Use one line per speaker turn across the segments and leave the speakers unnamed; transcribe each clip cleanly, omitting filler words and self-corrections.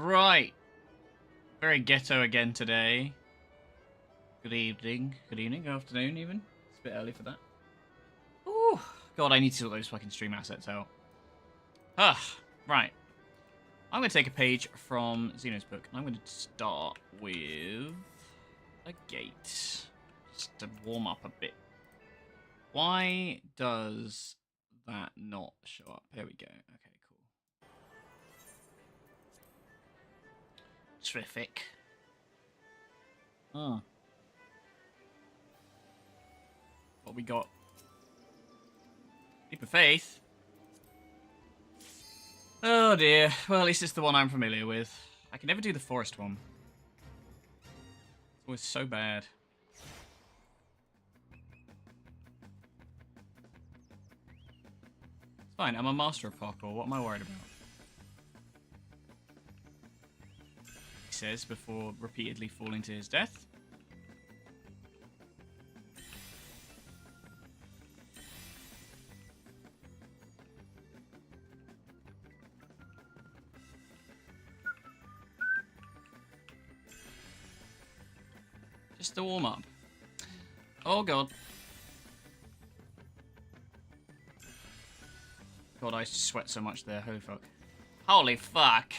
Right. Very ghetto again today. Good evening. Good evening. Good afternoon, even. It's a bit early for that. Ooh. God, I need to sort those fucking stream assets out. Right. I'm going to take a page from Xeno's book, and I'm going to start with a gate. Just to warm up a bit. Why does that not show up? There we go. Okay, cool. Terrific. What we got? Leap of faith. Oh dear. Well, at least it's the one I'm familiar with. I can never do the forest one. It's always so bad. It's fine. I'm a master of parkour. What am I worried about? He says before repeatedly falling to his death. Just to warm up. Oh god. God, I sweat so much there. Holy fuck. Holy fuck.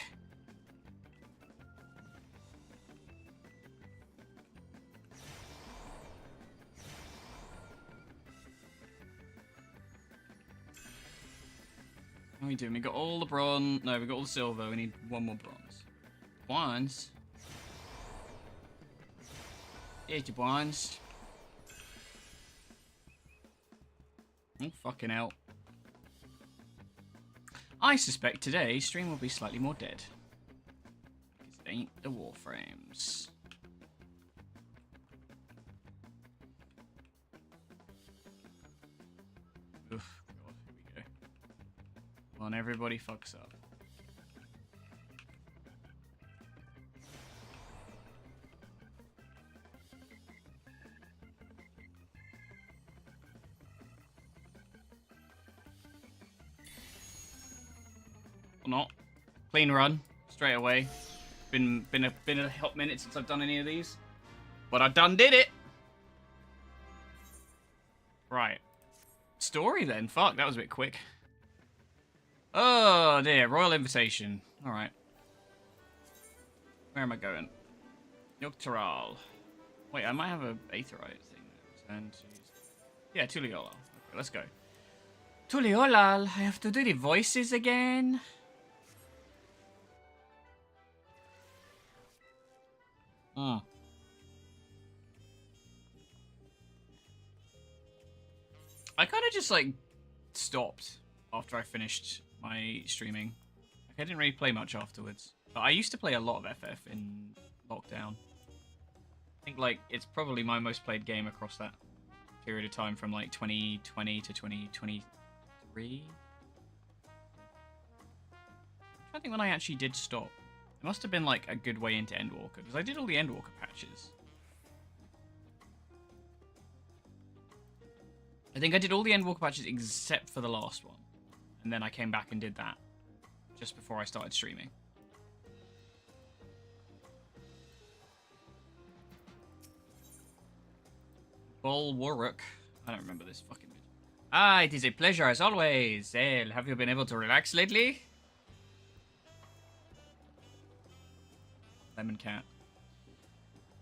What are we doing? We got all the bronze. No, we got all the silver. We need one more bronze. Bronze? Here's your bronze. Oh, fucking hell. I suspect today's stream will be slightly more dead. Because it ain't the Warframes. Oof, God, here we go. Come on, everybody fucks up. Or not. Clean run, straight away. Been a hot minute since I've done any of these. But I done did it! Right. Story then, fuck, that was a bit quick. Oh dear, Royal Invitation. Alright. Where am I going? Yogg-Taral. Wait, I might have a Aetheryte thing there. Yeah, Tuliolal. Okay, let's go. Tuliolal, I have to do the voices again. I kind of just, like, stopped after I finished my streaming. Like, I didn't really play much afterwards. But I used to play a lot of FF in lockdown. I think, like, it's probably my most played game across that period of time from, like, 2020 to 2023. I think when I actually did stop. It must have been, like, a good way into Endwalker, because I did all the Endwalker patches. I think I did all the Endwalker patches except for the last one. And then I came back and did that just before I started streaming. Bulwark. I don't remember this fucking bit. Ah, it is a pleasure as always. El, have you been able to relax lately? Lemon Cat.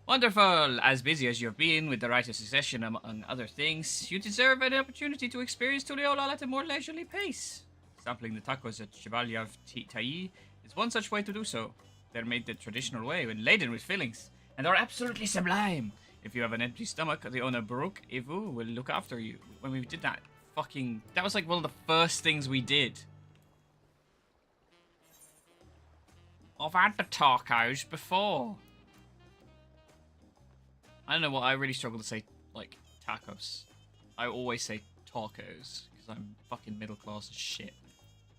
Wonderful! As busy as you've been with the Rite of Succession among other things, you deserve an opportunity to experience Tuliolal at a more leisurely pace. Sampling the tacos at Chevalier of Tai is one such way to do so. They're made the traditional way when laden with fillings, and are absolutely sublime. If you have an empty stomach, the owner Baruch Evu will look after you. When we did that, that was like one of the first things we did. I've had the tacos before. I don't know what, I really struggle to say, like, tacos. I always say tacos, because I'm fucking middle class as shit.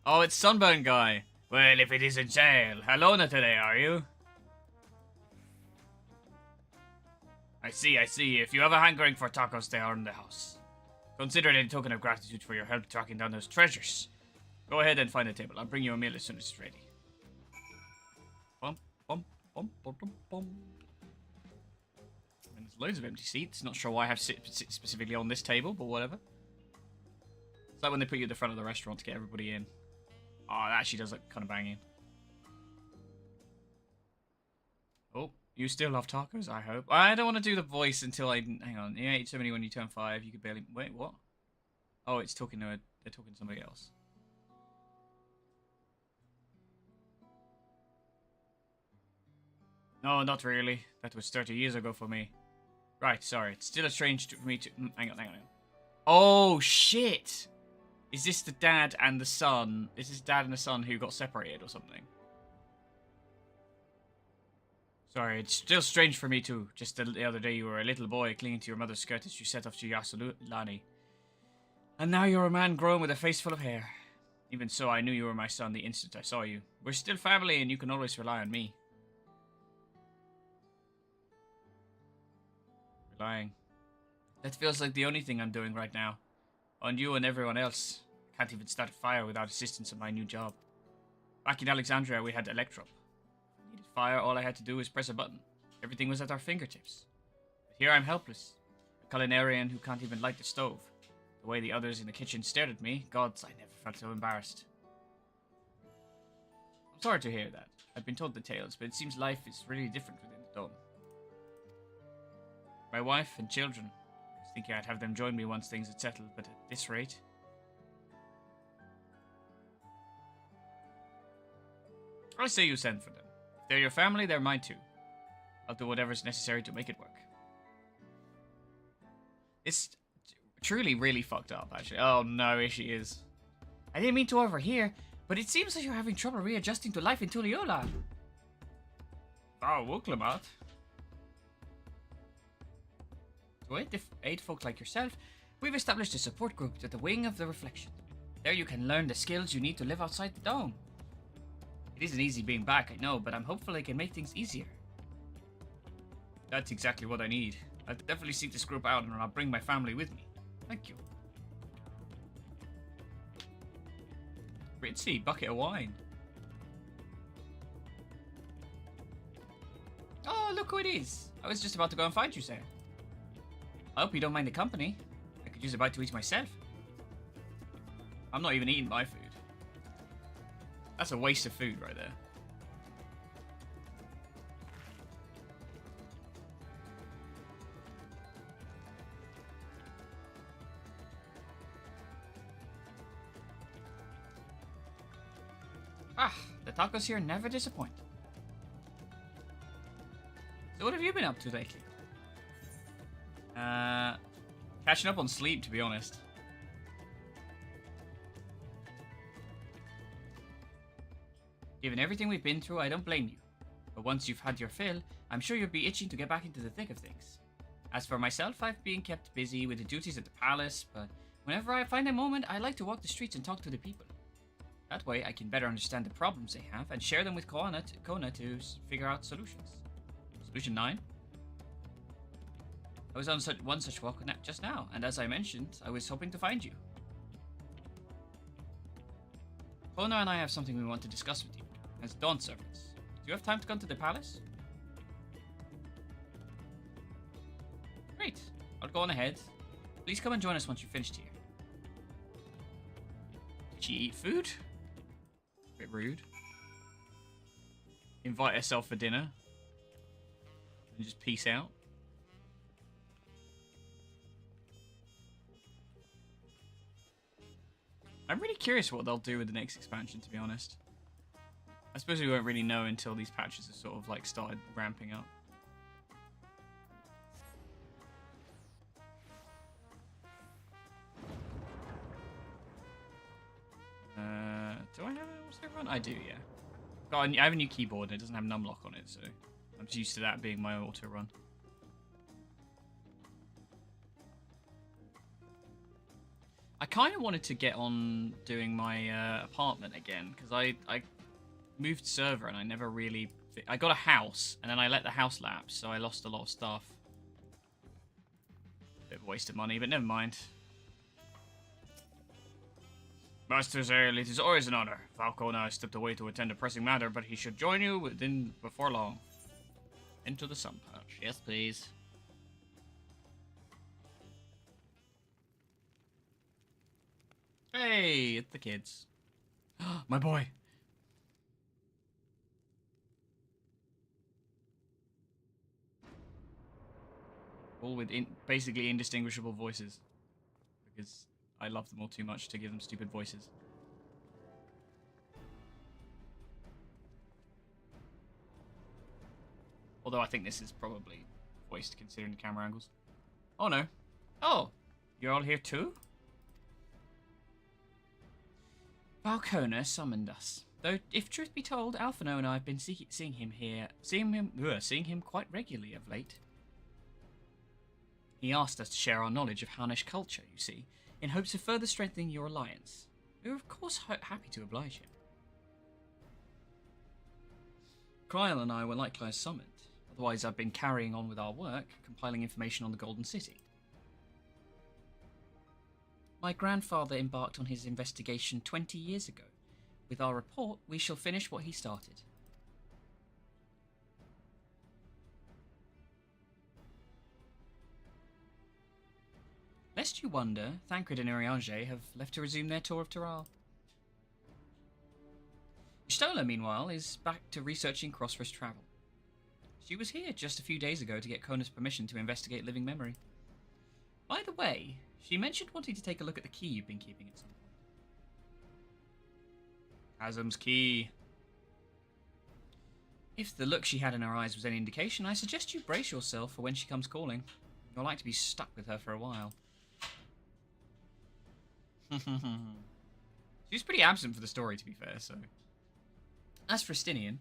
Oh, it's Sunburn Guy. Well, if it isn't jail, Alona today, are you? I see. If you have a hankering for tacos, they are in the house. Consider it a token of gratitude for your help tracking down those treasures. Go ahead and find a table. I'll bring you a meal as soon as it's ready. Bump. Bum, bum, bum, bum. And there's loads of empty seats. Not sure why I have sit specifically on this table, but whatever. It's like when they put you at the front of the restaurant to get everybody in. Oh, that actually does look kind of banging. Oh, you still love tacos, I hope. I don't want to do the voice until I... Hang on. You ate so many when you turn 5, you could barely... Wait, what? Oh, it's talking to... They're talking to somebody else. No, not really. That was 30 years ago for me. Right, sorry. It's still strange for me to... Hang on. Oh, shit! Is this the dad and the son? Is this dad and the son who got separated or something? Sorry, it's still strange for me too. Just the other day you were a little boy clinging to your mother's skirt as you set off to Yasulani. And now you're a man grown with a face full of hair. Even so, I knew you were my son the instant I saw you. We're still family and you can always rely on me. Relying. That feels like the only thing I'm doing right now. On you and everyone else. I can't even start a fire without assistance in my new job. Back in Alexandria, we had electrop. If I needed fire, all I had to do was press a button. Everything was at our fingertips. But here I'm helpless. A culinarian who can't even light the stove. The way the others in the kitchen stared at me, gods, I never felt so embarrassed. I'm sorry to hear that. I've been told the tales, but it seems life is really different within the Dawn. My wife and children. I was thinking I'd have them join me once things had settled, but at this rate... I say you send for them. If they're your family, they're mine too. I'll do whatever's necessary to make it work. It's truly really fucked up, actually. Oh no, here she is. I didn't mean to overhear, but it seems like you're having trouble readjusting to life in Tulliola. Oh, welcome out. To aid folk like yourself, we've established a support group at the wing of the Reflection. There you can learn the skills you need to live outside the dome. It isn't easy being back, I know, but I'm hopeful I can make things easier. That's exactly what I need. I'll definitely seek this group out and I'll bring my family with me. Thank you. Ritzy, bucket of wine. Oh, look who it is. I was just about to go and find you, sir. I hope you don't mind the company. I could use a bite to eat myself. I'm not even eating my food. That's a waste of food right there. Ah, the tacos here never disappoint. So what have you been up to lately? Catching up on sleep, to be honest. Given everything we've been through, I don't blame you. But once you've had your fill, I'm sure you'll be itching to get back into the thick of things. As for myself, I've been kept busy with the duties at the palace, but whenever I find a moment, I like to walk the streets and talk to the people. That way, I can better understand the problems they have and share them with Kona to figure out solutions. Solution 9? I was on one such walk just now, and as I mentioned, I was hoping to find you. Kona and I have something we want to discuss with you, as Dawn servants. Do you have time to come to the palace? Great. I'll go on ahead. Please come and join us once you've finished here. Did she eat food? Bit rude. Invite herself for dinner. And just peace out. I'm really curious what they'll do with the next expansion, to be honest. I suppose we won't really know until these patches have sort of like started ramping up. Do I have an auto run? I do, yeah. I have a new keyboard and it doesn't have numlock on it, so I'm just used to that being my auto run. I kind of wanted to get on doing my apartment again, because I moved server and I never really... I got a house, and then I let the house lapse, so I lost a lot of stuff. Bit of a waste of money, but never mind. Master Zale, it is always an honor. Falco now stepped away to attend a pressing matter, but he should join you before long. Into the sun patch. Yes, please. Hey, it's the kids. My boy. All with basically indistinguishable voices. Because I love them all too much to give them stupid voices. Although I think this is probably voiced considering the camera angles. Oh no. Oh, you're all here too? Valkona summoned us. Though, if truth be told, Alphino and I have been seeing him quite regularly of late. He asked us to share our knowledge of Haunish culture, you see, in hopes of further strengthening your alliance. We were of course happy to oblige him. Kryl and I were likewise summoned. Otherwise, I've been carrying on with our work, compiling information on the Golden City. My grandfather embarked on his investigation 20 years ago. With our report, we shall finish what he started. Lest you wonder, Thancred and Urianger have left to resume their tour of Taral. Stola, meanwhile, is back to researching Crossfirst travel. She was here just a few days ago to get Kona's permission to investigate living memory. By the way, she mentioned wanting to take a look at the key you've been keeping at some point. Chasm's key. If the look she had in her eyes was any indication, I suggest you brace yourself for when she comes calling. You'll like to be stuck with her for a while. She's pretty absent for the story, to be fair, so... As for Stinian,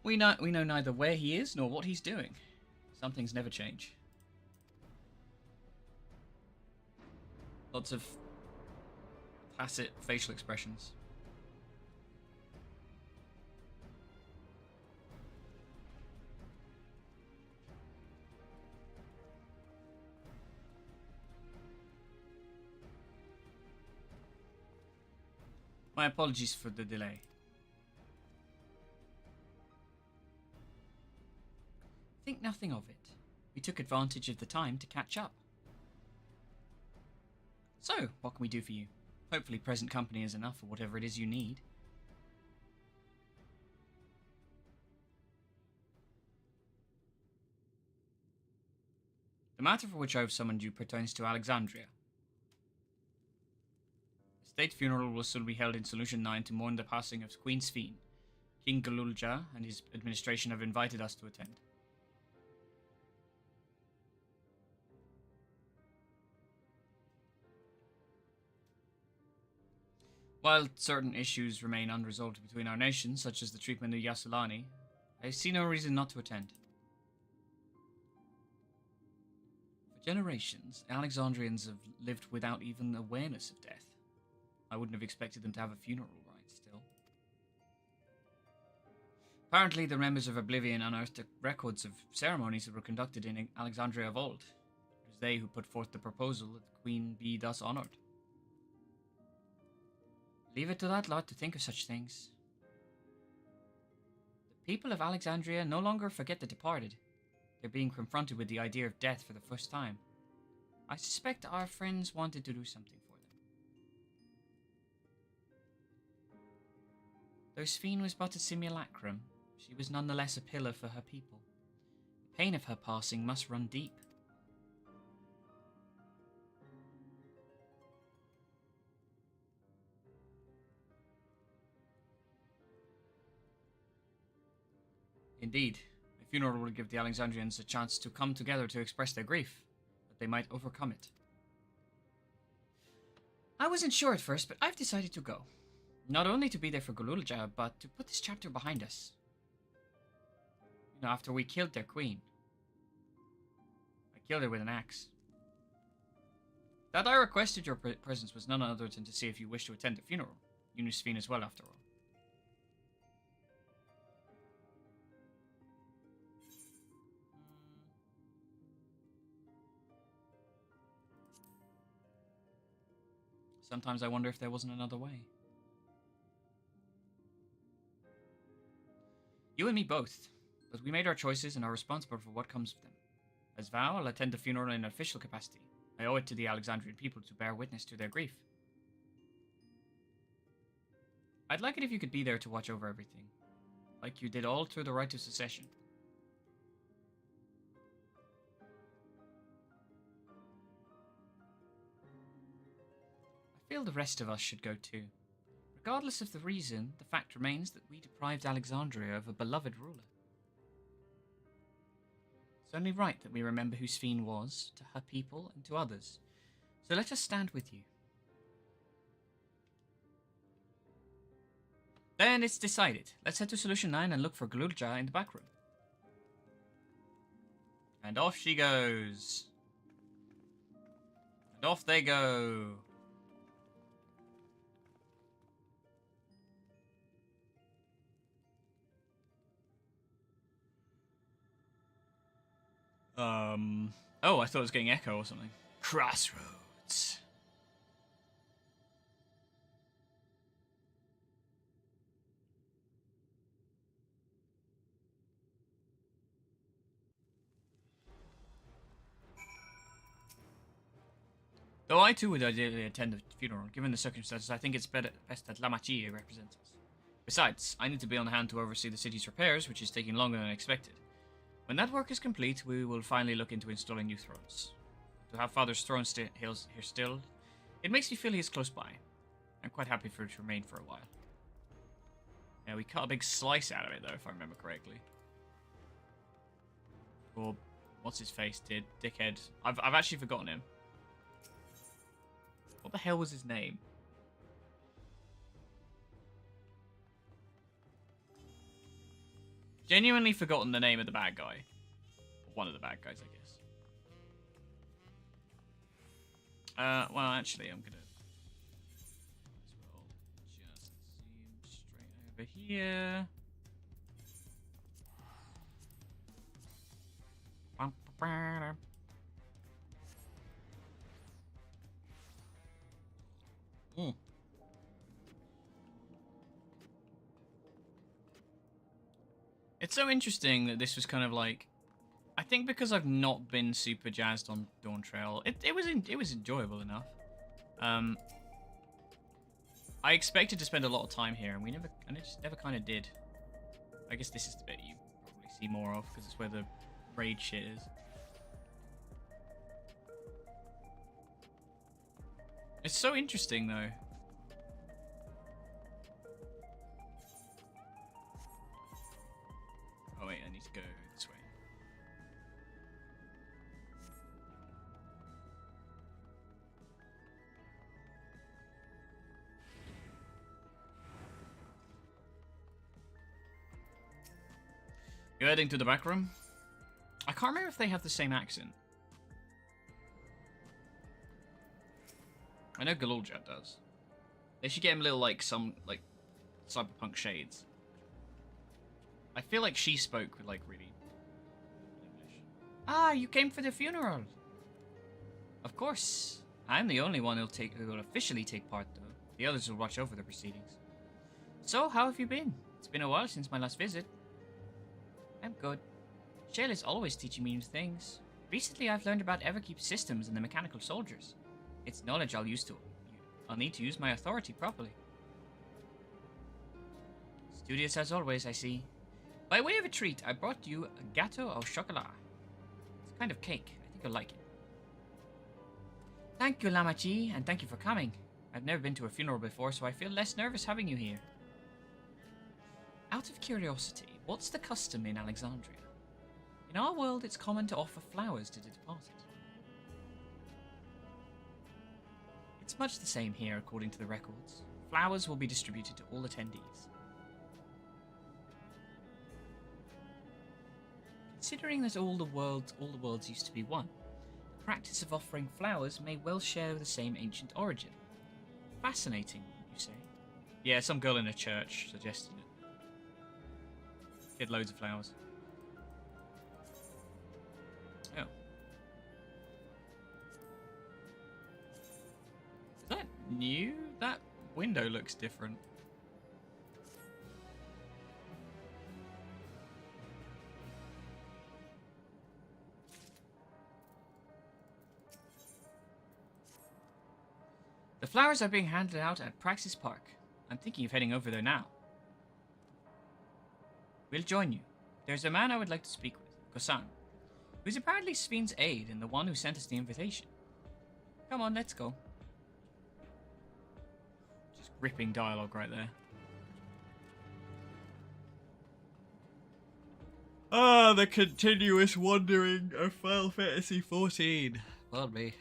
we know neither where he is nor what he's doing. Some things never change. Lots of tacit facial expressions. My apologies for the delay. Think nothing of it. We took advantage of the time to catch up. So, what can we do for you? Hopefully present company is enough for whatever it is you need. The matter for which I have summoned you pertains to Alexandria. A state funeral will soon be held in Solution 9 to mourn the passing of Queen Sphene. King Galulja and his administration have invited us to attend. While certain issues remain unresolved between our nations, such as the treatment of Yassilani, I see no reason not to attend. For generations, Alexandrians have lived without even awareness of death. I wouldn't have expected them to have a funeral rite still. Apparently, the members of Oblivion unearthed records of ceremonies that were conducted in Alexandria of old. It was they who put forth the proposal that the Queen be thus honored. Leave it to that lot to think of such things. The people of Alexandria no longer forget the departed. They're being confronted with the idea of death for the first time. I suspect our friends wanted to do something for them. Though Sphene was but a simulacrum, she was nonetheless a pillar for her people. The pain of her passing must run deep. Indeed, a funeral will give the Alexandrians a chance to come together to express their grief, that they might overcome it. I wasn't sure at first, but I've decided to go. Not only to be there for Galulja, but to put this chapter behind us. You know, after we killed their queen. I killed her with an axe. That I requested your presence was none other than to see if you wished to attend the funeral. You knew Sphene as well, after all. Sometimes I wonder if there wasn't another way. You and me both. But we made our choices and are responsible for what comes of them. As vow, I'll attend the funeral in an official capacity. I owe it to the Alexandrian people to bear witness to their grief. I'd like it if you could be there to watch over everything, like you did all through the rite of succession. I feel the rest of us should go too. Regardless of the reason, the fact remains that we deprived Alexandria of a beloved ruler. It's only right that we remember who Sphene was, to her people and to others. So let us stand with you. Then it's decided. Let's head to Solution 9 and look for Glulja in the back room. And off she goes. And off they go. Oh, I thought it was getting echo or something. Crossroads. Though I too would ideally attend the funeral, given the circumstances, I think it's best that Lamachi represents us. Besides, I need to be on hand to oversee the city's repairs, which is taking longer than expected. When that work is complete, we will finally look into installing new thrones. To have Father's throne here still, it makes me feel he is close by. I'm quite happy for it to remain for a while. Yeah, we cut a big slice out of it, though, if I remember correctly. Or, what's his face did? Dickhead. I've actually forgotten him. What the hell was his name? Genuinely forgotten the name of the bad guy. Or one of the bad guys, I guess. Well, actually, I'm gonna... as well just zoom straight over here. It's so interesting that this was kind of like, I think because I've not been super jazzed on Dawn Trail, it was enjoyable enough. I expected to spend a lot of time here, and it just never kind of did. I guess this is the bit you probably see more of because it's where the raid shit is. It's so interesting though. Oh wait, I need to go this way. You're heading to the back room? I can't remember if they have the same accent. I know Galulja does. They should get him little, like, some, like, cyberpunk shades. I feel like she spoke with, like, really English. Ah, you came for the funeral. Of course. I'm the only one who will officially take part, though. The others will watch over the proceedings. So, how have you been? It's been a while since my last visit. I'm good. Shale is always teaching me new things. Recently, I've learned about Everkeep's systems and the mechanical soldiers. It's knowledge I'll need to use my authority properly. Studious as always, I see. By way of a treat, I brought you a gâteau au chocolat. It's a kind of cake. I think you'll like it. Thank you, Lamachi, and thank you for coming. I've never been to a funeral before, so I feel less nervous having you here. Out of curiosity, what's the custom in Alexandria? In our world, it's common to offer flowers to the departed. It's much the same here, according to the records. Flowers will be distributed to all attendees. Considering that all the worlds used to be one, the practice of offering flowers may well share the same ancient origin. Fascinating, you say? Yeah, some girl in a church suggested it. Get loads of flowers. Oh. Is that new? That window looks different. flowers are being handed out at Praxis Park. I'm thinking of heading over there now. We'll join you. There's a man I would like to speak with, Kosan, who's apparently Sven's aide and the one who sent us the invitation. Come on, let's go. Just gripping dialogue right there. Ah, the continuous wandering of Final Fantasy XIV. Well, me.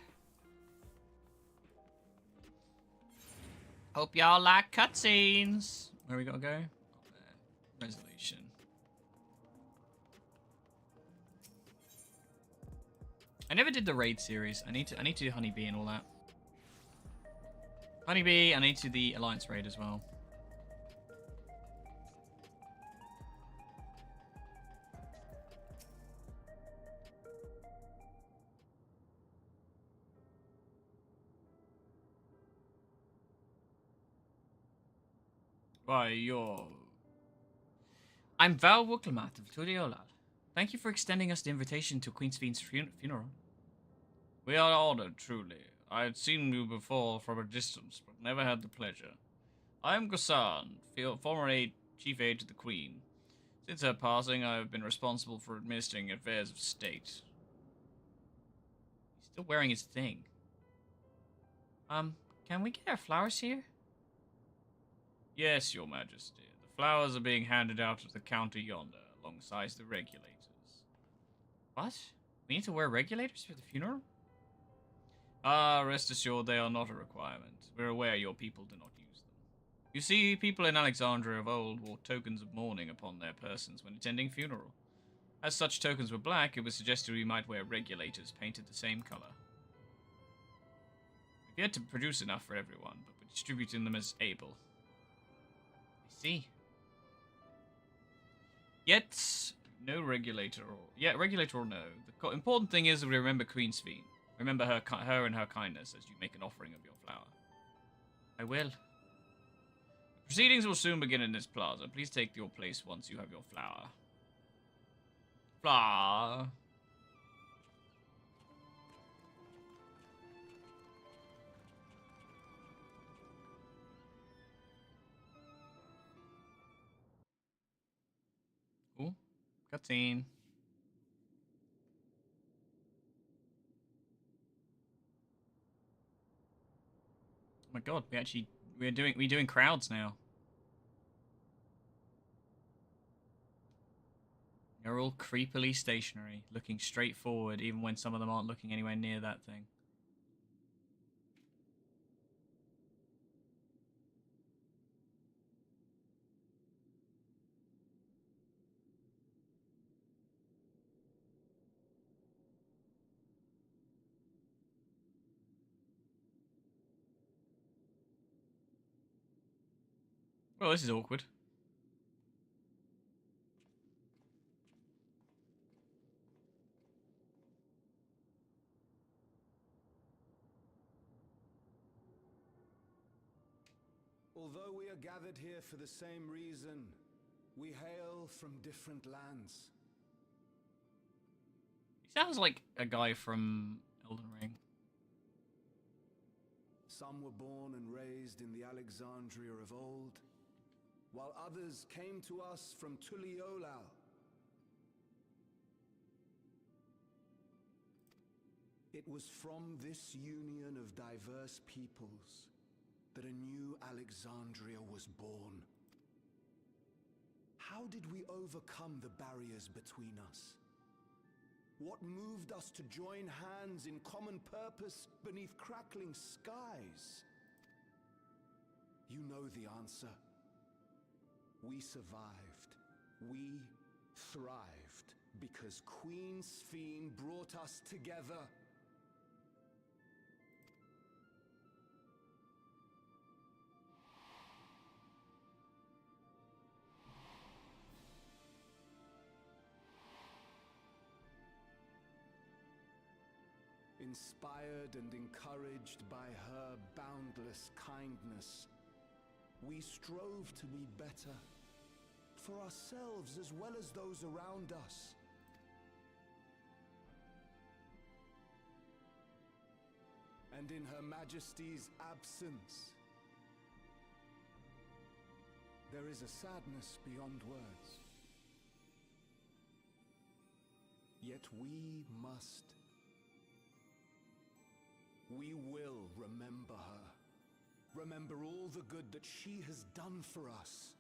Hope y'all like cutscenes. Where we gotta go? Oh, there. Resolution. I never did the raid series. I need to do Honeybee and all that. Honeybee, I need to do the Alliance raid as well. Why, I'm Val Wukelmat of Tudiolal. Thank you for extending us the invitation to Queen Sven's funeral. We are honored, truly. I had seen you before from a distance, but never had the pleasure. I am Ghassan, former chief aide to the Queen. Since her passing, I have been responsible for administering affairs of state. He's still wearing his thing. Can we get our flowers here? Yes, Your Majesty. The flowers are being handed out at the counter yonder, alongside the regulators. What? We need to wear regulators for the funeral? Ah, rest assured they are not a requirement. We're aware your people do not use them. You see, people in Alexandria of old wore tokens of mourning upon their persons when attending funeral. As such tokens were black, it was suggested we might wear regulators painted the same color. We've yet to produce enough for everyone, but we're distributing them as able. See. Yet, no regulator or... regulator or no. The important thing is that we remember Queen Sven. Remember her and her kindness as you make an offering of your flower. I will. The proceedings will soon begin in this plaza. Please take your place once you have your flower. Flower. Ooh, cutscene. Oh my god, we're doing crowds now. They're all creepily stationary, looking straight forward, even when some of them aren't looking anywhere near that thing. Well, this is awkward.
Although we are gathered here for the same reason, we hail from different lands.
He sounds like a guy from Elden Ring.
Some were born and raised in the Alexandria of old, while others came to us from Tuliolal. It was from this union of diverse peoples that a new Alexandria was born. How did we overcome the barriers between us? What moved us to join hands in common purpose beneath crackling skies? You know the answer. We survived. We thrived because Queen Sven brought us together. Inspired and encouraged by her boundless kindness, we strove to be better, for ourselves as well as those around us. and in Her Majesty's absence. There is a sadness beyond words. Yet we must. We will remember her. Remember all the good that she has done for us.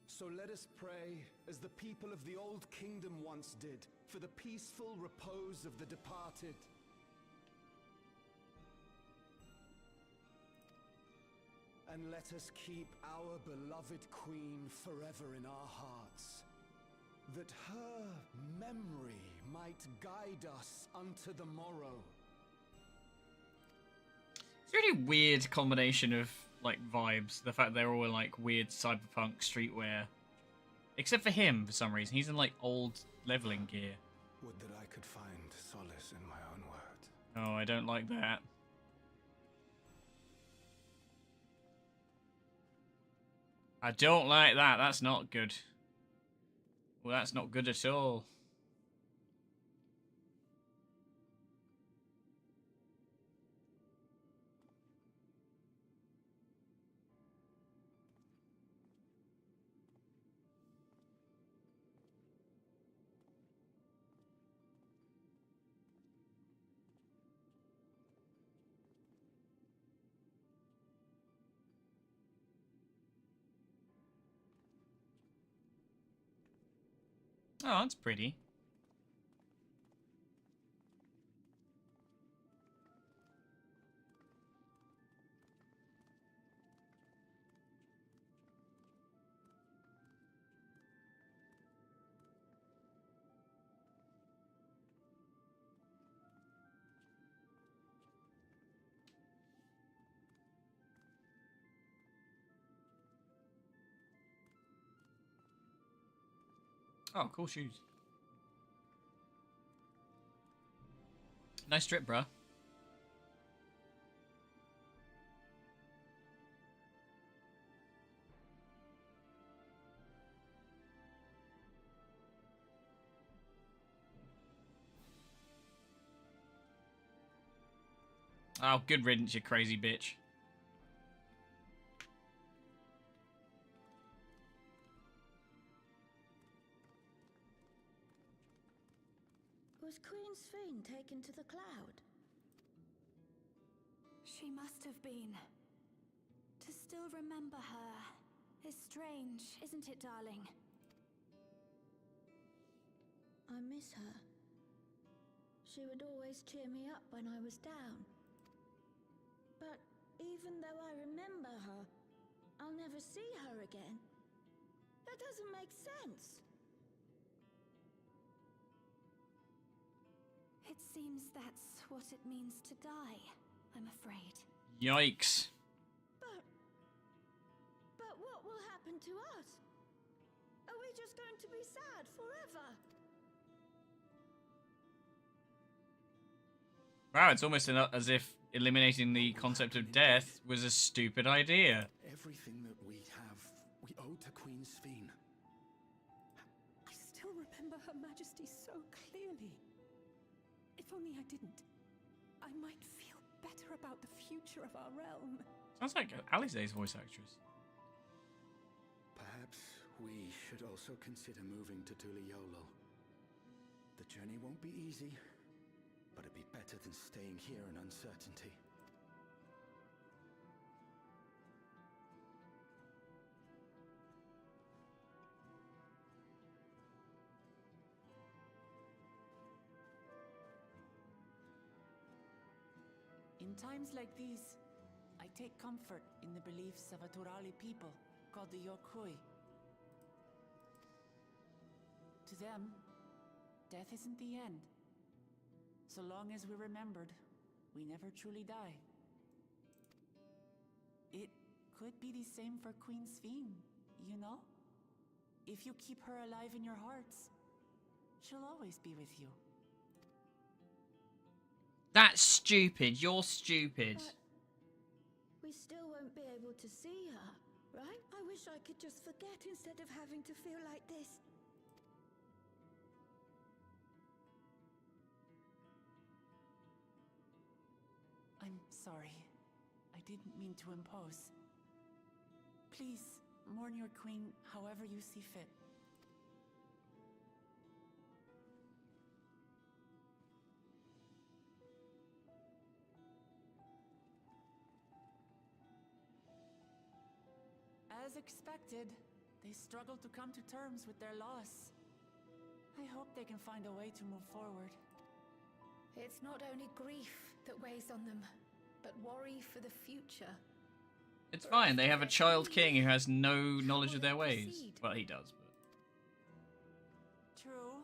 So let us pray, as the people of the Old Kingdom once did, for the peaceful repose of the departed. And let us keep our beloved Queen forever in our hearts, that her memory might guide us unto the morrow.
It's a really weird combination of like vibes. The fact they're all in like weird cyberpunk streetwear, except for him for some reason. He's in like old leveling gear.
Would that I could find solace in my own words.
Oh, I don't like that. I don't like that. That's not good. Well, that's not good at all. Oh, that's pretty. Oh, cool shoes. Nice strip, bruh. Oh, good riddance, you crazy bitch.
Was Queen Sphene taken to the cloud?
She must have been. To still remember her is strange, isn't it, darling?
I miss her. She would always cheer me up when I was down. But even though I remember her, I'll never see her again. That doesn't make sense.
It seems that's what it means to die, I'm afraid.
Yikes.
But what will happen to us? Are we just going to be sad forever?
Wow, it's almost as if eliminating the concept of death was a stupid idea.
Everything that we have, we owe to Queen Sphene.
I still remember Her Majesty so clearly. If only I didn't, I might feel better about the future of our realm.
Sounds like Alize's voice actress.
Perhaps we should also consider moving to Tuliolo. The journey won't be easy, but it'd be better than staying here in uncertainty.
In times like these, I take comfort in the beliefs of a Turali people called the Yorkui. To them, death isn't the end. So long as we're remembered, we never truly die. It could be the same for Queen Sphene, you know? If you keep her alive in your hearts, she'll always be with you.
That's stupid. You're stupid.
But we still won't be able to see her, right? I wish I could just forget instead of having to feel like this.
sorry. I didn't mean to impose. Please, mourn your queen however you see fit. As expected, they struggle to come to terms with their loss. I hope they can find a way to move forward.
It's not only grief that weighs on them, but worry for the future.
It's fine. They have a child king who has no knowledge of their ways. Well, he does, but...
True.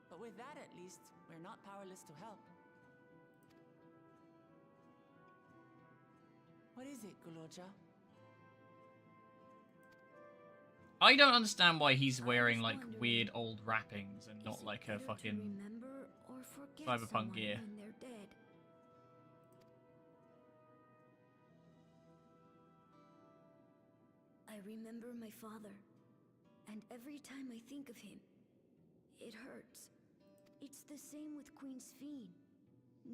But with that, at least, we're not powerless to help. What is it, Guloja?
I don't understand why he's wearing, like, weird old wrappings and not, like, a fucking cyberpunk gear.
I remember my father, and every time I think of him, it hurts. It's the same with Queen Sphene.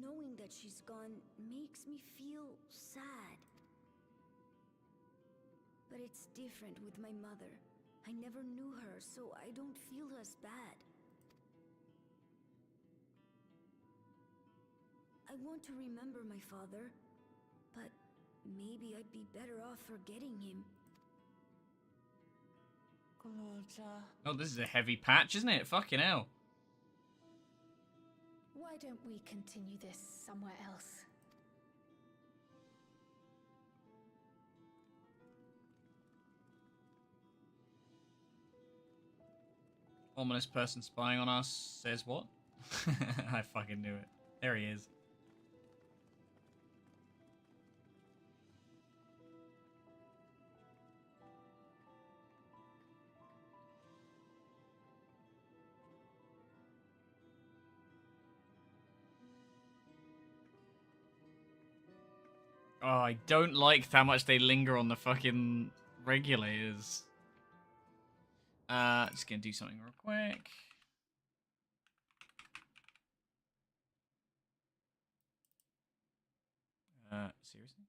Knowing that she's gone makes me feel sad. But it's different with my mother. I never knew her, so I don't feel as bad. I want to remember my father, but maybe I'd be better off forgetting him.
Guloja.
Oh, this is a heavy patch, isn't it? Fucking hell.
Why don't we continue this somewhere else?
Ominous person spying on us says what? I fucking knew it. There he is. Oh, I don't like how much they linger on the fucking regulators. Just gonna do something real quick. Seriously?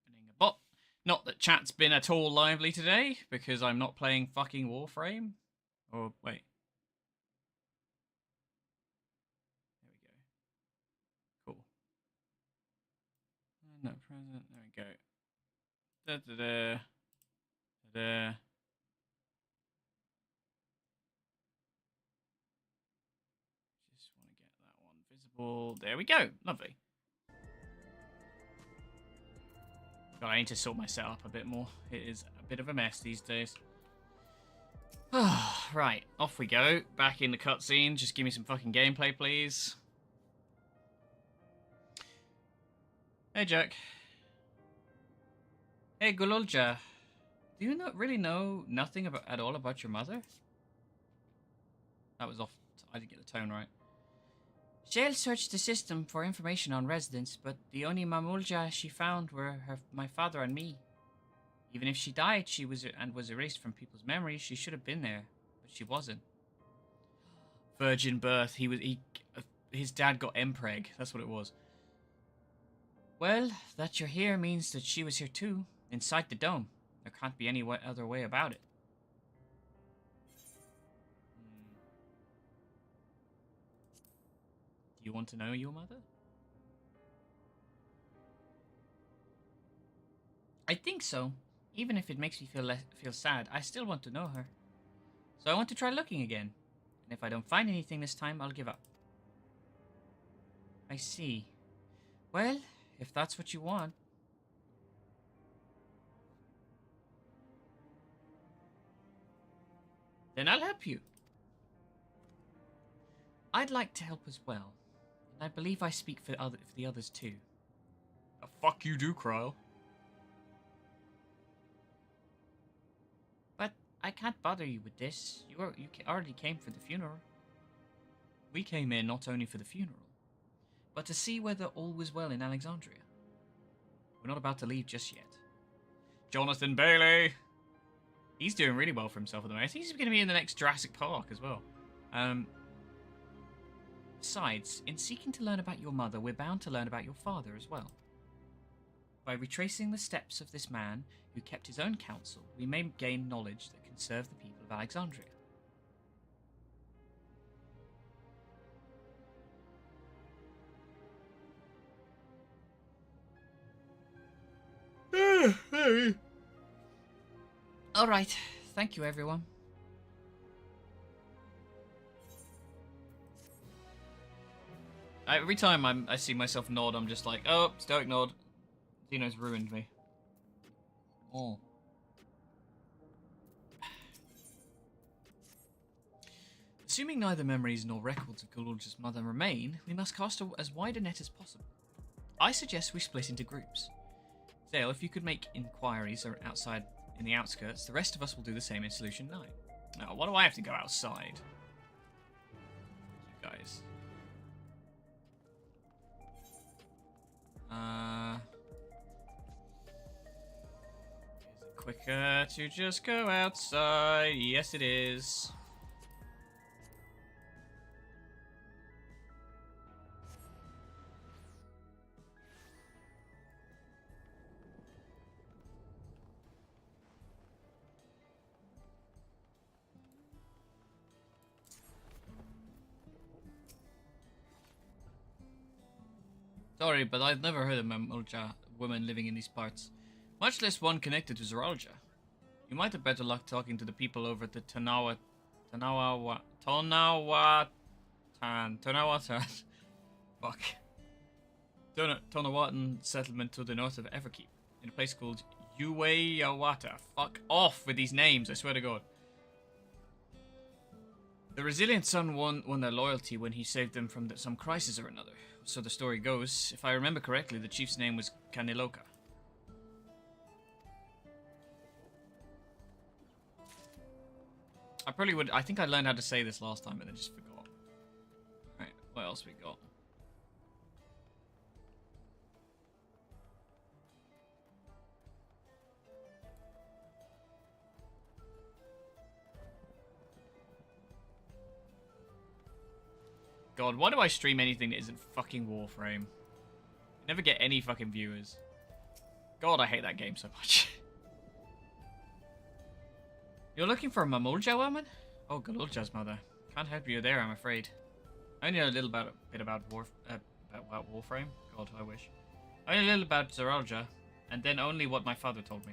Opening a bot. Not that chat's been at all lively today, because I'm not playing fucking Warframe. Or, wait. There we go. Cool. No present. There we go. Da-da-da. Da-da. Just want to get that one visible. There we go. Lovely. God, I need to sort my setup a bit more. It is a bit of a mess these days. Right, off we go. Back in the cutscene. Just give me some fucking gameplay, please. Hey, Jack. Hey, Gulolja. Do you not really know nothing about at all about your mother? That was off. I didn't get the tone right. Shale searched the system for information on residents, but the only Mamulja she found were my father and me. Even if she died, she was erased from people's memories. She should have been there, but she wasn't. Virgin birth. His dad got Mpreg. That's what it was. Well, that you're here means that she was here too, inside the dome. There can't be any other way about it. Do you want to know your mother? I think so. Even if it makes me feel sad, I still want to know her. So I want to try looking again. And if I don't find anything this time, I'll give up. I see. Well, if that's what you want. Then I'll help you. I'd like to help as well. And I believe I speak for the others too. The fuck you do, Kryl. But I can't bother you with this. You already came for the funeral. We came here not only for the funeral, but to see whether all was well in Alexandria. We're not about to leave just yet. Jonathan Bailey! He's doing really well for himself at the moment. I think he's going to be in the next Jurassic Park as well. Besides, in seeking to learn about your mother, we're bound to learn about your father as well. By retracing the steps of this man who kept his own counsel, we may gain knowledge that can serve the people of Alexandria. Alright, thank you everyone. Every time I see myself nod, I'm just like, oh, stoic nod. Xeno's ruined me. Oh. Assuming neither memories nor records of Galulja's mother remain, we must cast as wide a net as possible. I suggest we split into groups. Zale, if you could make inquiries outside in the outskirts, the rest of us will do the same in Solution 9. Now, why do I have to go outside? You guys. Is it quicker to just go outside? Yes, it is. Sorry, but I've never heard of a Mulja woman living in these parts, much less one connected to Zoralja. You might have better luck talking to the people over at the Tonawatan, fuck. Tonawatan settlement to the north of Everkeep, in a place called Uweyawata. Fuck off with these names, I swear to God. The resilient son won their loyalty when he saved them from some crisis or another. So the story goes. If I remember correctly, the chief's name was Kaniloka. I think I learned how to say this last time, but then just forgot. Alright, what else we got? God, why do I stream anything that isn't fucking Warframe? I never get any fucking viewers. God, I hate that game so much. You're looking for a Mamulja woman? Oh, Galulja's mother. Can't help you there, I'm afraid. I only know a little bit about Warframe. God, I wish. I know a little about Zoralja, and then only what my father told me.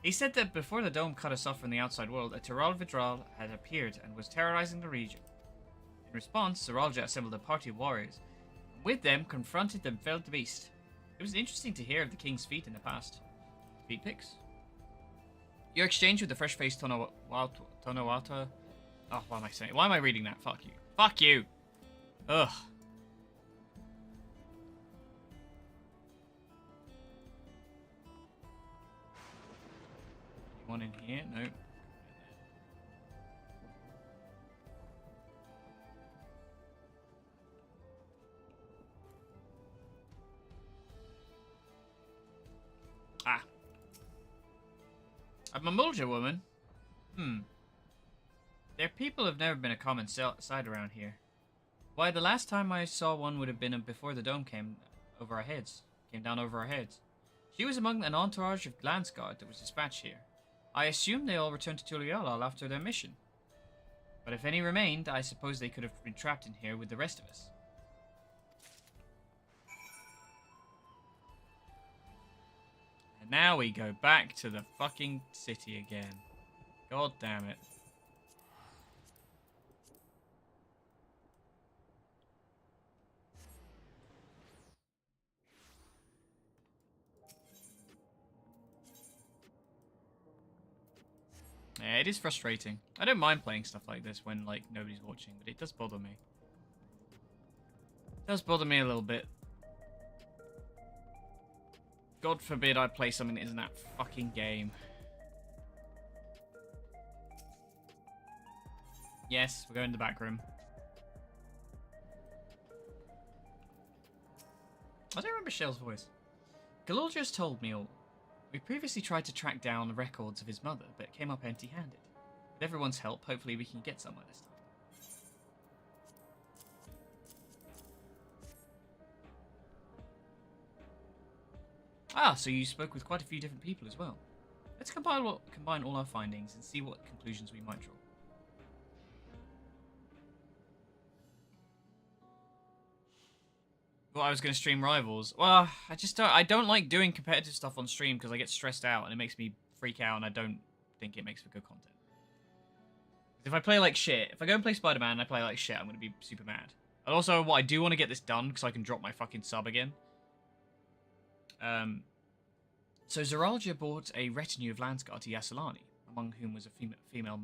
He said that before the dome cut us off from the outside world, a Tiral Vidral had appeared and was terrorizing the region. In response, Zoralja assembled a party of warriors, and with them confronted the Veld Beast. It was interesting to hear of the king's feat in the past. Feet pics? Your exchange with the fresh-faced Tonawata... Oh, what am I saying? Why am I reading that? Fuck you. Fuck you! Ugh. One in here? No. Ah. A Mamulja woman? Their people have never been a common sight around here. Why, the last time I saw one would have been before the dome came down over our heads. She was among an entourage of Glansguard that was dispatched here. I assume they all returned to Tuliolal after their mission. But if any remained, I suppose they could have been trapped in here with the rest of us. And now we go back to the fucking city again. God damn it. Yeah, it is frustrating. I don't mind playing stuff like this when, like, nobody's watching, but it does bother me. It does bother me a little bit. God forbid I play something that isn't that fucking game. Yes, we're going to the back room. I don't remember Shell's voice. Galul just told me all. We previously tried to track down the records of his mother, but came up empty-handed. With everyone's help, hopefully we can get somewhere this time. Ah, so you spoke with quite a few different people as well. Let's combine all our findings and see what conclusions we might draw. Well, I was going to stream Rivals. Well, I don't like doing competitive stuff on stream because I get stressed out and it makes me freak out and I don't think it makes for good content. If I play like shit, if I go and play Spider-Man and I play like shit, I'm going to be super mad. And also, what I do want to get this done because I can drop my fucking sub again. So Zoralja brought a retinue of Landsguard to Yassilani, among whom was a female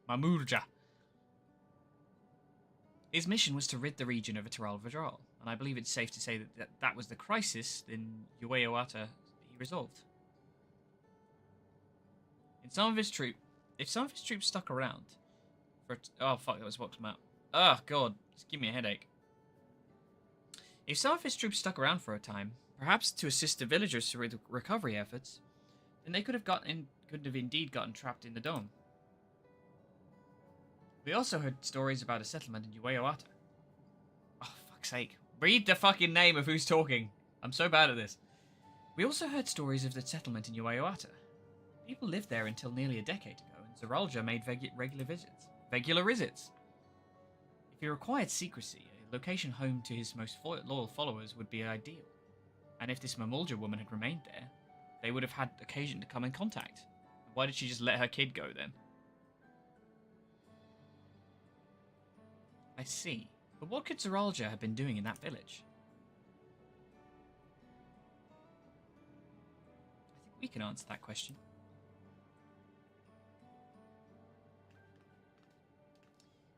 Mamulja. His mission was to rid the region of Tiral Vidral, and I believe it's safe to say that was the crisis in Ueoata he resolved. If some of his troops stuck around for oh fuck, that was what's map. Oh god, just give me a headache. If some of his troops stuck around for a time, perhaps to assist the villagers through the recovery efforts, then they could have indeed gotten trapped in the dome. We also heard stories about a settlement in Ueoata. Oh, fuck's sake. Read the fucking name of who's talking. I'm so bad at this. We also heard stories of the settlement in Ueoata. People lived there until nearly a decade ago, and Zoralja made regular visits. If he required secrecy, a location home to his most loyal followers would be ideal. And if this Mamulja woman had remained there, they would have had occasion to come in contact. Why did she just let her kid go then? I see. But what could Zoralja have been doing in that village? I think we can answer that question.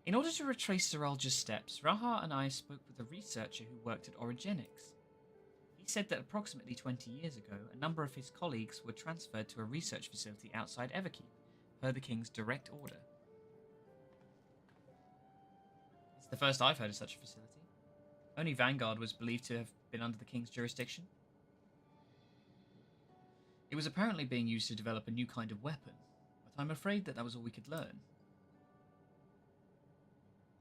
In order to retrace Zoralja's steps, Raha and I spoke with a researcher who worked at Origenics. He said that approximately 20 years ago, a number of his colleagues were transferred to a research facility outside Everkeep, per the King's direct order. It's the first I've heard of such a facility. Only Vanguard was believed to have been under the King's jurisdiction. It was apparently being used to develop a new kind of weapon, but I'm afraid that was all we could learn.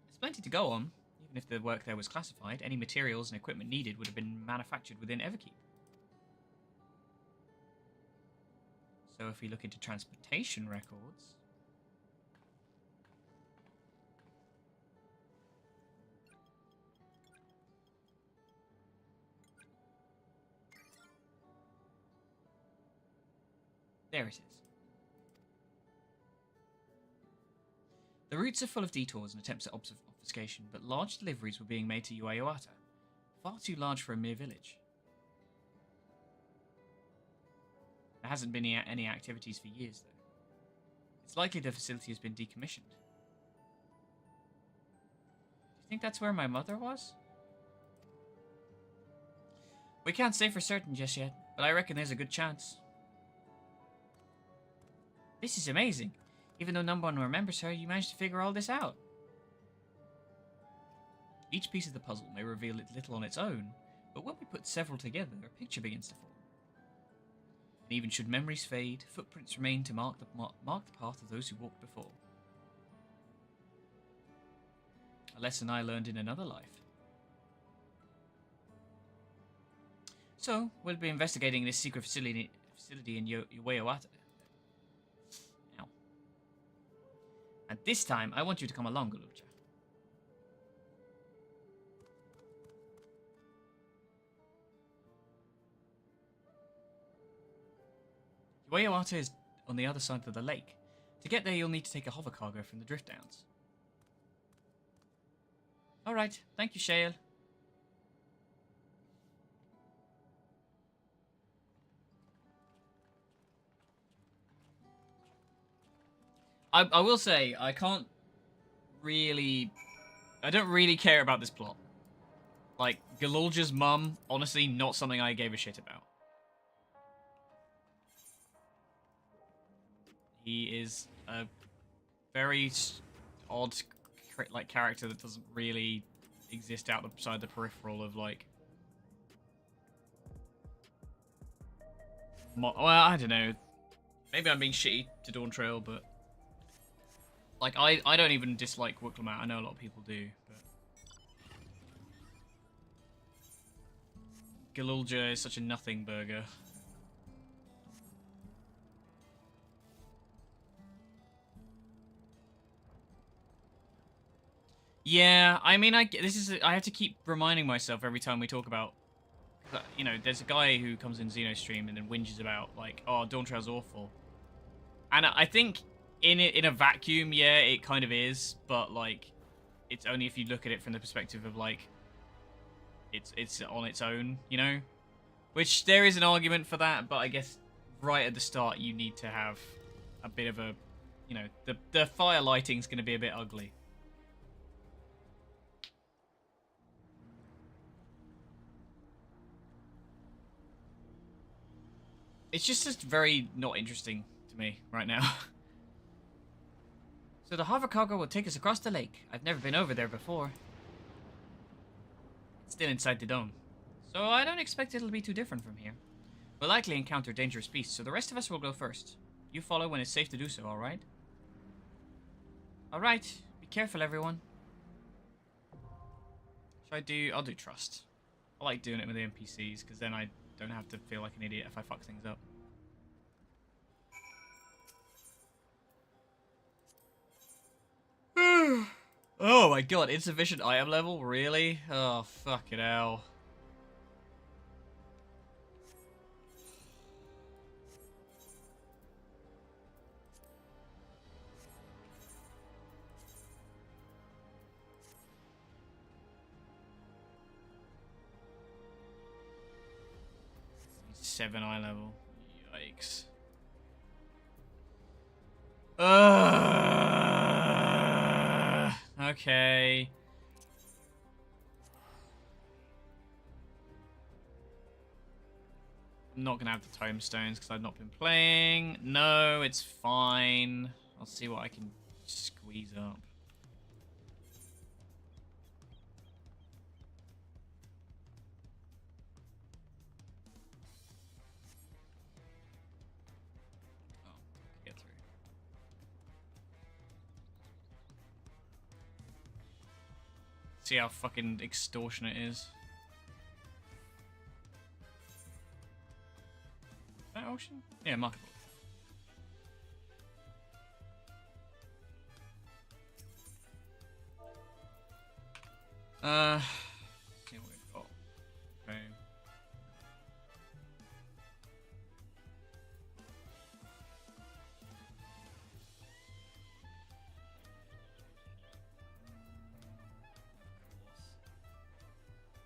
There's plenty to go on. Even if the work there was classified, any materials and equipment needed would have been manufactured within Everkeep. So if we look into transportation records... There it is. The routes are full of detours and attempts at obfuscation, but large deliveries were being made to Ueoata. Far too large for a mere village. There hasn't been any activities for years, though. It's likely the facility has been decommissioned. Do you think that's where my mother was? We can't say for certain just yet, but I reckon there's a good chance. This is amazing. Even though no one remembers her, you managed to figure all this out. Each piece of the puzzle may reveal little on its own, but when we put several together, a picture begins to form. And even should memories fade, footprints remain to mark the path of those who walked before. A lesson I learned in another life. So, we'll be investigating this secret facility in Ueoata. And this time, I want you to come along, Galulja. Ueoata is on the other side of the lake. To get there, you'll need to take a hover cargo from the Drift Downs. Alright, thank you, Shale. I will say, I don't really care about this plot. Like, Galulja's mum, honestly, not something I gave a shit about. He is a very odd, character that doesn't really exist outside the peripheral of, like, Well, I don't know. Maybe I'm being shitty to Dawn Trail, but like I don't even dislike Wuklamau. I know a lot of people do, but Galulja is such a nothing burger. Yeah, I mean, I have to keep reminding myself every time we talk about, you know, there's a guy who comes in Xeno stream and then whinges about like, oh, Dawn Trail's awful, and I think in a vacuum, yeah, it kind of is, but like, it's only if you look at it from the perspective of like, it's on its own, you know, which there is an argument for that, but I guess right at the start you need to have a bit of a, you know, the fire lighting's going to be a bit ugly. It's just very not interesting to me right now. So the hover cargo will take us across the lake. I've never been over there before. It's still inside the dome, so I don't expect it'll be too different from here. We'll likely encounter dangerous beasts, so the rest of us will go first. You follow when it's safe to do so, alright? Alright, be careful everyone. I'll do trust. I like doing it with the NPCs, because then I don't have to feel like an idiot if I fuck things up. Oh my god, insufficient item level? Really? Oh, fucking hell. Seven eye level. Yikes. Okay. I'm not gonna have the tomestones because I've not been playing. No, it's fine. I'll see what I can squeeze up. See how fucking extortionate it is. That ocean? Yeah, marketable. See what we've got. Okay.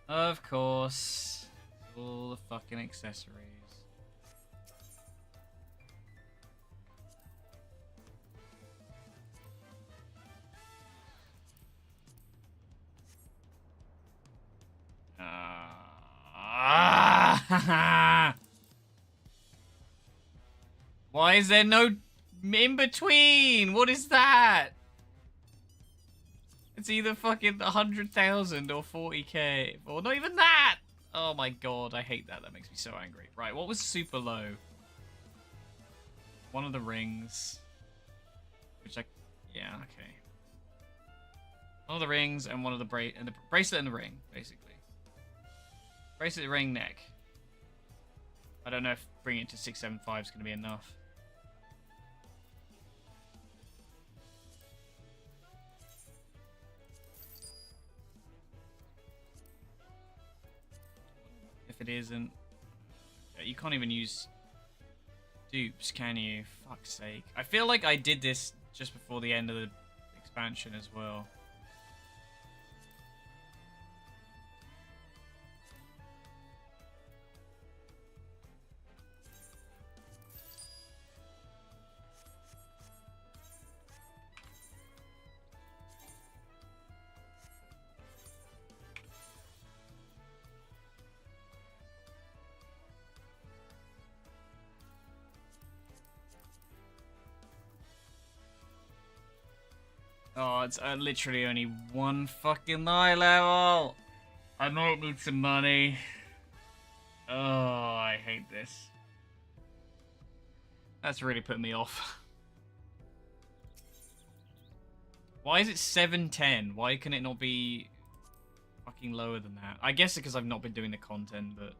Of course. All the fucking accessories. Why is there no in between? What is that? It's either fucking 100,000 or 40k. Or not even that! Oh my god, I hate that. That makes me so angry. Right, what was super low? One of the rings. Which I... Yeah, okay. One of the rings and one of the bracelet and the ring, basically. Bracelet, ring, neck. I don't know if bringing it to 675 is going to be enough. If it isn't... You can't even use dupes, can you? Fuck's sake. I feel like I did this just before the end of the expansion as well. Oh, it's literally only one fucking eye level. I might need some money. Oh, I hate this. That's really put me off. Why is it 710? Why can it not be fucking lower than that? I guess because I've not been doing the content, but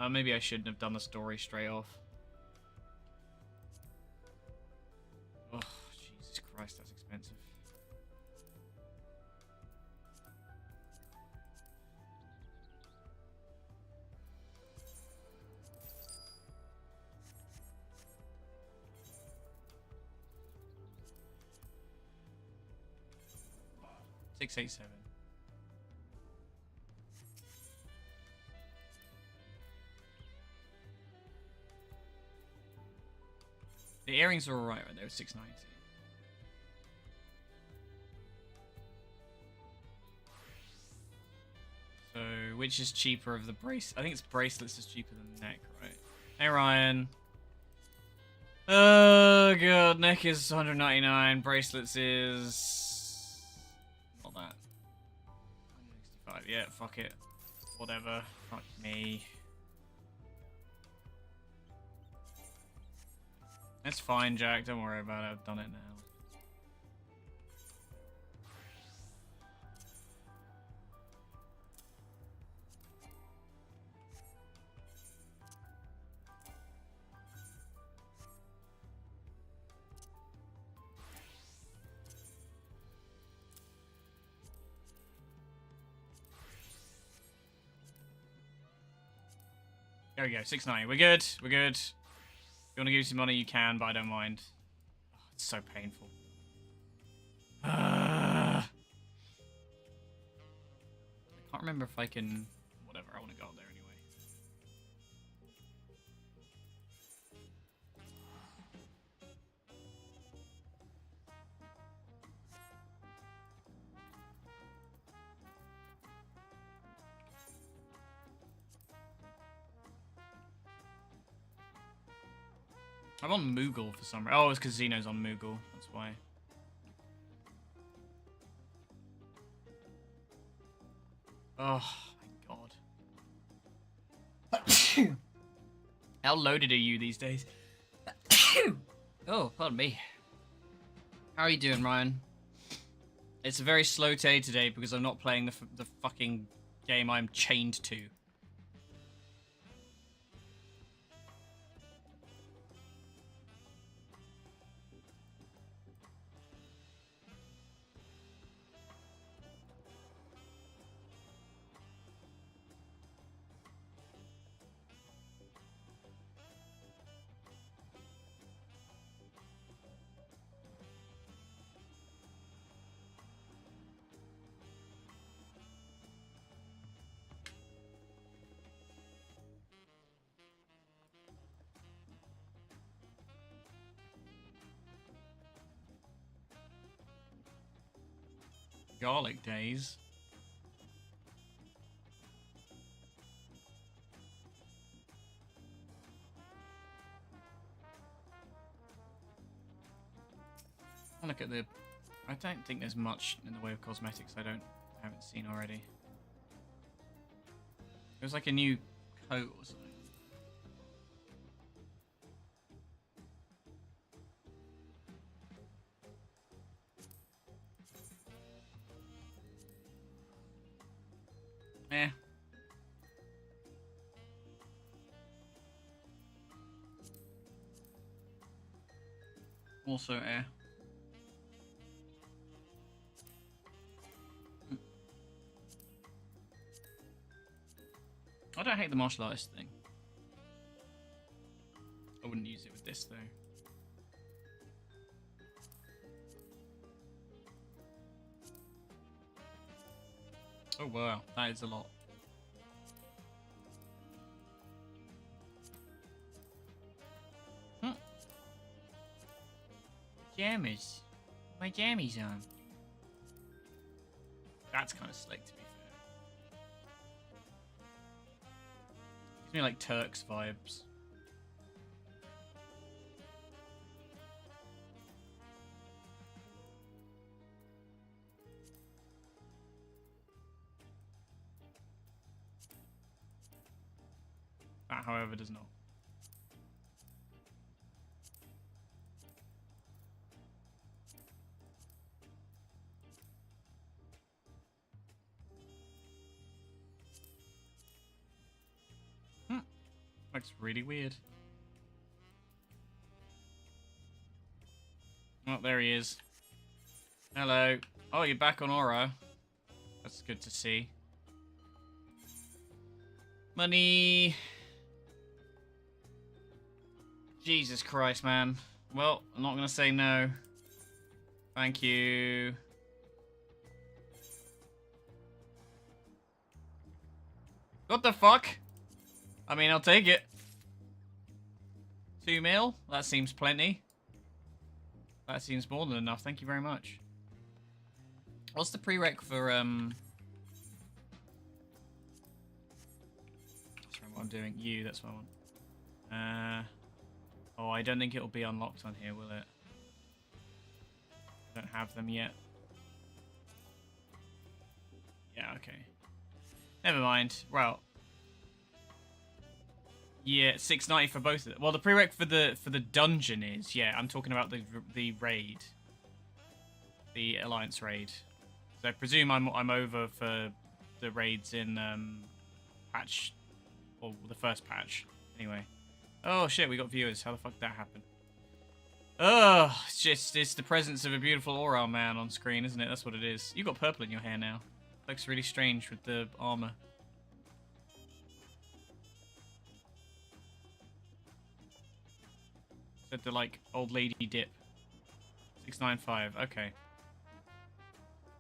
maybe I shouldn't have done the story straight off. Oh, Jesus Christ, that's expensive. $687. The earrings are alright, right? They were $690. So, which is cheaper of the brace? I think it's bracelets is cheaper than neck, right? Hey, Ryan. Oh god, neck is 199. Bracelets is not that. 165. Yeah, fuck it. Whatever. Fuck me. That's fine, Jack. Don't worry about it. I've done it now. There we go. 690. We're good. We're good. If you want to give you some money, you can, but I don't mind. Oh, it's so painful. I can't remember if I can... Whatever, I want to go up there anyway. I'm on Moogle for some reason. Oh, it's because Xeno's on Moogle. That's why. Oh, my god. How loaded are you these days? Oh, pardon me. How are you doing, Ryan? It's a very slow day today because I'm not playing the fucking game I'm chained to. Garlic days. I'll look at the... I don't think there's much in the way of cosmetics I haven't seen already. It was like a new coat or something. Eh. Also eh. I don't hate the martial artist thing. I wouldn't use it with this though. Oh wow, that is a lot. Huh. Jammies. My jammies on. That's kind of slick to be fair. Gives me like Turks vibes. That, however, does not. That's really weird. Oh, there he is. Hello. Oh, you're back on Aura. That's good to see. Money. Jesus Christ, man. Well, I'm not going to say no. Thank you. What the fuck? I mean, I'll take it. 2 mil? That seems plenty. That seems more than enough. Thank you very much. What's the prereq for, That's what I'm doing. You, that's what I want. Oh, I don't think it'll be unlocked on here, will it? I don't have them yet. Yeah, okay. Never mind. Well, yeah, 690 for both of them. Well, the prereq for the dungeon is, yeah, I'm talking about the raid, the Alliance raid. So I presume I'm over for the raids in patch, or the first patch. Anyway. Oh shit, we got viewers. How the fuck did that happen? Oh, it's the presence of a beautiful Aura man on screen, isn't it? That's what it is. You got purple in your hair now. Looks really strange with the armor. Said the like old lady dip. 695. Okay.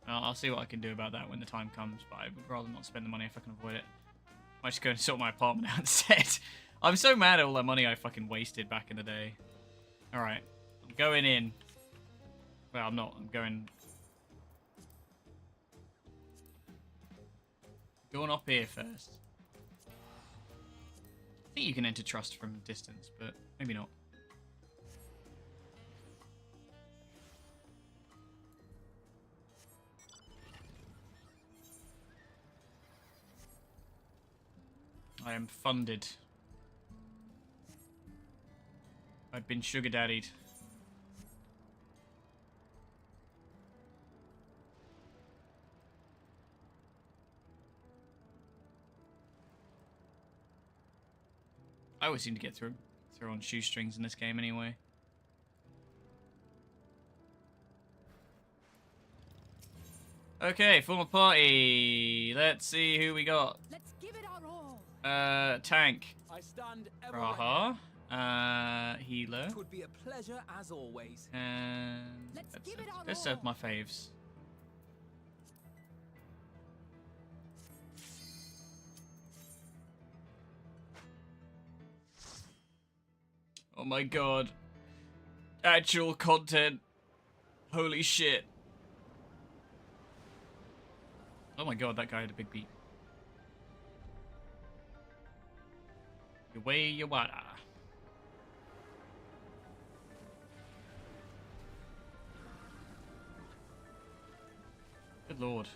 I'll see what I can do about that when the time comes, but I would rather not spend the money if I can avoid it. I might just go and sort my apartment out instead. I'm so mad at all that money I fucking wasted back in the day. Alright. I'm going in. Well, I'm not. I'm going up here first. I think you can enter trust from distance, but maybe not. I am funded. I've been sugar daddied. I always seem to get through on shoestrings in this game anyway. Okay, form a party. Let's see who we got.
Let's give it our all.
Tank.
I stand ever
Raha. Healer.
It would be a pleasure as always.
And let's serve my faves. Oh my god. Actual content. Holy shit. Oh my god, that guy had a big beat. Yaway Yawada. Good lord.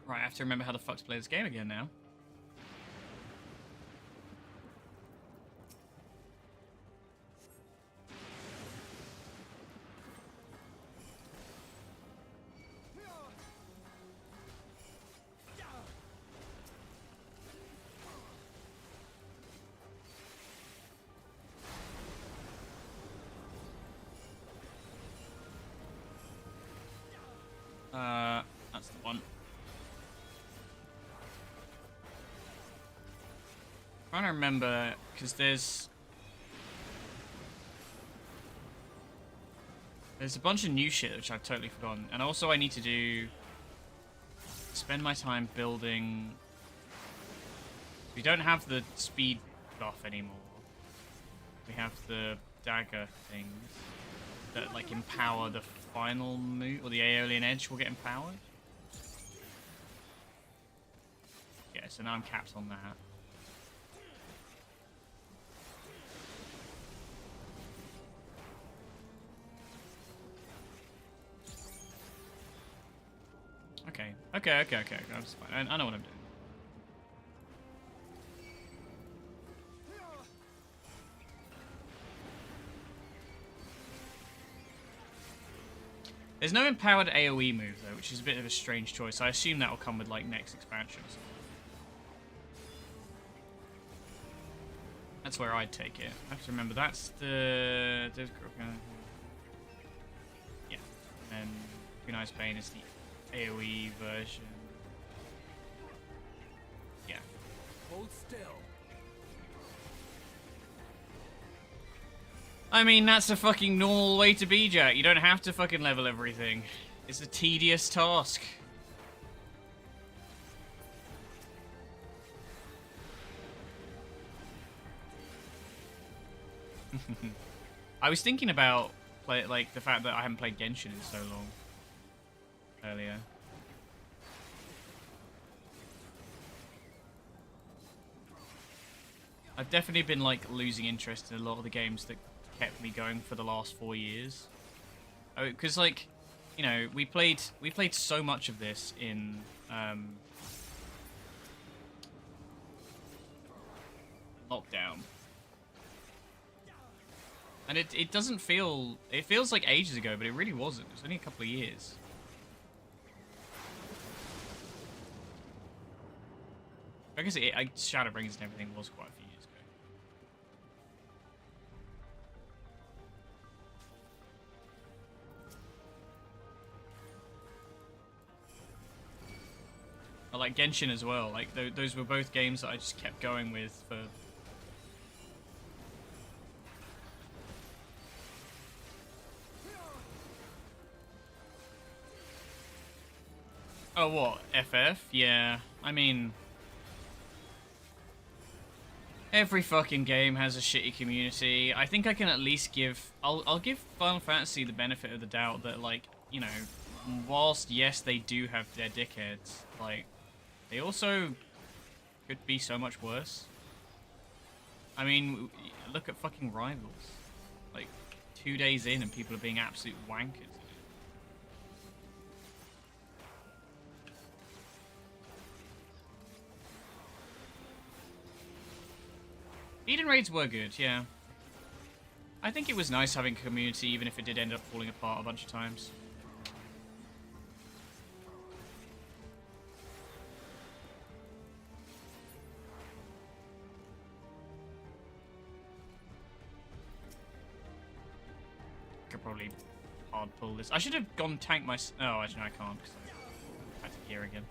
Right, I have to remember how the fuck to play this game again now. That's the one. I'm trying to remember, because there's a bunch of new shit which I've totally forgotten, and also I need to spend my time building. We don't have the speed buff anymore. We have the dagger things that like empower the final move, or the Aeolian Edge will get empowered. Yeah, so now I'm capped on that. Okay. That's fine. I know what I'm doing. There's no empowered AoE move though, which is a bit of a strange choice. I assume that will come with like next expansion or something. That's where I'd take it. I have to remember that's the yeah, and Green Eyes Bane is the AoE version. Yeah.
Hold still.
I mean, that's a fucking normal way to be, Jack. You don't have to fucking level everything. It's a tedious task. I was thinking about like the fact that I haven't played Genshin in so long earlier. I've definitely been like losing interest in a lot of the games that kept me going for the last 4 years. Because like, you know, we played so much of this in lockdown. And it doesn't feel... It feels like ages ago, but it really wasn't. It was only a couple of years. I guess Shadowbringers and everything was quite a few years ago. But like Genshin as well. Like those were both games that I just kept going with for... Oh, what? FF? Yeah. I mean... Every fucking game has a shitty community. I think I can at least give... I'll give Final Fantasy the benefit of the doubt that, like, you know, whilst, yes, they do have their dickheads, like, they also could be so much worse. I mean, look at fucking Rivals. Like, 2 days in and people are being absolute wankers. Eden raids were good, yeah. I think it was nice having a community, even if it did end up falling apart a bunch of times. Could probably hard pull this. I should have gone tank my... Oh, actually, no, I can't, because I had to gear again.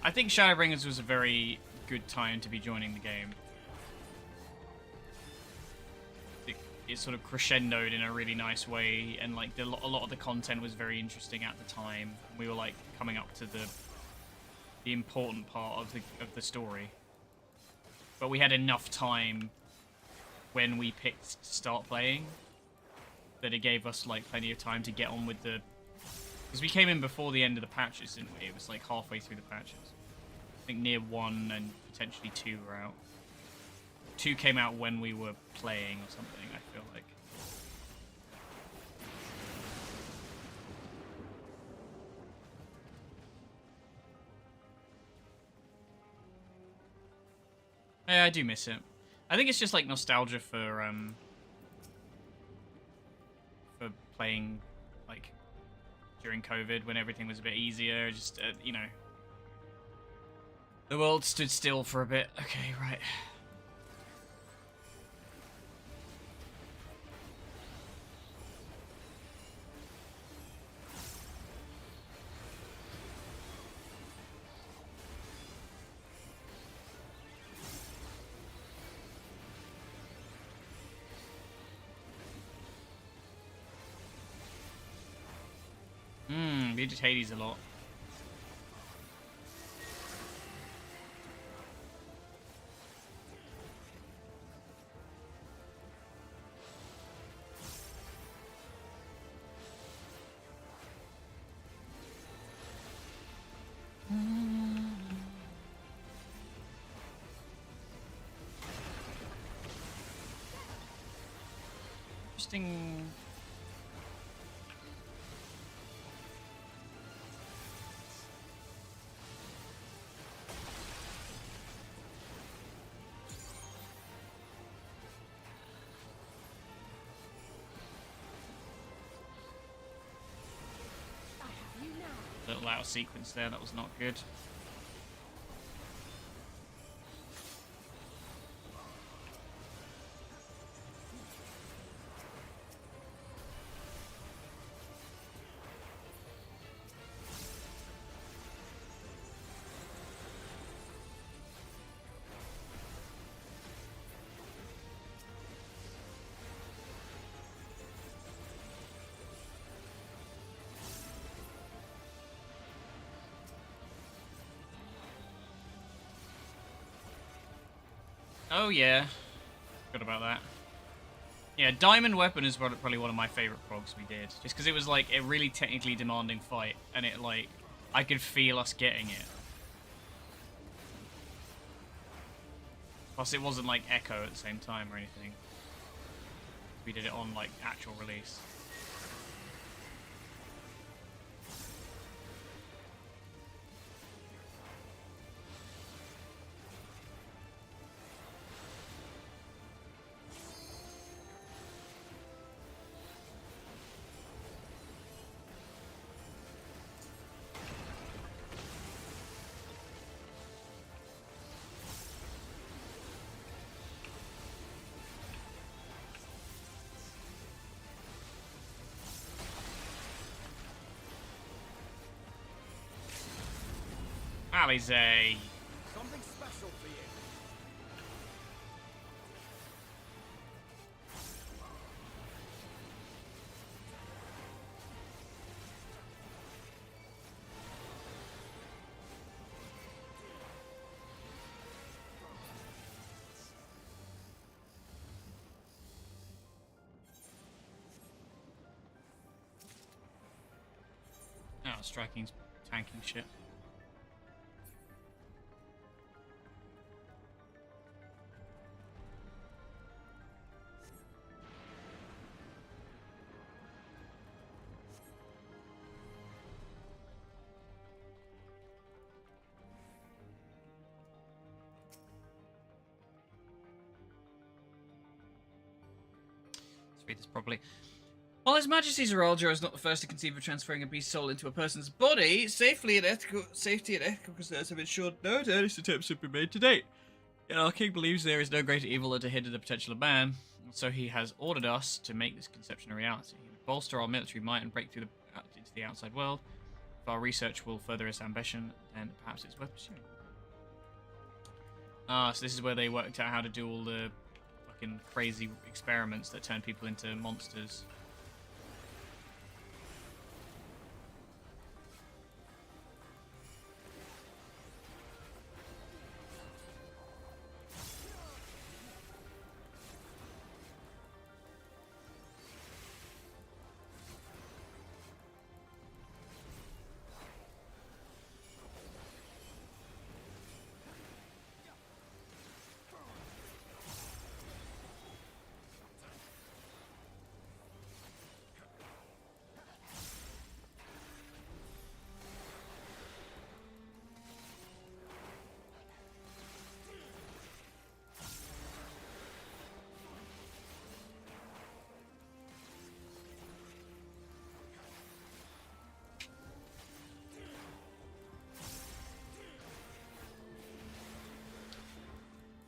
I think Shadowbringers was a very good time to be joining the game. It sort of crescendoed in a really nice way, and like a lot of the content was very interesting at the time. We were like coming up to the important part of the story, but we had enough time when we picked to start playing that it gave us like plenty of time to get on with the... Because we came in before the end of the patches, didn't we? It was like halfway through the patches. I think near 1 and potentially 2 were out. 2 came out when we were playing or something, I feel like. Yeah, I do miss it. I think it's just like nostalgia for playing like during COVID when everything was a bit easier. Just you know, the world stood still for a bit. Okay, right. We did Hades a lot. Interesting. little out of sequence there. That was not good. Oh yeah, forgot about that. Yeah, Diamond Weapon is probably one of my favorite progs we did, just because it was like a really technically demanding fight, and it like I could feel us getting it. Plus, it wasn't like Echo at the same time or anything. We did it on like actual release. Alizé.
Something special for you.
Oh, striking's tanking shit. Let's read this properly. While His Majesty's Heraldra is not the first to conceive of transferring a beast soul into a person's body, safety and ethical concerns have ensured no earnest attempts have been made to date. Yet our king believes there is no greater evil than to hinder the potential of man, so he has ordered us to make this conception a reality. He would bolster our military might and break through into the outside world. If our research will further his ambition, then perhaps it's worth pursuing. Ah, so this is where they worked out how to do all the fucking crazy experiments that turn people into monsters.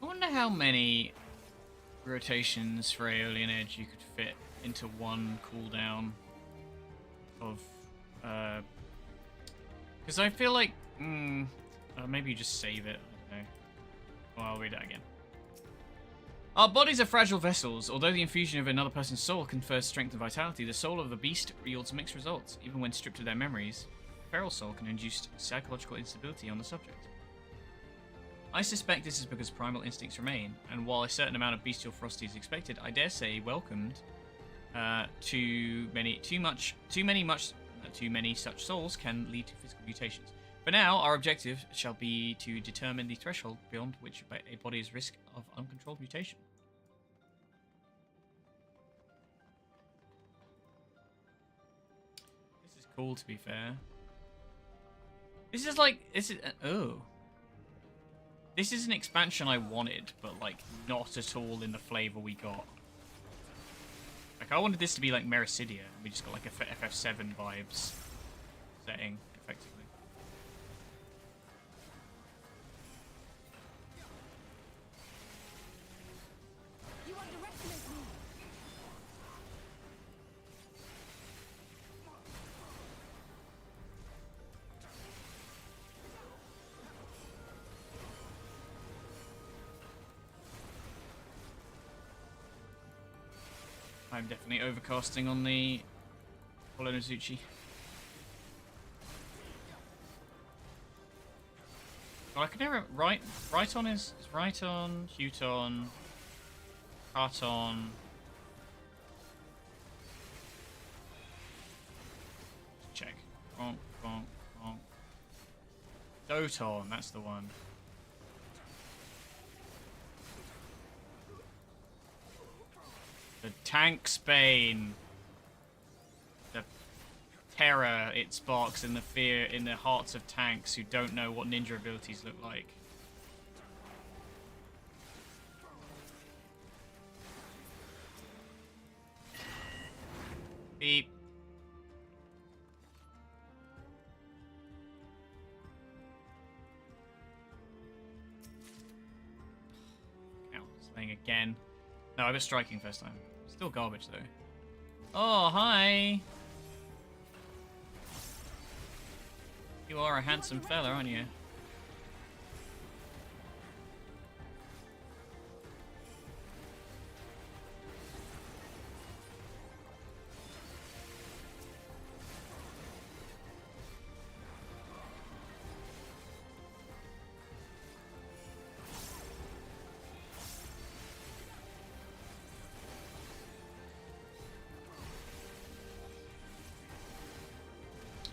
I wonder how many rotations for Aeolian Edge you could fit into one cooldown of... Because I feel like... maybe you just save it. I don't know. Well, I'll read it again. Our bodies are fragile vessels. Although the infusion of another person's soul confers strength and vitality, the soul of the beast yields mixed results. Even when stripped of their memories, a feral soul can induce psychological instability on the subject. I suspect this is because primal instincts remain, and while a certain amount of bestial ferocity is expected, I dare say welcomed. Too many such souls can lead to physical mutations. For now, our objective shall be to determine the threshold beyond which a body is risk of uncontrolled mutation. This is cool, to be fair. This is like This is an expansion I wanted, but like not at all in the flavor we got. Like I wanted this to be like Mericidia, and we just got like a FF7 vibes setting, effectively. I'm definitely overcasting on the Holonozuchi. Well, I could never... Rhyton is Rhyton, Huton, Carton... Check. Bonk, bonk, bonk. Doton, that's the one. The Tanksbane. The terror it sparks and the fear in the hearts of tanks who don't know what ninja abilities look like. Beep. Ow, slaying again. No, I was striking first time. Still garbage though. Oh, hi! You are a handsome fella, aren't you?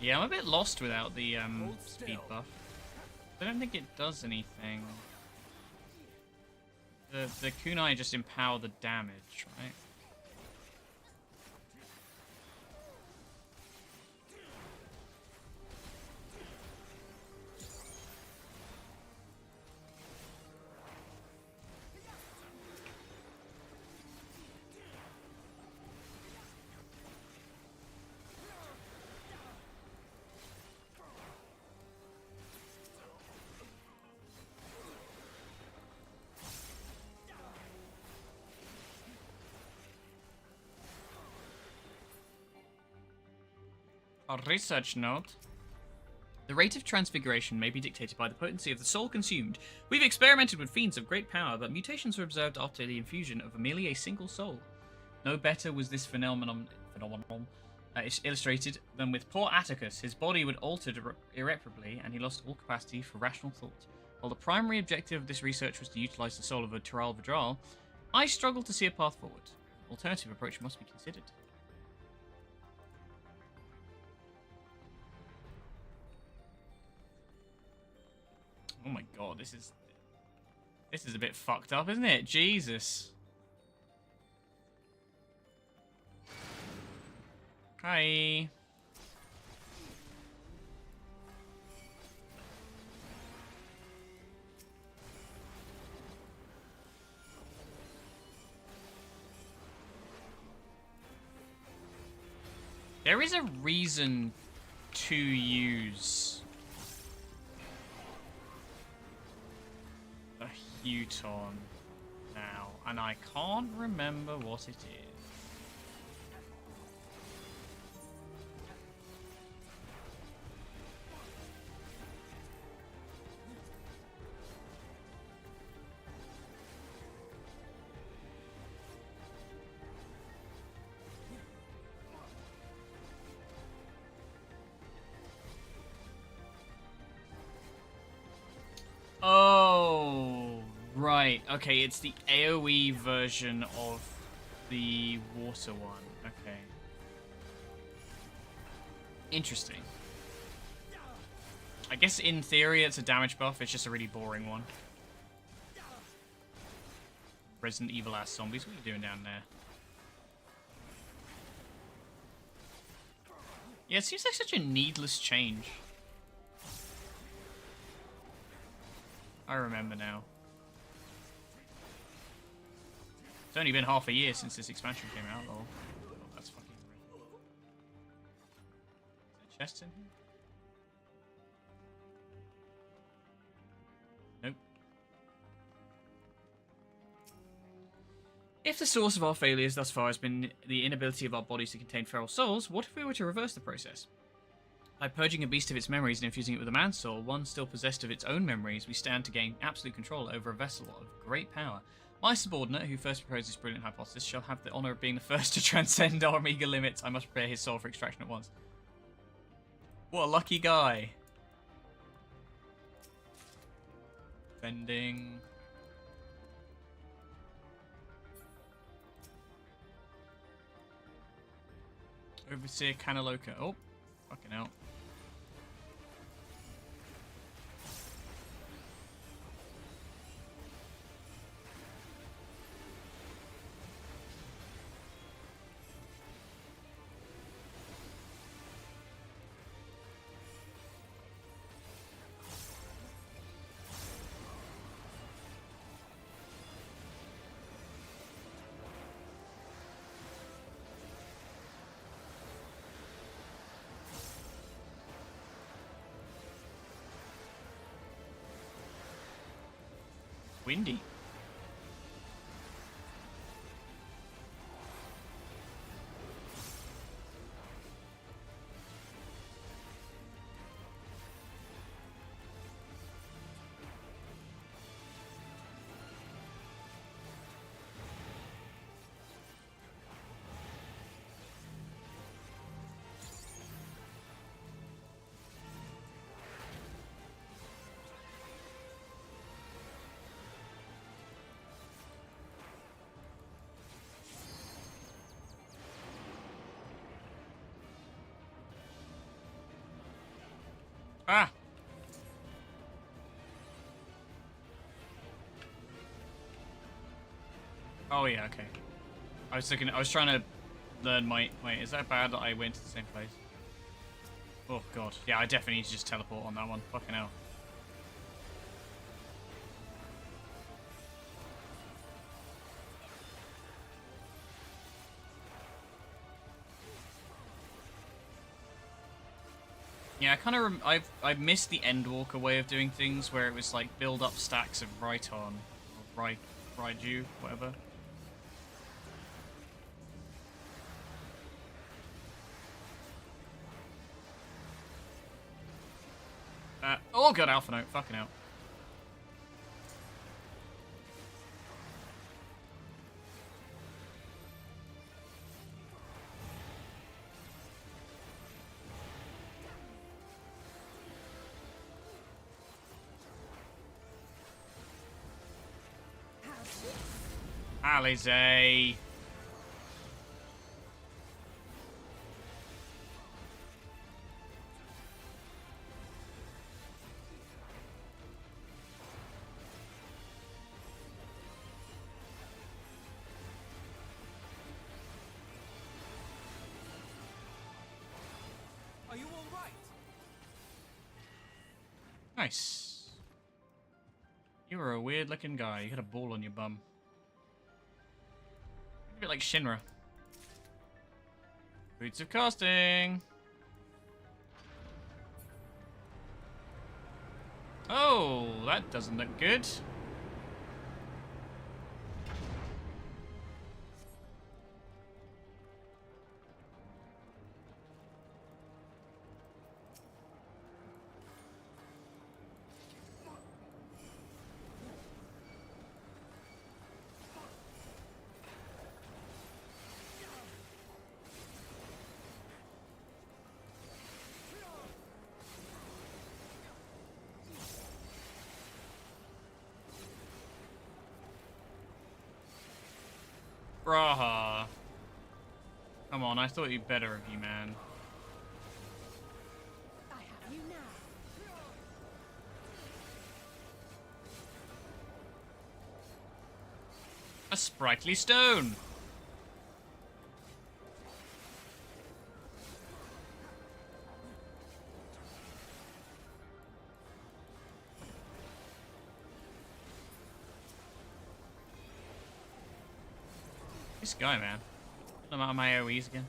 Yeah, I'm a bit lost without the speed buff. I don't think it does anything. The kunai just empower the damage, right? A research note. The rate of transfiguration may be dictated by the potency of the soul consumed. We've experimented with fiends of great power, but mutations were observed after the infusion of merely a single soul. No better was this phenomenon illustrated than with poor Atticus. His body would altered irreparably, and he lost all capacity for rational thought. While the primary objective of this research was to utilize the soul of a Tural Vidral, I struggle to see a path forward. An alternative approach must be considered. Oh my god, this is a bit fucked up, isn't it? Jesus. Hi. There is a reason to use a Huton now, and I can't remember what it is. Oh, right. Okay, it's the AoE version of the water one. Okay. Interesting. I guess in theory it's a damage buff, it's just a really boring one. Resident Evil ass zombies, what are you doing down there? Yeah, it seems like such a needless change. I remember now. It's only been half a year since this expansion came out, though. Oh, that's fucking weird. Is there chests in here? Nope. If the source of our failures thus far has been the inability of our bodies to contain feral souls, what if we were to reverse the process? By purging a beast of its memories and infusing it with a man's soul, one still possessed of its own memories, we stand to gain absolute control over a vessel of great power. My subordinate, who first proposed this brilliant hypothesis, shall have the honour of being the first to transcend our meagre limits. I must prepare his soul for extraction at once. What a lucky guy. Bending. Overseer Kanaloka. Oh, fucking hell. Windy. Ah! Oh yeah, okay. I was trying to learn my, wait, is that bad that I went to the same place? Oh god. Yeah, I definitely need to just teleport on that one. Fucking hell. Yeah, I kind of I've missed the Endwalker way of doing things, where it was like build up stacks of Raiton, or Raiju, whatever. Oh god, Alpha Note, fucking hell. Alizé.
Are you all right?
Nice. You were a weird looking guy. You had a ball on your bum. A bit like Shinra. Boots of casting. Oh, that doesn't look good. Braha. Come on, I thought you'd better of you, man.
I have you now.
A sprightly stone. This guy, man. I'm out of my AoEs again.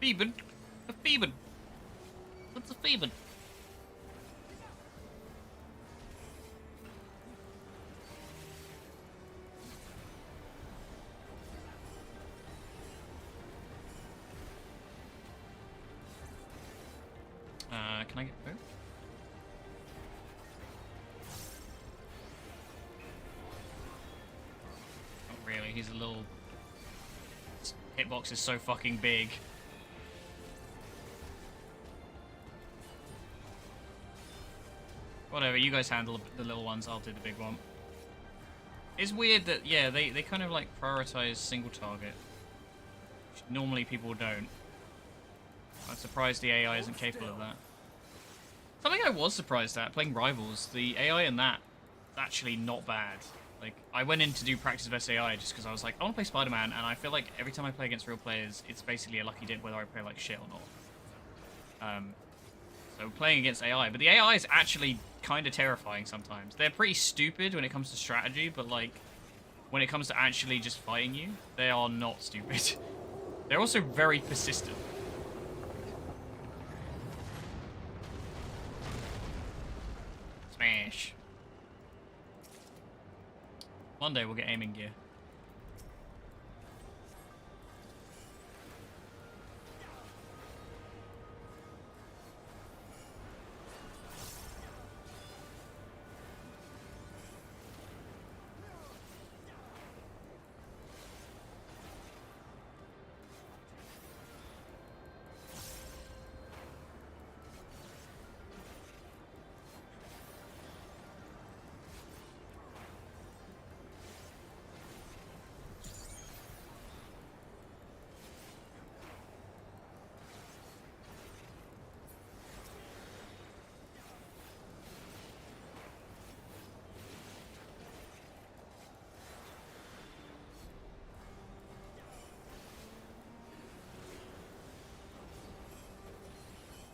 Phoeben? A Phoeben? What's a Phoeben? Can I get both? Not really, he's a little... His hitbox is so fucking big. Whatever, you guys handle the little ones, I'll do the big one. It's weird that, yeah, they kind of like prioritize single target. Which normally people don't. I'm surprised the AI isn't capable of that. Something I was surprised at, playing Rivals, the AI in that is actually not bad. Like, I went in to do practice of SAI just because I was like, I want to play Spider-Man, and I feel like every time I play against real players, it's basically a lucky dip whether I play like shit or not. So playing against AI, but the AI is actually kind of terrifying sometimes. They're pretty stupid when it comes to strategy, but like, when it comes to actually just fighting you, they are not stupid. They're also very persistent. Smash. One day we'll get aiming gear.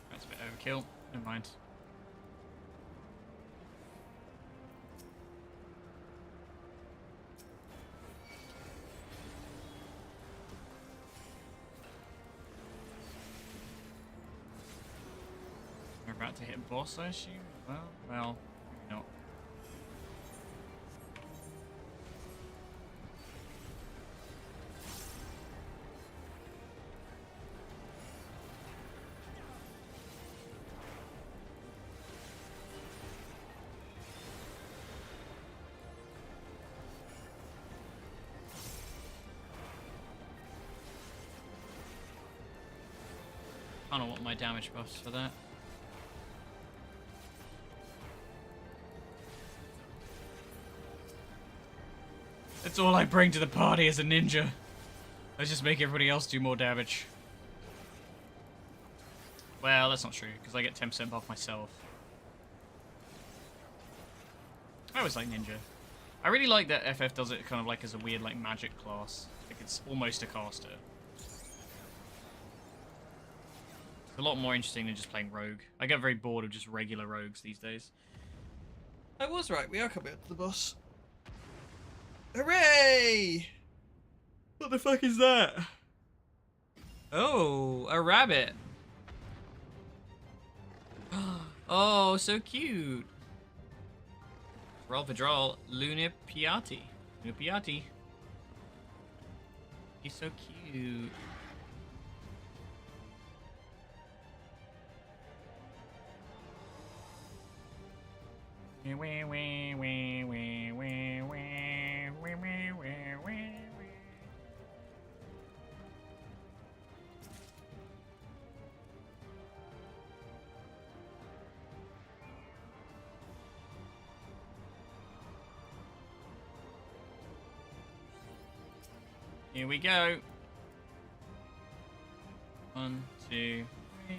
That's a bit overkill. Never mind. We're about to hit boss, I assume? Well, maybe not. I don't want my damage buffs for that. That's all I bring to the party as a ninja. Let's just make everybody else do more damage. Well, that's not true, because I get 10% buff myself. I always like ninja. I really like that FF does it kind of like as a weird like magic class. Like it's almost a caster. It's a lot more interesting than just playing rogue. I get very bored of just regular rogues these days. I was right, we are coming up to the boss. Hooray! What the fuck is that? Oh, a rabbit. Oh, so cute. Roll for draw, Luna Piatti. Luna Piatti. He's so cute. Here we go. 1, 2, 3.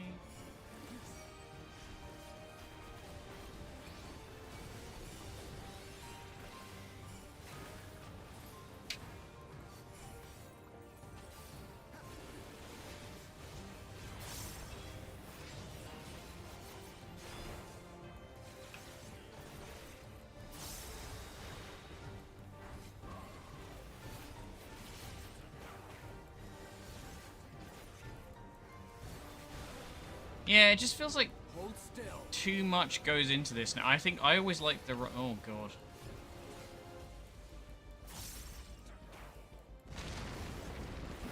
Yeah, it just feels like
Hold still.
too much goes into this now. I think I always like the... Oh, God.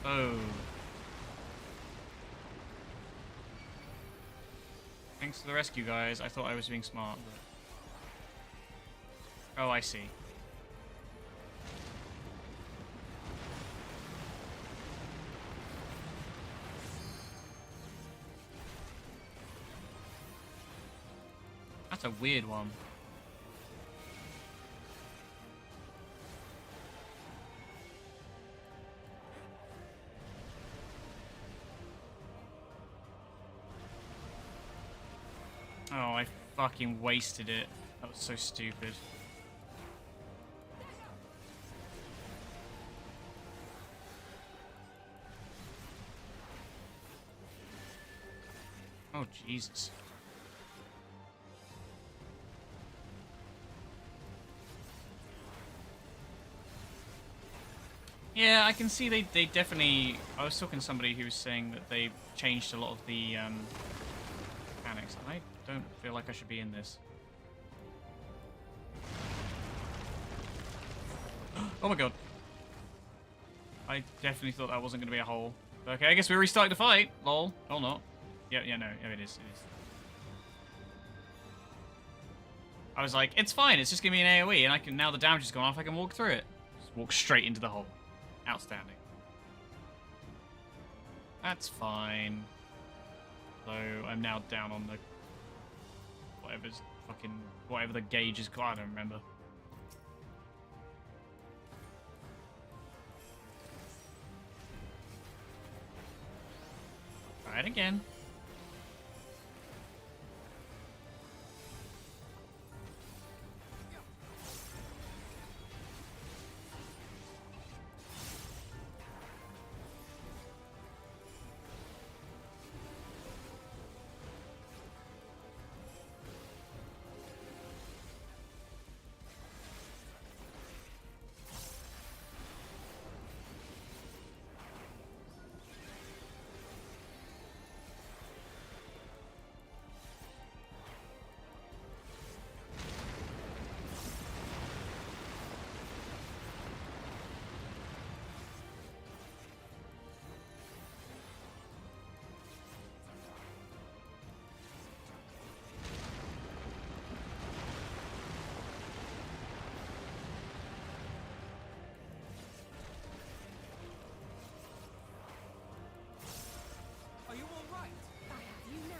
Oh. Thanks for the rescue, guys. I thought I was being smart, but... Oh, I see. That's a weird one. Oh, I fucking wasted it. That was so stupid. Oh, Jesus. Yeah, I can see they definitely... I was talking to somebody who was saying that they changed a lot of the mechanics. I don't feel like I should be in this. Oh my god. I definitely thought that wasn't going to be a hole. Okay, I guess we're restarting the fight. Lol. Or not. Yeah, no, it is. I was like, it's fine, it's just giving me an AoE, and I can, now the damage is gone off, I can walk through it. Just walk straight into the hole. Outstanding. That's fine. So I'm now down on the whatever the gauge is called, I don't remember. Try it again.
Are you all right?
I have you now.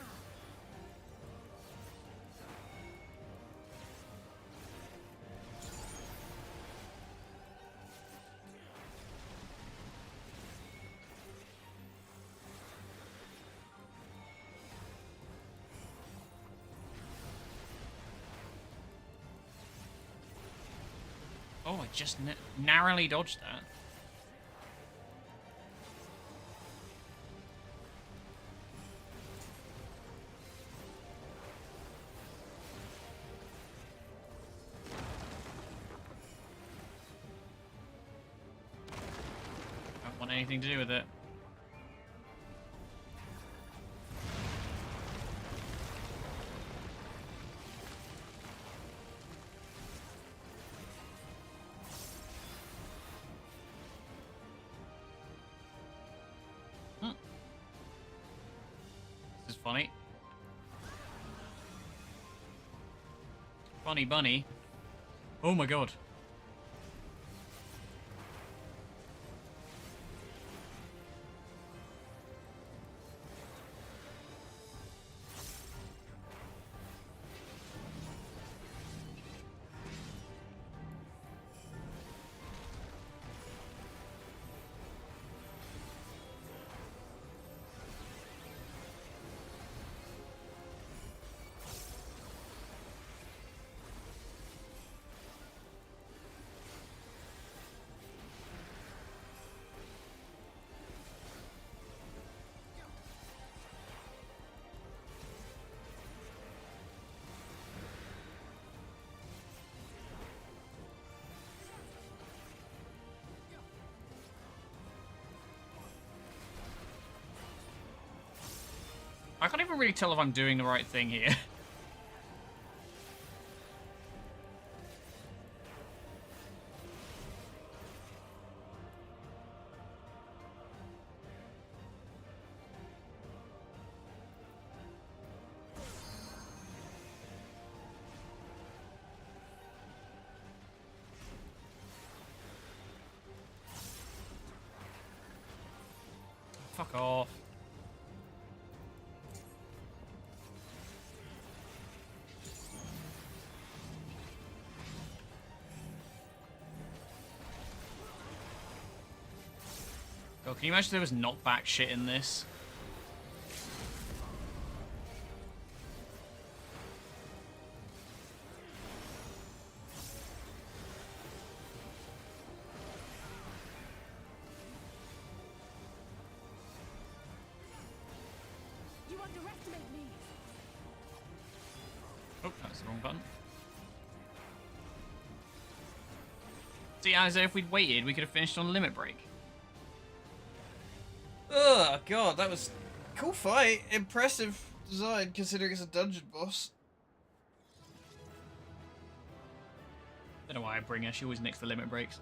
Oh, I just narrowly dodged that. Don't want anything to do with it. This is funny. Funny bunny. Oh my god. I can't even really tell if I'm doing the right thing here. Fuck off. Oh, can you imagine there was knockback shit in this?
You underestimate me.
Oh, that's the wrong button. See, as if we'd waited, we could have finished on limit break. Oh god, that was cool fight. Impressive design considering it's a dungeon boss. Don't know why I bring her, she always nicks the limit breaks.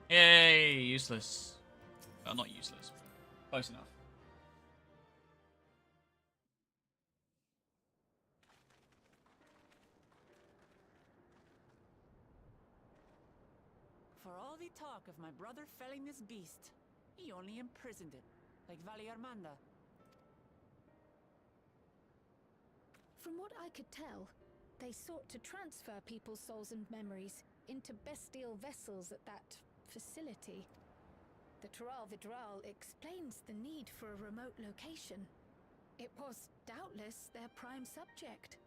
Yay, useless. Well, not useless. Close enough.
For all the talk of my brother felling this beast, he only imprisoned it, like Valiarmanda.
From what I could tell, they sought to transfer people's souls and memories into bestial vessels at that facility. The Tural Vidral explains the need for a remote location. It was doubtless their prime subject.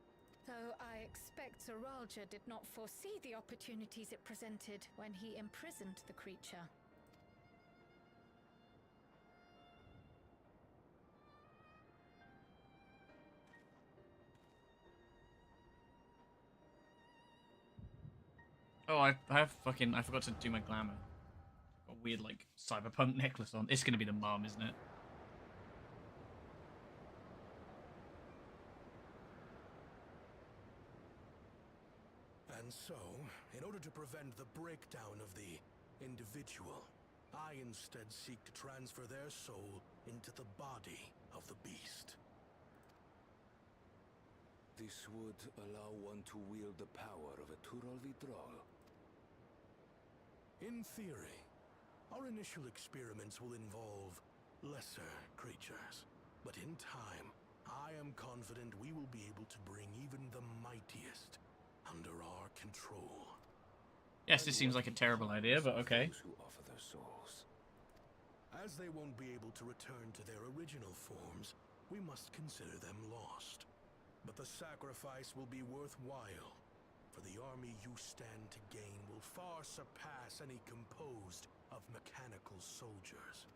Though I expect Zeralja did not foresee the opportunities it presented when he imprisoned the creature.
Oh, I forgot to do my glamour. A weird, like, cyberpunk necklace on. It's gonna be the mom, isn't it?
And so, in order to prevent the breakdown of the individual, I instead seek to transfer their soul into the body of the beast.
This would allow one to wield the power of a Tural Vidral.
In theory, our initial experiments will involve lesser creatures. But in time, I am confident we will be able to bring even the mightiest under our control.
Yes, this seems like a terrible idea, but okay.
Those who offer their souls.
As they won't be able to return to their original forms, we must consider them lost. But the sacrifice will be worthwhile, for the army you stand to gain will far surpass any composed of mechanical soldiers.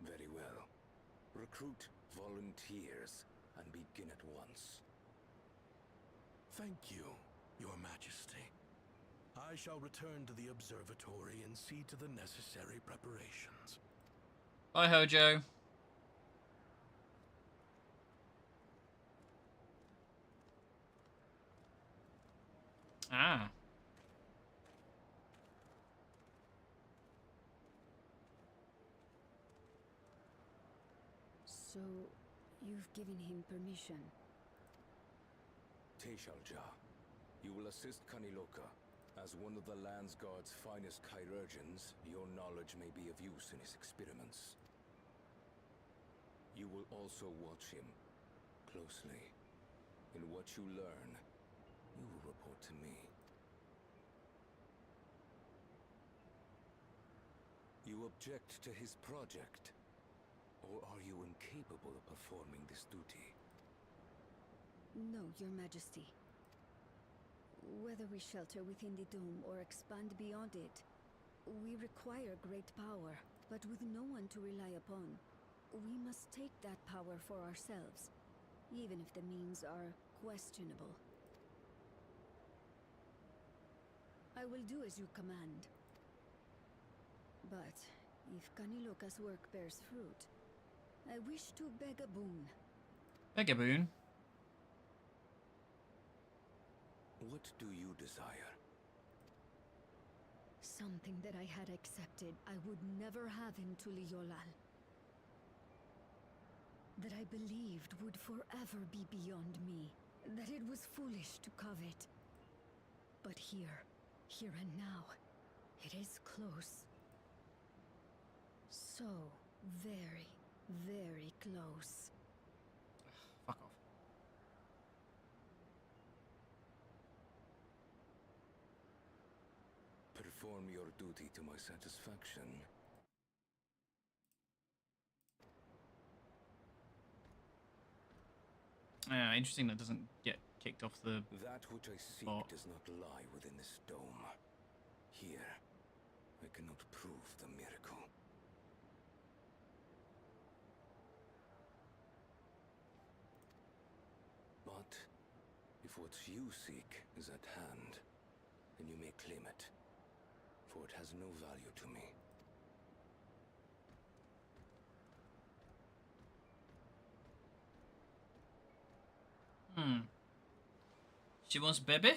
Very well. Recruit volunteers and begin at once.
Thank you, Your Majesty. I shall return to the observatory and see to the necessary preparations.
Bye, Hojo. Ah.
So, you've given him permission?
Teshalja, you will assist Kaniloka. As one of the Landsguard's finest chirurgeons, your knowledge may be of use in his experiments. You will also watch him closely. In what you learn, you will report to me. You object to his project? Or are you incapable of performing this duty?
No, Your Majesty. Whether we shelter within the dome or expand beyond it, we require great power, but with no one to rely upon. we must take that power for ourselves, even if the means are questionable. I will do as you command. But if Kaniloka's work bears fruit, I wish to beg a boon.
Beg a boon.
What do you desire?
Something that I had accepted I would never have in Tuliyollal. That I believed would forever be beyond me. That it was foolish to covet. But here and now, it is close. So very, very close.
Fuck off.
Perform your duty to my satisfaction.
Interesting that doesn't get kicked off the...
That which I seek
Oh.
does not lie within this dome. Here, I cannot prove the miracle. But if what you seek is at hand, then you may claim it, for it has no value to me.
She wants baby?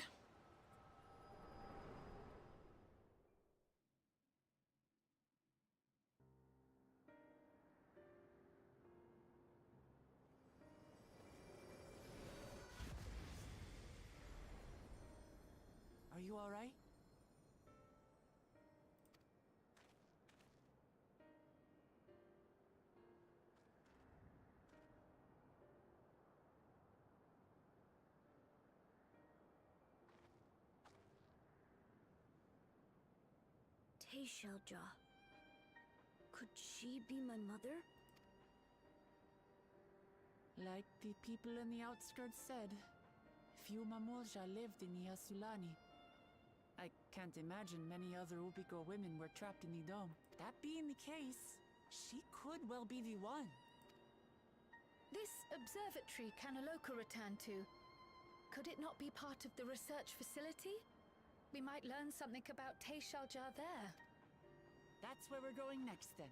Are you all right?
Teishalja. Could she be my mother?
Like the people in the outskirts said, few Mamulja lived in Yasulani. I can't imagine many other Upiko women were trapped in the dome. That being the case, she could well be the one.
This observatory Kaniloka returned to, could it not be part of the research facility? We might learn something about Teishalja there.
That's where we're going next then.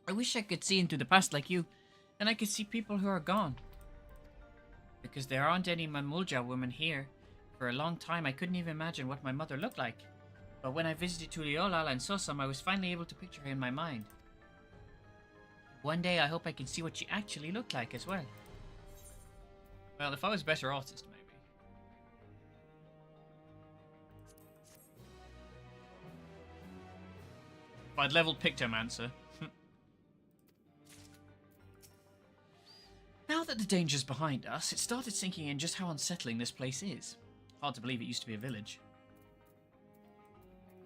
I wish I could see into the past like you, and I could see people who are gone. Because there aren't any Mamulja women here. For a long time, I couldn't even imagine what my mother looked like. But when I visited Tuliyollal and saw some, I was finally able to picture her in my mind. One day, I hope I can see what she actually looked like as well. Well, if I was a better artist, maybe. If I'd leveled Pictomancer. Now that the danger's behind us, it started sinking in just how unsettling this place is. Hard to believe it used to be a village.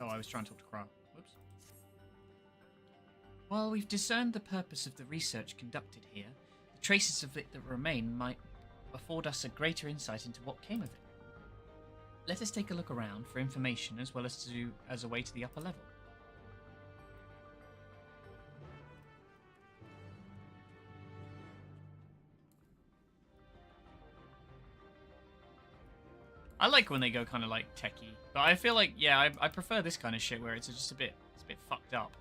Oh, I was trying to talk to Kra. Whoops. While we've discerned the purpose of the research conducted here, the traces of it that remain might afford us a greater insight into what came of it. Let us take a look around for information as well as a way to the upper level. I like when they go kind of like techie, but I feel like, yeah, I prefer this kind of shit where it's just a bit fucked up.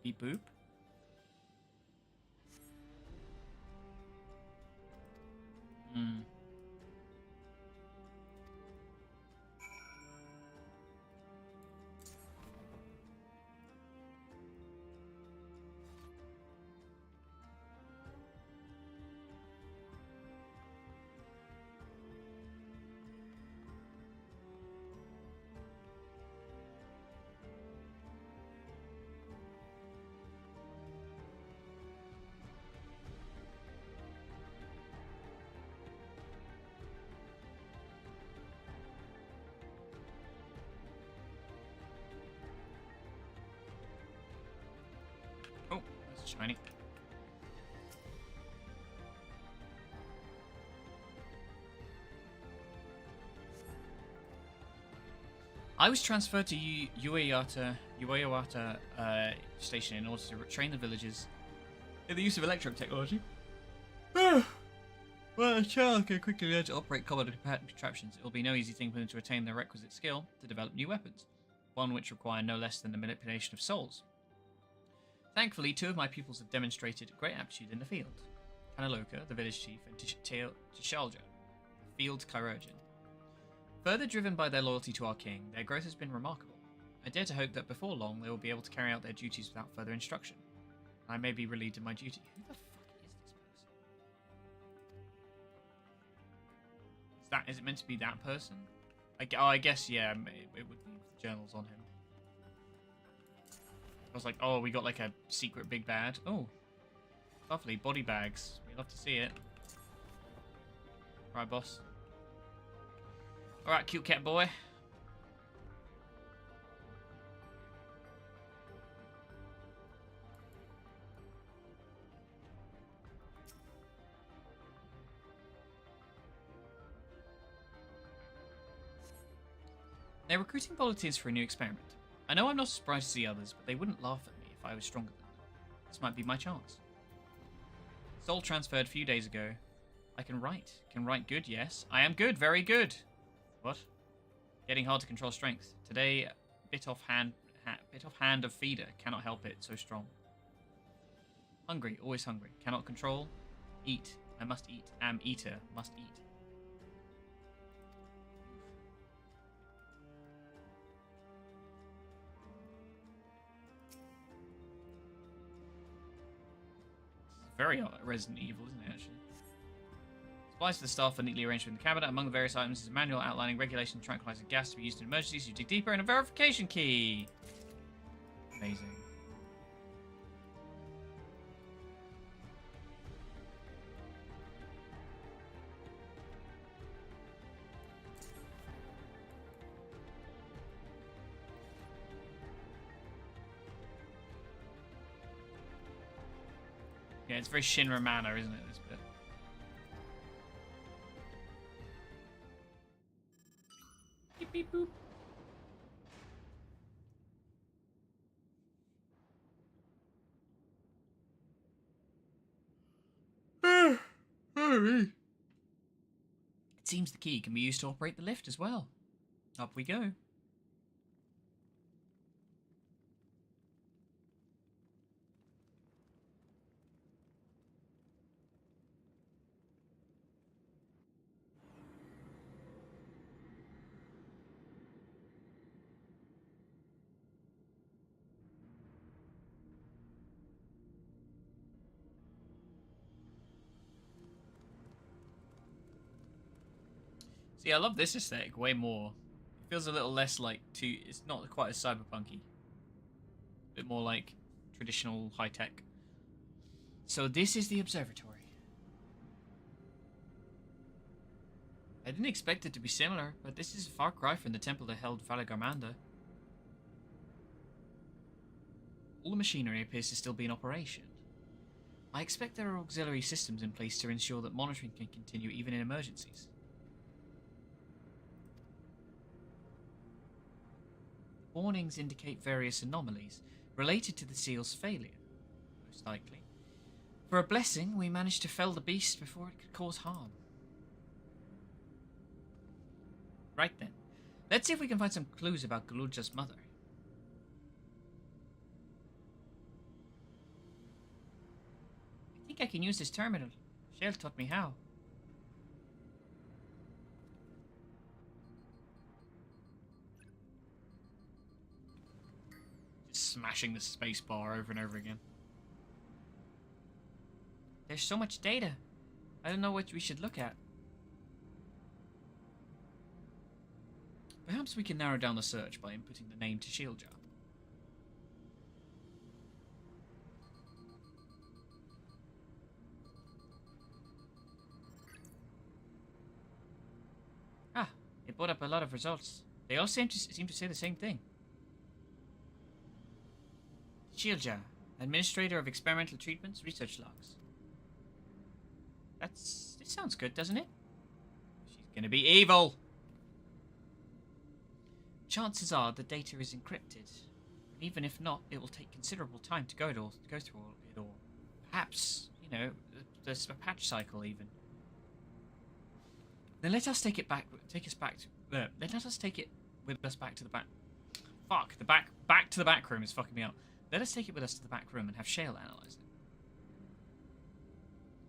Beep boop. Hmm. tiny. I was transferred to Ueyata station in order to train the villagers in the use of electro technology. Well, a child can quickly learn to operate common contraptions. It will be no easy thing for them to attain the requisite skill to develop new weapons, one which require no less than the manipulation of souls. Thankfully, 2 of my pupils have demonstrated great aptitude in the field. Kanaloka, the village chief, and Tishalja, the field chirurgeon. Further driven by their loyalty to our king, their growth has been remarkable. I dare to hope that before long they will be able to carry out their duties without further instruction. I may be relieved of my duty. Who the fuck is this person? Is it meant to be that person? I guess, yeah, it would be if the journal's on him. I was like, oh, we got like a secret big bad. Oh, lovely. Body bags. We love to see it. Right, boss. Alright, cute cat boy. They're recruiting volunteers for a new experiment. I know I'm not surprised to see others, but they wouldn't laugh at me if I was stronger than them. This might be my chance. Soul transferred a few days ago. I can write. Can write good, yes. I am good, very good. What? Getting hard to control strength. Today, bit off hand of feeder. Cannot help it, so strong. Hungry, always hungry. Cannot control. Eat. I must eat. Am eater. Must eat. Very Resident Evil, isn't it, actually? Supplies to the staff are neatly arranged in the cabinet. Among the various items is a manual outlining regulation of tranquilizer gas to be used in emergencies. You dig deeper, and a verification key. Amazing. Yeah, it's very Shinra manner, isn't it, this bit? Beep, beep, boop. It seems the key can be used to operate the lift as well. Up we go. See, I love this aesthetic way more. It feels a little less like it's not quite as cyberpunky. A bit more like traditional high tech. So this is the observatory. I didn't expect it to be similar, but this is a far cry from the temple that held Valagarmanda. All the machinery appears to still be in operation. I expect there are auxiliary systems in place to ensure that monitoring can continue even in emergencies. Warnings indicate various anomalies related to the seal's failure, most likely. For a blessing, we managed to fell the beast before it could cause harm. Right then, let's see if we can find some clues about Galulja's mother. I think I can use this terminal. Shell taught me how. Smashing the space bar over and over again. There's so much data. I don't know what we should look at. Perhaps we can narrow down the search by inputting the name Tashilja. Ah, it brought up a lot of results. They all seem to say the same thing. Shilja, Administrator of Experimental Treatments, Research Logs. This sounds good, doesn't it? She's gonna be evil! Chances are the data is encrypted. And even if not, it will take considerable time to go through it all. Perhaps, you know, there's a patch cycle even. Then let us take it back. Let us take it with us back to the back. Fuck, back to the back room is fucking me up. Let us take it with us to the back room and have Shale analyze it.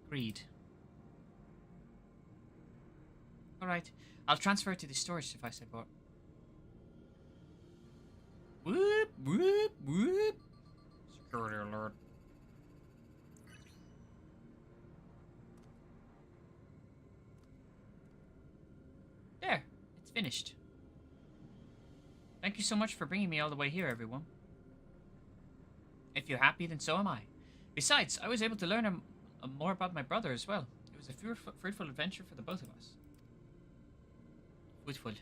Agreed. Alright, I'll transfer it to the storage device I bought. Whoop, whoop, whoop. Security alert. There, it's finished. Thank you so much for bringing me all the way here, everyone. If you're happy, then so am I. Besides, I was able to learn more about my brother as well. It was a fruitful adventure for the both of us. Fruitful.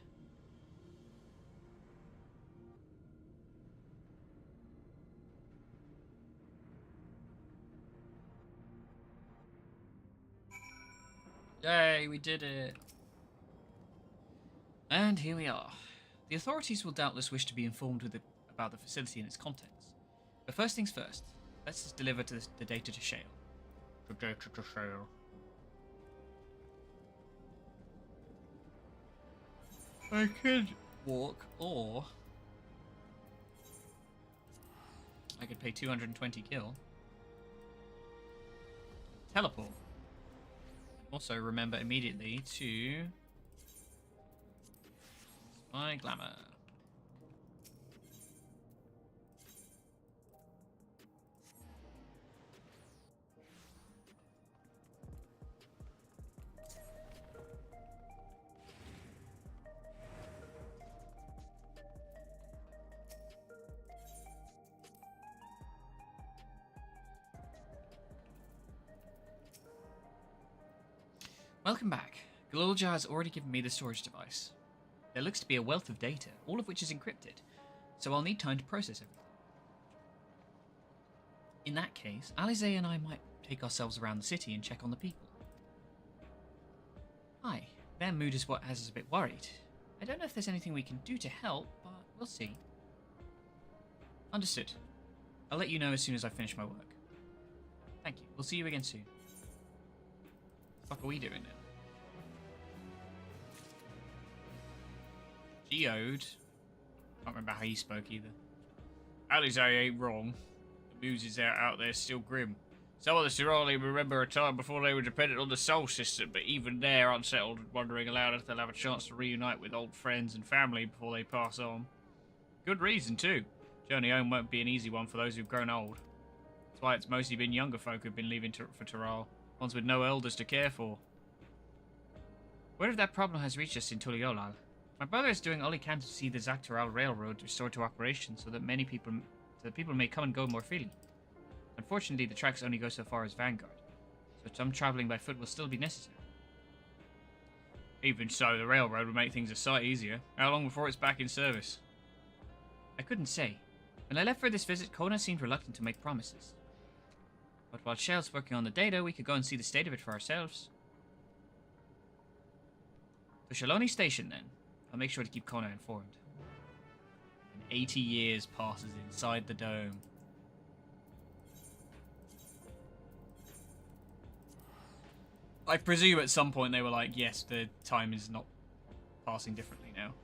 Yay, we did it. And here we are. The authorities will doubtless wish to be informed about the facility and its contents. But first things first, let's just deliver the data to Shale. The data to Shale. I could walk, or I could pay 220 gil. Teleport. Also remember immediately to my glamour. Welcome back. Galulja has already given me the storage device. There looks to be a wealth of data, all of which is encrypted, so I'll need time to process everything. In that case, Alize and I might take ourselves around the city and check on the people. Hi, their mood is what has us a bit worried. I don't know if there's anything we can do to help, but we'll see. Understood. I'll let you know as soon as I finish my work. Thank you. We'll see you again soon. What the fuck are we doing now? Geode. Can't remember how he spoke either. Alize ain't wrong. The news is out there still grim. Some of the Sirali remember a time before they were dependent on the Sol system, but even they're unsettled and wondering aloud if they'll have a chance to reunite with old friends and family before they pass on. Good reason too. Journey home won't be an easy one for those who've grown old. That's why it's mostly been younger folk who've been leaving for Taral, ones with no elders to care for. Word of that problem has reached us in Tuliolal. My brother is doing all he can to see the Zaktaral Railroad restored to operation so that people may come and go more freely. Unfortunately, the tracks only go so far as Vanguard, so some travelling by foot will still be necessary. Even so, the railroad would make things a sight easier. How long before it's back in service? I couldn't say. When I left for this visit, Kona seemed reluctant to make promises. But while Shell's working on the data, we could go and see the state of it for ourselves. The Shaloni Station, then. I'll make sure to keep Kona informed. And 80 years passes inside the dome. I presume at some point they were like, yes, the time is not passing differently now.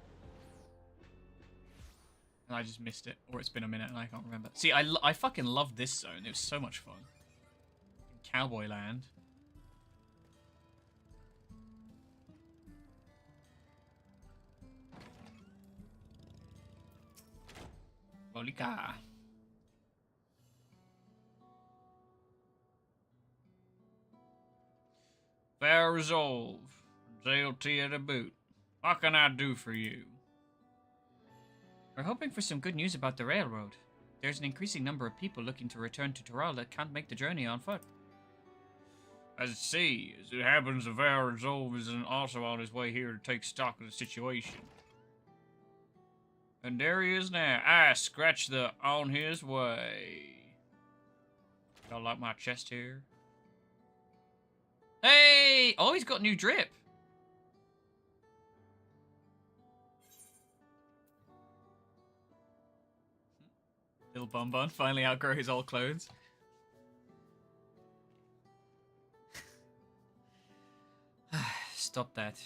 And I just missed it. Or it's been a minute and I can't remember. See, I fucking loved this zone. It was so much fun. Cowboy Land. Bolika. Fair resolve. JLT at a boot. What can I do for you? We're hoping for some good news about the railroad. There's an increasing number of people looking to return to Taral that can't make the journey on foot. I see. As it happens, the Fair Resolve is also on his way here to take stock of the situation. And there he is now. I scratch the on his way. Got like my chest here. Hey! Oh, he's got new drip. Little Bun Bun finally outgrow his old clothes. Stop that.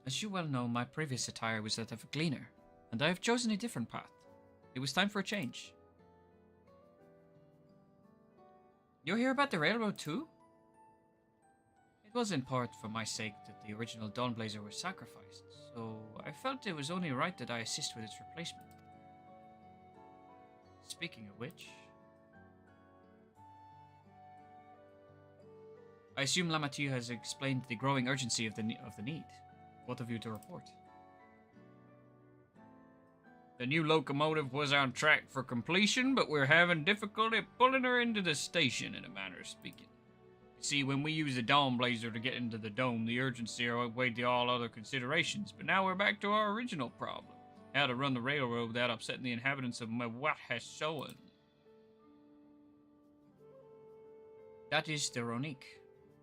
As you well know, my previous attire was that of a gleaner, and I have chosen a different path. It was time for a change. You hear about the railroad too? It was in part for my sake that the original Dawnblazer was sacrificed, so I felt it was only right that I assist with its replacement. Speaking of which, I assume Lamathieu has explained the growing urgency of the need. What have you to report? The new locomotive was on track for completion, but we're having difficulty pulling her into the station, in a manner of speaking. You see, when we used the Dawnblazer to get into the dome, the urgency outweighed all other considerations, but now we're back to our original problem. How to run the railroad without upsetting the inhabitants of Mewat-Hassoan. That is the Ronique.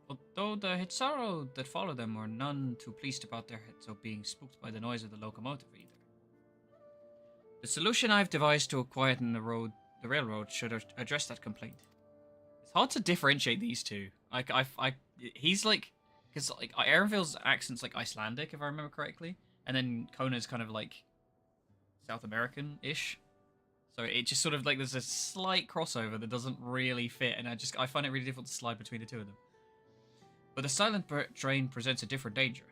Although the Hitsaro that follow them are none too pleased about their Hetzo being spooked by the noise of the locomotive either. The solution I've devised to quieten the railroad should address that complaint. It's hard to differentiate these two. He's like, because like Aaronville's accent's like Icelandic if I remember correctly, and then Kona's kind of like South American-ish. So it just sort of like there's a slight crossover that doesn't really fit, and I find it really difficult to slide between the two of them. But the silent train presents a different danger.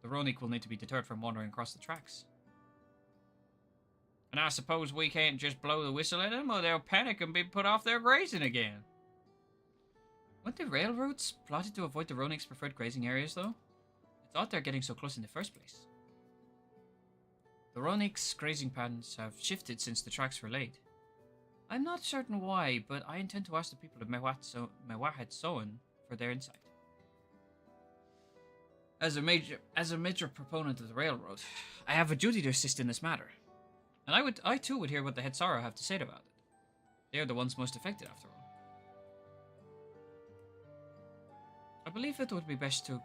The Ronique will need to be deterred from wandering across the tracks. And I suppose we can't just blow the whistle at them, or they'll panic and be put off their grazing again. Weren't the railroads plotted to avoid the Ronique's preferred grazing areas, though? It's odd they're getting so close in the first place. The Ronique's grazing patterns have shifted since the tracks were laid. I'm not certain why, but I intend to ask the people of Mewat-Hassoan for their insight. As a major proponent of the railroad, I have a duty to assist in this matter. And I too would hear what the Hetsara have to say about it. They are the ones most affected, after all. I believe it would be best to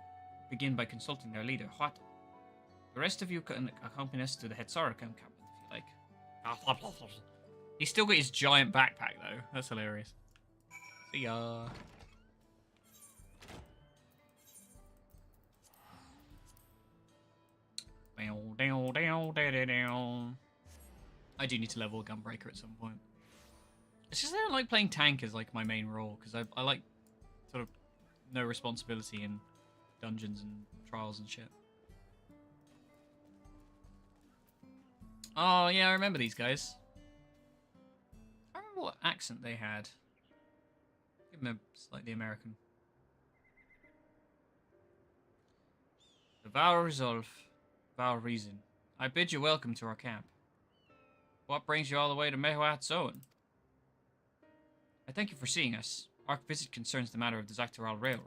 begin by consulting their leader, Huato. The rest of you can accompany us to the Hetsara camp if you like. He's still got his giant backpack, though. That's hilarious. See ya. I do need to level Gunbreaker at some point. It's just that I don't like playing tank as like my main role, because I like sort of no responsibility in dungeons and trials and shit. Oh yeah, I remember these guys. I remember what accent they had. Give them a slightly American. The Vow Resolve. Vow Reason. I bid you welcome to our camp. What brings you all the way to Mewat-Hassoan? I thank you for seeing us. Our visit concerns the matter of the Zaktaral Railroad.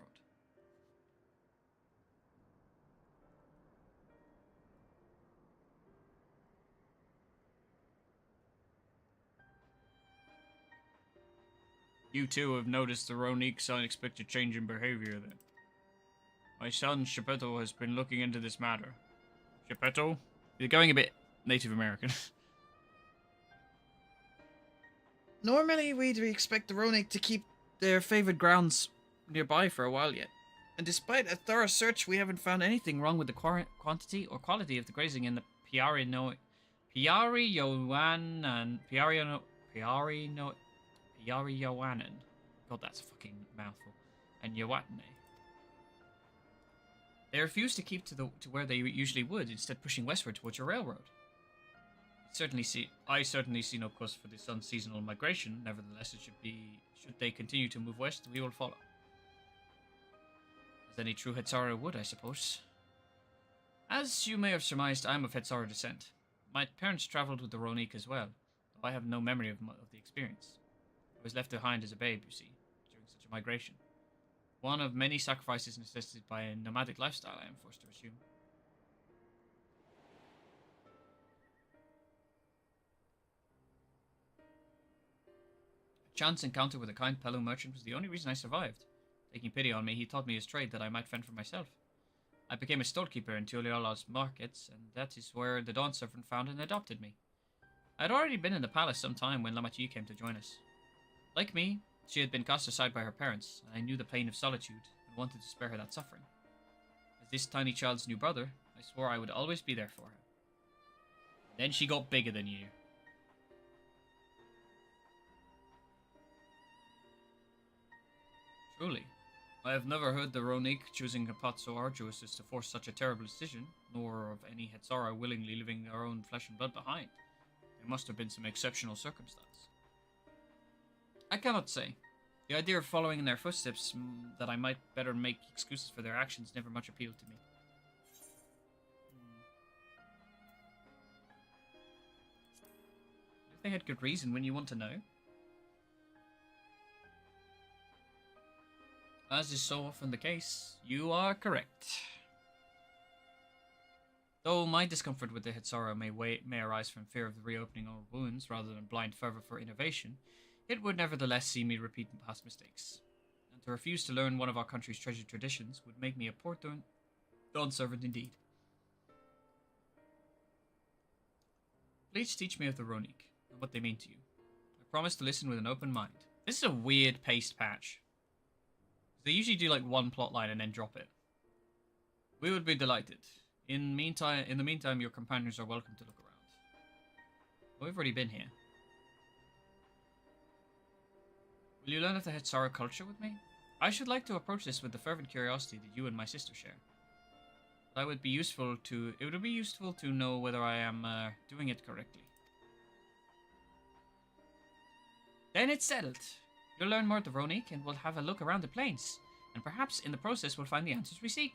You too have noticed the Ronique's unexpected change in behavior then. My son, Geppetto, has been looking into this matter. Geppetto? You're going a bit Native American. Normally, we'd expect the Ronique to keep their favored grounds nearby for a while yet. And despite a thorough search, we haven't found anything wrong with the quantity or quality of the grazing in the Piariowanan God, that's a fucking mouthful. And Yawatne. They refuse to keep to where they usually would, instead pushing westward towards a railroad. I certainly see no cause for this unseasonal migration. Nevertheless, should they continue to move west, we will follow. As any true Hetsara would, I suppose. As you may have surmised, I am of Hetsara descent. My parents traveled with the Ronique as well, though I have no memory of the experience. I was left behind as a babe, you see, during such a migration. One of many sacrifices necessitated by a nomadic lifestyle, I am forced to assume. Chance encounter with a kind fellow merchant was the only reason I survived. Taking pity on me, he taught me his trade that I might fend for myself. I became a storekeeper in Tuliola's markets, and that is where the Dawn Servant found and adopted me. I had already been in the palace some time when Lamati came to join us. Like me, she had been cast aside by her parents, and I knew the pain of solitude and wanted to spare her that suffering. As this tiny child's new brother, I swore I would always be there for her. Then she got bigger than you. Truly, I have never heard the Ronique choosing a path so arduous as to force such a terrible decision, nor of any Hetsara willingly leaving their own flesh and blood behind. There must have been some exceptional circumstance. I cannot say. The idea of following in their footsteps, that I might better make excuses for their actions, never much appealed to me. If they had good reason when you want to know. As is so often the case, you are correct. Though my discomfort with the Hetsara may arise from fear of the reopening old wounds rather than blind fervor for innovation, it would nevertheless see me repeat past mistakes. And to refuse to learn one of our country's treasured traditions would make me a poor Dawn servant indeed. Please teach me of the Ronique and what they mean to you. I promise to listen with an open mind. This is a weird paste patch. They usually do like one plot line and then drop it. We would be delighted. In the meantime, your companions are welcome to look around. We've already been here. Will you learn of the Hetsara culture with me? I should like to approach this with the fervent curiosity that you and my sister share. It would be useful to know whether I am doing it correctly. Then it's settled. You'll learn more of the Ronique, and we'll have a look around the plains. And perhaps in the process we'll find the answers we seek.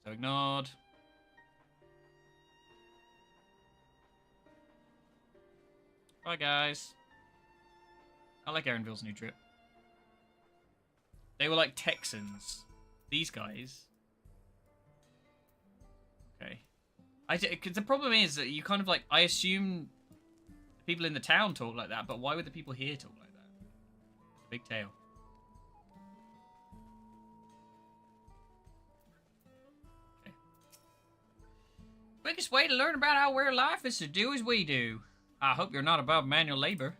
So ignored. Bye guys. I like Erenville's new drip. They were like Texans. These guys. Okay. Cause the problem is that you kind of like, I assume people in the town talk like that, but why would the people here talk like that? Big tail. Okay. Quickest way to learn about our way of life is to do as we do. I hope you're not above manual labor.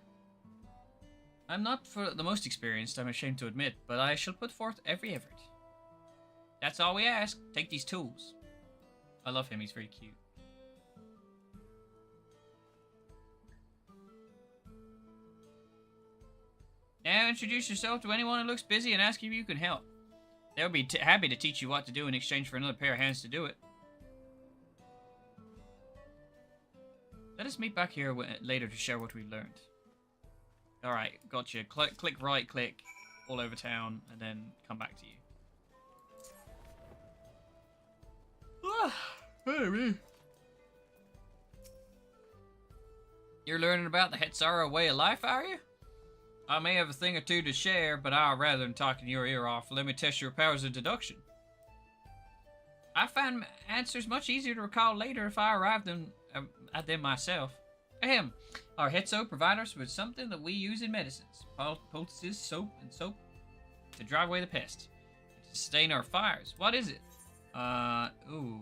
I'm not for the most experienced, I'm ashamed to admit, but I shall put forth every effort. That's all we ask. Take these tools. I love him, he's very cute. Now introduce yourself to anyone who looks busy and ask if you can help. They'll be happy to teach you what to do in exchange for another pair of hands to do it. Let us meet back here later to share what we've learned. Alright, gotcha. Click right click all over town and then come back to you. Baby. You're learning about the Hetsara way of life, are you? I may have a thing or two to share, but rather than talking your ear off, let me test your powers of deduction. I find answers much easier to recall later if I arrived at them myself. Ahem. Our Hetso provide us with something that we use in medicines. Poultices, soap, and soap to drive away the pest. To sustain our fires. What is it? Ooh.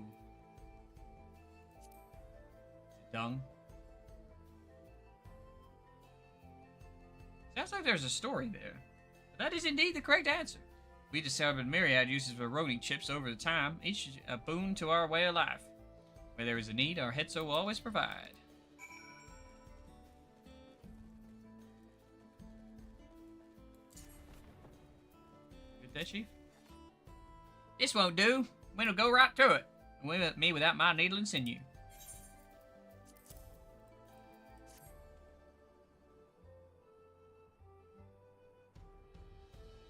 Dung. Sounds like there's a story there. But that is indeed the correct answer. We discovered myriad uses for Ronique chips over the time, each a boon to our way of life. Where there is a need, our Hetso will always provide. Good day, Chief. This won't do. We'll go right to it. Me without my needle and sinew.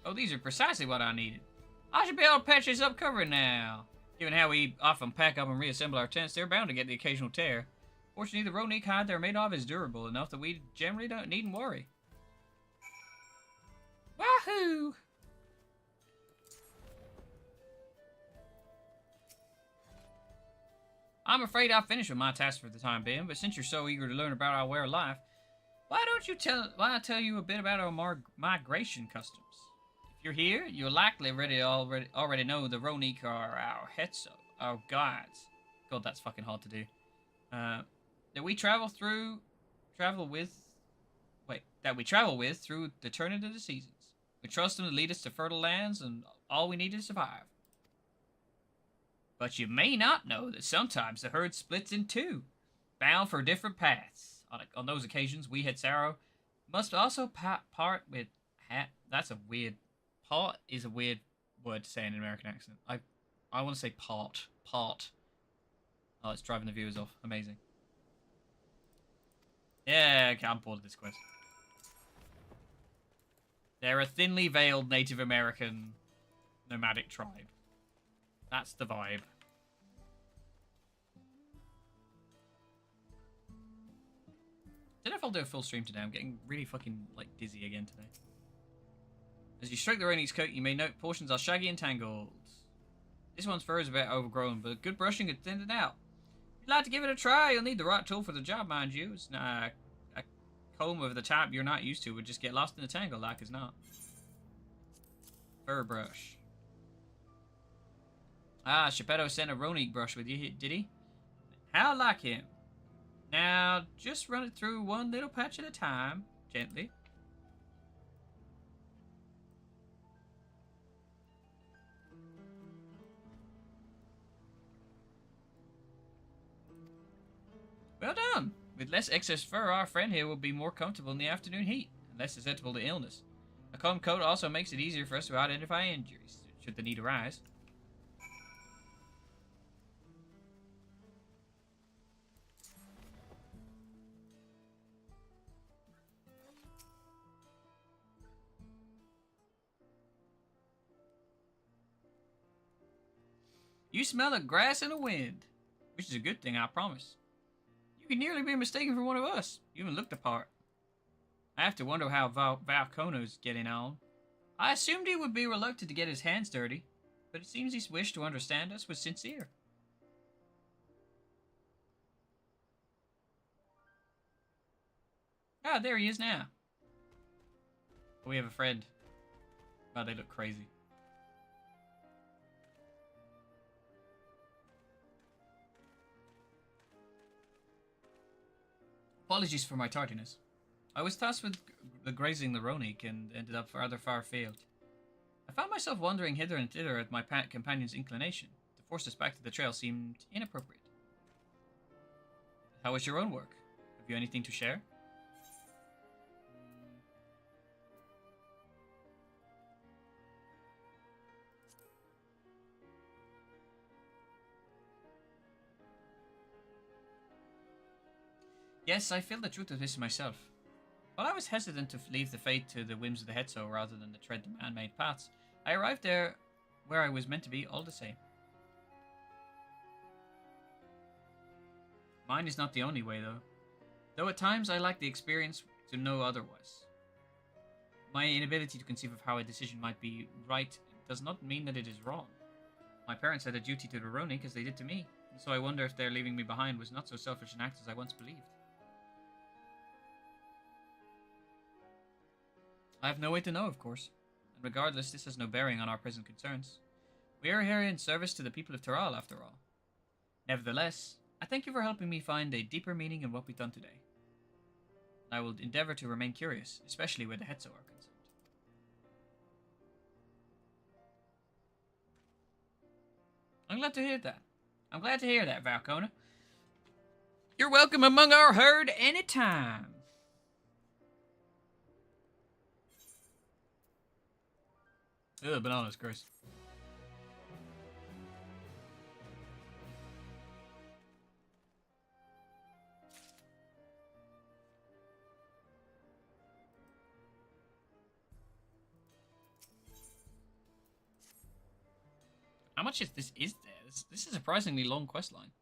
Oh, these are precisely what I needed. I should be able to patch this up covering now. Given how we often pack up and reassemble our tents, they're bound to get the occasional tear. Fortunately, the Ronique hide they're made of is durable enough that we generally don't needn't worry. Wahoo! I'm afraid I've finished with my task for the time being, but since you're so eager to learn about our way of life, Why I tell you a bit about our migration customs? If you're here, you'll likely already know the Ronik are our Hetzo, our guides. God, that's fucking hard to do. That we travel with through the turning of the seasons. We trust them to lead us to fertile lands and all we need to survive. But you may not know that sometimes the herd splits in two, bound for different paths. On those occasions, we Hetsaro must also part with That's a weird. Part is a weird word to say in an American accent. I want to say part. Part. Oh, it's driving the viewers off. Amazing. Yeah, okay, I'm bored of this quest. They're a thinly veiled Native American nomadic tribe. That's the vibe. I don't know if I'll do a full stream today. I'm getting really fucking, like, dizzy again today. As you stroke the Ronin's coat, you may note portions are shaggy and tangled. This one's fur is a bit overgrown, but good brushing could thin it out. If you'd like to give it a try, you'll need the right tool for the job, mind you. It's a comb of the type you're not used to would just get lost in the tangle, like as not. Fur brush. Ah, Geppetto sent a Ronik brush with you, did he? How like him? Now, just run it through one little patch at a time, gently. Well done! With less excess fur, our friend here will be more comfortable in the afternoon heat, and less susceptible to illness. A combed coat also makes it easier for us to identify injuries, should the need arise. You smell the grass and the wind, which is a good thing, I promise. You could nearly be mistaken for one of us. You even looked the part. I have to wonder how Valcono's getting on. I assumed he would be reluctant to get his hands dirty, but it seems his wish to understand us was sincere. Ah, there he is now. We have a friend. Wow, they look crazy. Apologies for my tardiness. I was tasked with grazing the Ronik and ended up rather far afield. I found myself wandering hither and thither at my companion's inclination. To force us back to the trail seemed inappropriate. How was your own work? Have you anything to share? Yes, I feel the truth of this myself. While I was hesitant to leave the fate to the whims of the Hetzo rather than to tread the man-made paths, I arrived there where I was meant to be all the same. Mine is not the only way, though at times I lack the experience to know otherwise. My inability to conceive of how a decision might be right does not mean that it is wrong. My parents had a duty to the Ronik as they did to me, and so I wonder if their leaving me behind was not so selfish an act as I once believed. I have no way to know, of course, and regardless, this has no bearing on our present concerns. We are here in service to the people of Taral, after all. Nevertheless, I thank you for helping me find a deeper meaning in what we've done today. I will endeavor to remain curious, especially where the Hetzo are concerned. I'm glad to hear that. I'm glad to hear that, Valcona. You're welcome among our herd anytime. Ugh, bananas, gross. How much is this? Is there? This is a surprisingly long quest line.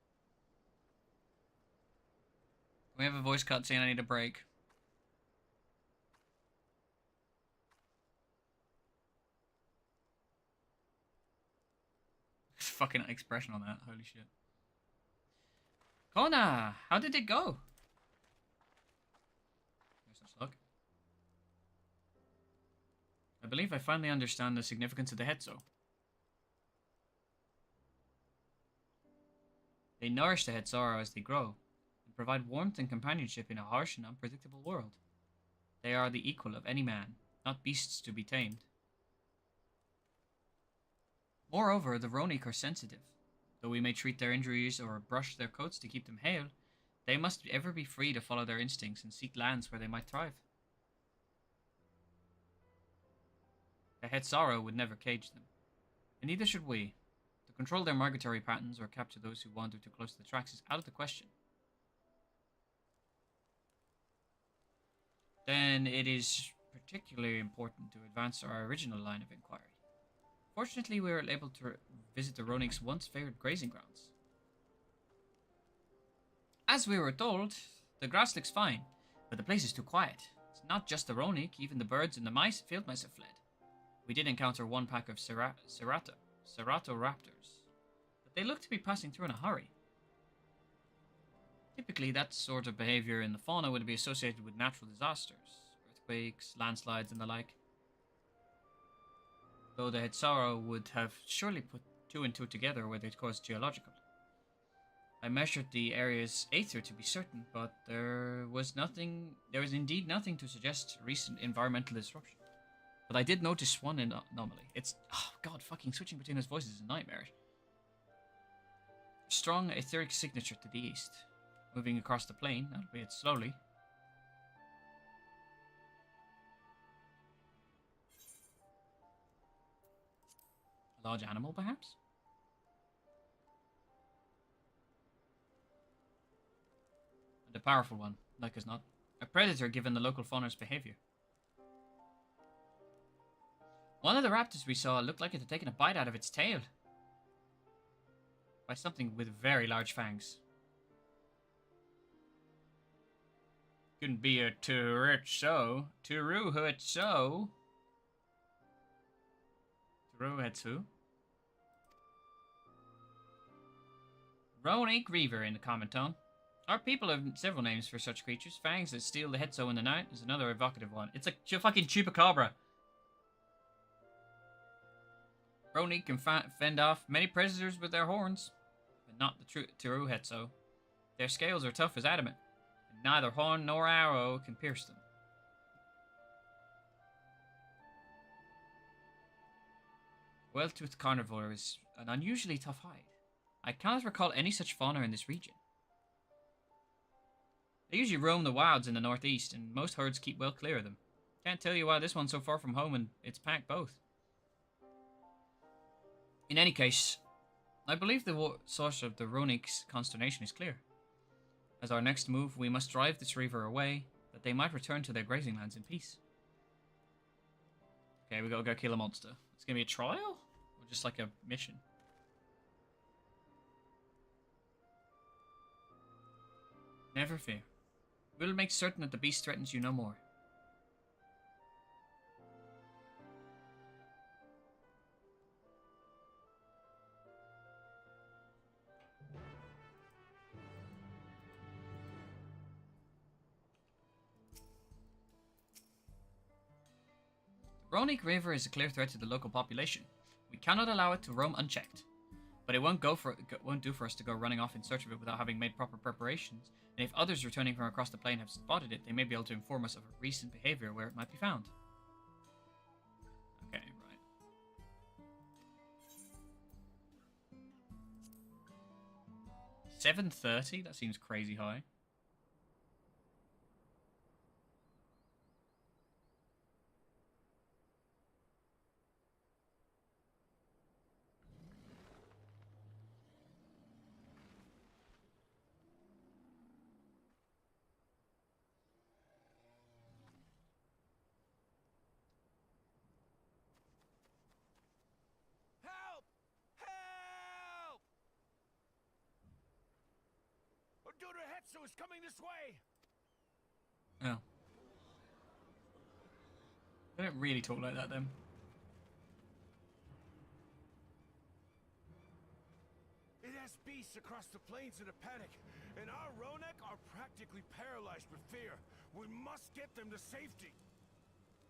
We have a voice cutscene. I need a break. Fucking expression on that. Holy shit. Kona, how did it go? I believe I finally understand the significance of the Hetzo. They nourish the Hetzara as they grow, and provide warmth and companionship in a harsh and unpredictable world. They are the equal of any man, not beasts to be tamed. Moreover, the Ronik are sensitive. Though we may treat their injuries or brush their coats to keep them hale, they must ever be free to follow their instincts and seek lands where they might thrive. The Hetzara would never cage them, and neither should we. To control their migratory patterns or capture those who wander too close to the tracks is out of the question. Then it is particularly important to advance our original line of inquiry. Fortunately, we were able to visit the Ronik's once favored grazing grounds. As we were told, the grass looks fine, but the place is too quiet. It's not just the Ronik, even the birds and the field mice have fled. We did encounter one pack of Ceratoraptors, but they look to be passing through in a hurry. Typically, that sort of behavior in the fauna would be associated with natural disasters, earthquakes, landslides, and the like. Though the Hetzara would have surely put 2 and 2 together where they'd caused geological. I measured the area's aether to be certain, but there was indeed nothing to suggest recent environmental disruption. But I did notice one anomaly. It's, oh god, fucking switching between those voices is a nightmare. Strong etheric signature to the east. Moving across the plain, albeit slowly. A large animal, perhaps? And a powerful one, like as not. A predator given the local fauna's behavior. One of the raptors we saw looked like it had taken a bite out of its tail. By something with very large fangs. Couldn't be a Turuhetsu. Turuhetsu. Ronik Reaver in the common tongue. Our people have several names for such creatures. Fangs that steal the Hetzo in the night is another evocative one. It's a fucking chupacabra. Ronik can fend off many predators with their horns, but not the Turuhetsu. Their scales are tough as adamant. Neither horn nor arrow can pierce them. Well-toothed carnivore is an unusually tough hide. I cannot recall any such fauna in this region. They usually roam the wilds in the northeast, and most herds keep well clear of them. Can't tell you why this one's so far from home and its pack both. In any case, I believe the source of the Ronik's consternation is clear. As our next move, we must drive this reaver away, that they might return to their grazing lands in peace. Okay, we gotta go kill a monster. It's gonna be a trial? Or just like a mission? Never fear. We'll make certain that the beast threatens you no more. The Ronik River is a clear threat to the local population. We cannot allow it to roam unchecked. But it won't do for us to go running off in search of it without having made proper preparations. And if others returning from across the plain have spotted it, they may be able to inform us of a recent behavior where it might be found. Okay, right. 7:30? That seems crazy high.
Hetsu is coming this way!
Oh. They don't really talk like that then.
It has beasts across the plains in a panic, and our Ronek are practically paralyzed with fear. We must get them to safety.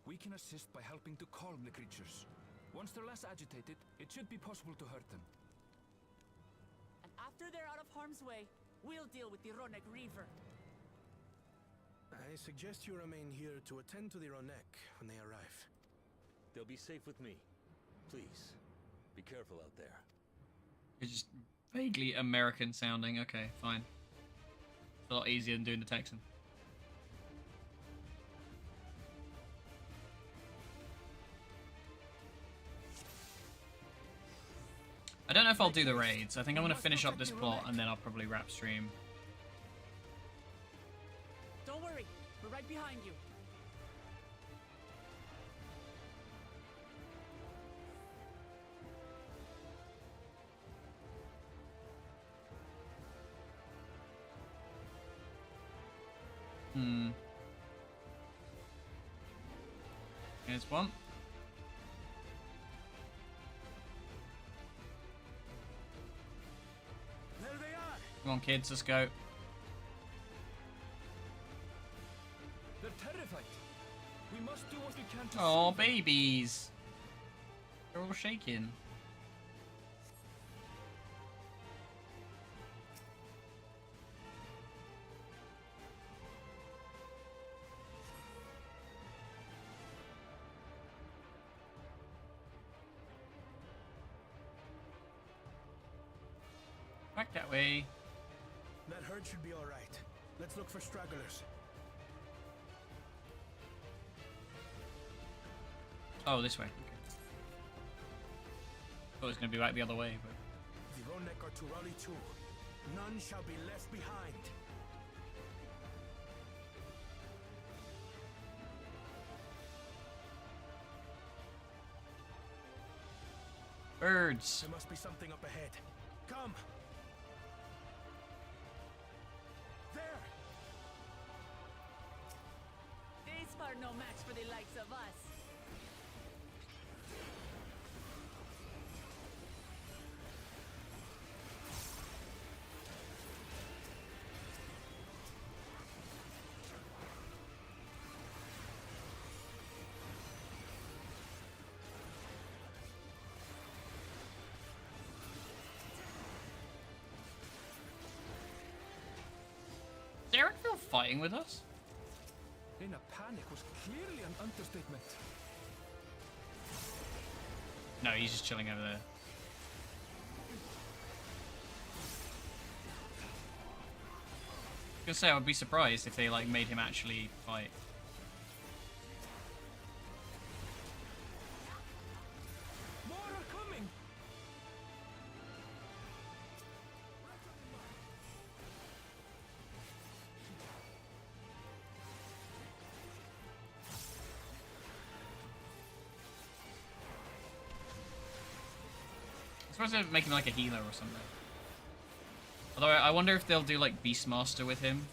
We can assist by helping to calm the creatures. Once they're less agitated, it should be possible to hurt them.
And after they're out of harm's way, we'll deal with the Ronek Reaver.
I suggest you remain here to attend to the Ronek when they arrive.
They'll be safe with me. Please, be careful out there.
It's just vaguely American sounding. Okay, fine. It's a lot easier than doing the Texan. I don't know if I'll do the raids. I think I'm going to finish up this plot and then I'll probably wrap stream.
Don't worry, we're right behind you.
Here's one.
There they are!
Come on, kids, let's go.
They're terrified. We must do what we can to
Oh,
save them.
babies. They're all shaking. Back that way.
That herd should be all right. Let's look for stragglers.
Oh, this way. Okay. Thought it was going to be back the other way, but...
The Ronek are to rally too. None shall be left behind.
Birds.
There must be something up ahead. Come! There!
These are no match for the likes of us.
Is Eric still fighting with us?
In a panic was clearly an understatement.
No, he's just chilling over there. I was gonna say, I would be surprised if they like made him actually fight.
More are coming!
I suppose they're making like a healer or something. Although I wonder if they'll do like Beastmaster with him.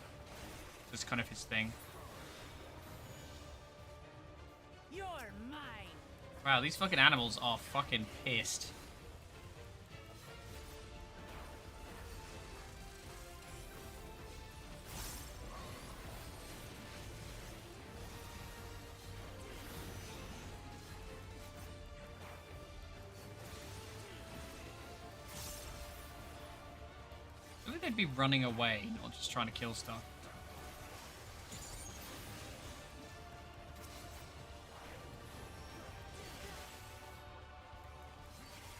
That's kind of his thing.
You're mine.
Wow, these fucking animals are fucking pissed. I think they'd be running away, not just trying to kill stuff.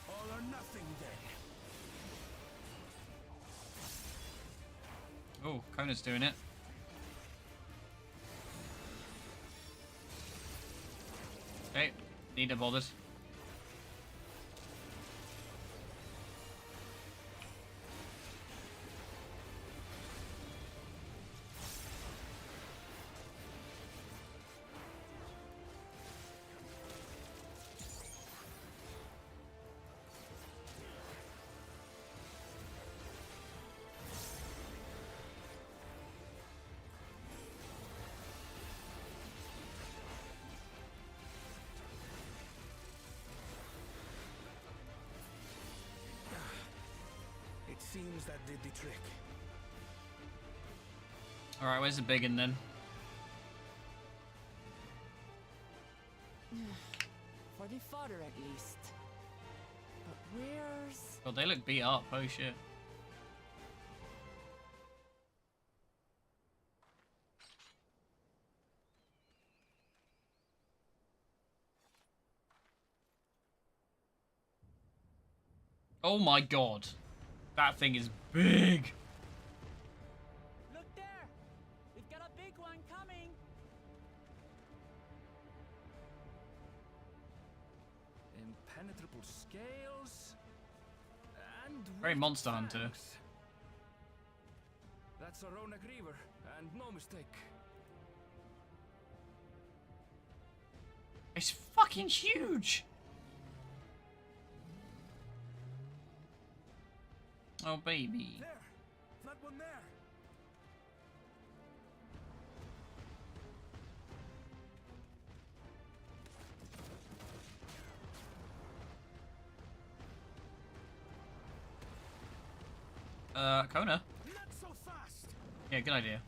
All or nothing then.
Oh, Kona's doing it. Okay, neither bothered.
It seems that did the trick.
Alright, where's the big one then?
For the fodder, at least. But where's...
Oh, they look beat up. Oh shit. Oh my god. That thing is big.
Look there! We've got a big one coming!
Impenetrable scales. And
Very
with
Monster Hunter.
fangs. That's a Ronak Reaver, and no mistake.
It's fucking huge. Oh baby.
There! That one there!
Kona.
Not so fast!
Yeah, good idea.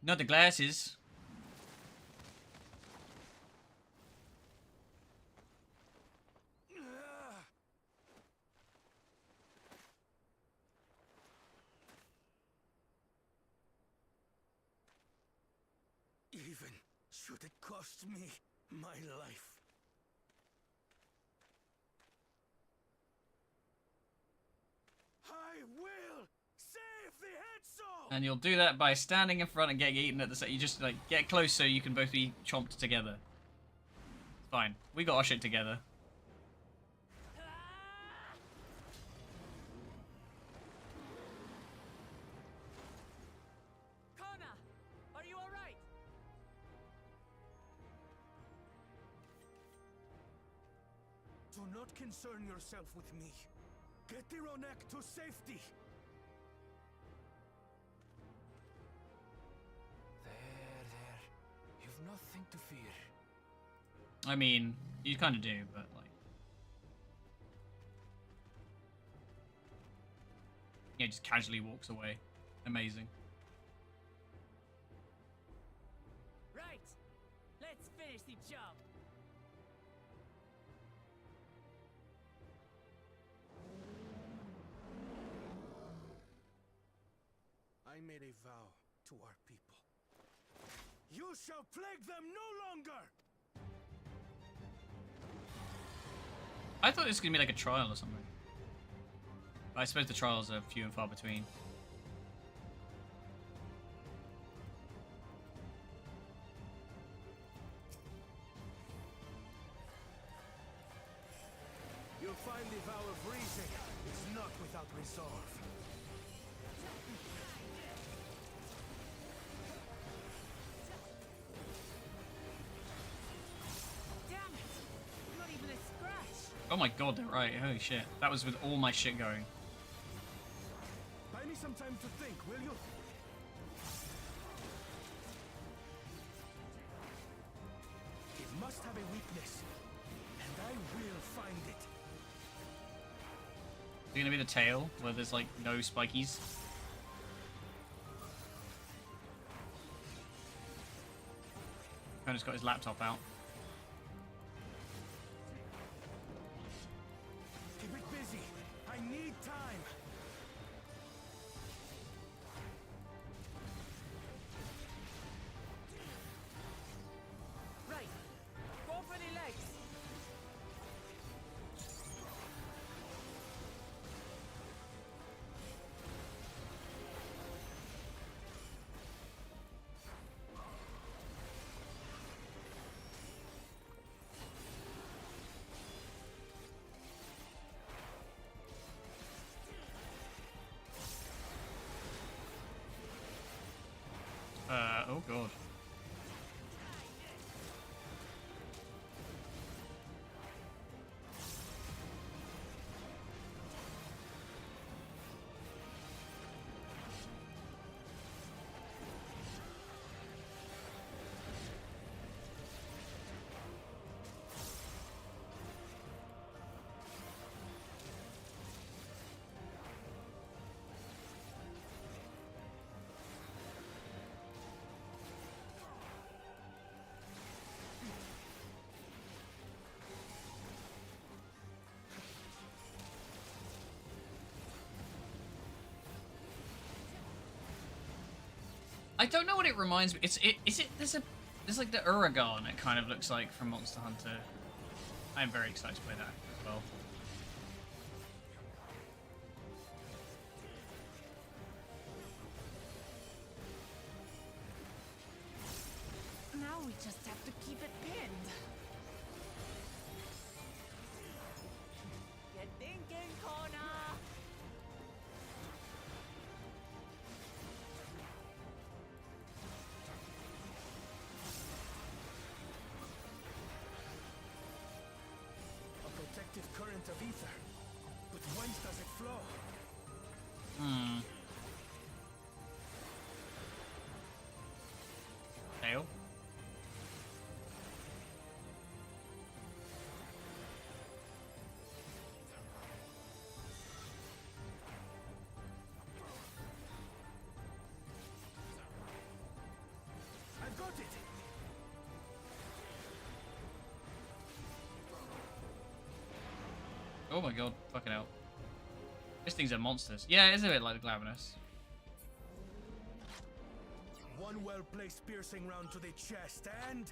Not the glasses.
Even should it cost me my life. I will save the head soul!
And you'll do that by standing in front and getting eaten at the same. You just like get close so you can both be chomped together. It's fine. We got our shit together.
Kona! Are you alright?
Do not concern yourself with me. Get the Ronek to safety.
There. You've nothing to fear.
I mean, you kind of do, but like. Yeah, just casually walks away. Amazing.
Right! Let's finish the job!
I made a vow to our people. You shall plague them no longer!
I thought this was gonna be like a trial or something. I suppose the trials are few and far between.
You'll find the vow of reason is not without resolve.
Damn it! Not even a scratch!
Oh my god, they're right. Holy shit. That was with all my shit going.
Buy me some time to think, will you? It must have a weakness, and I will find it.
Is it gonna be the tail where there's like no spikies? Cona's got his laptop out.
Keep it busy. I need time.
Right! Go for the legs!
I don't know what it reminds me. There's like the Uragon it kind of looks like from Monster Hunter. I'm very excited to play that as well.
Now we just have to keep it pinned. You're thinking, Kona!
A protective current of ether. But whence does it flow?
Tail.
I've got it!
Oh my god, fucking hell. This thing's a monsters. Yeah, it is a bit like the Glavenus.
One well-placed piercing round to the chest, and...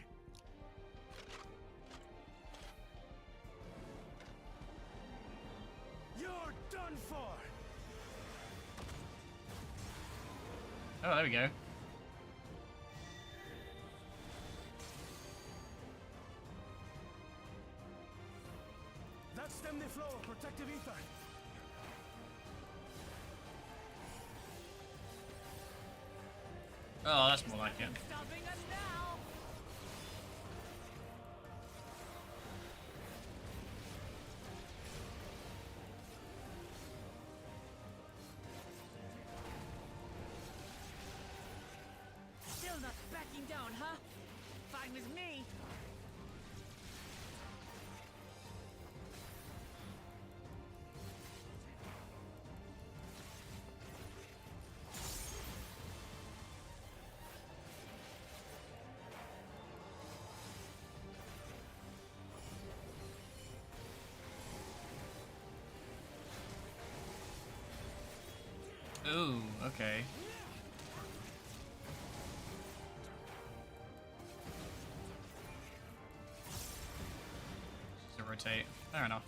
you're done for!
Oh, there we go.
That's stem the flow of protective ether.
Oh, that's more like it.
Stopping us now! Still not backing down, huh? Fine with me.
Ooh, okay. Just to rotate. Fair enough.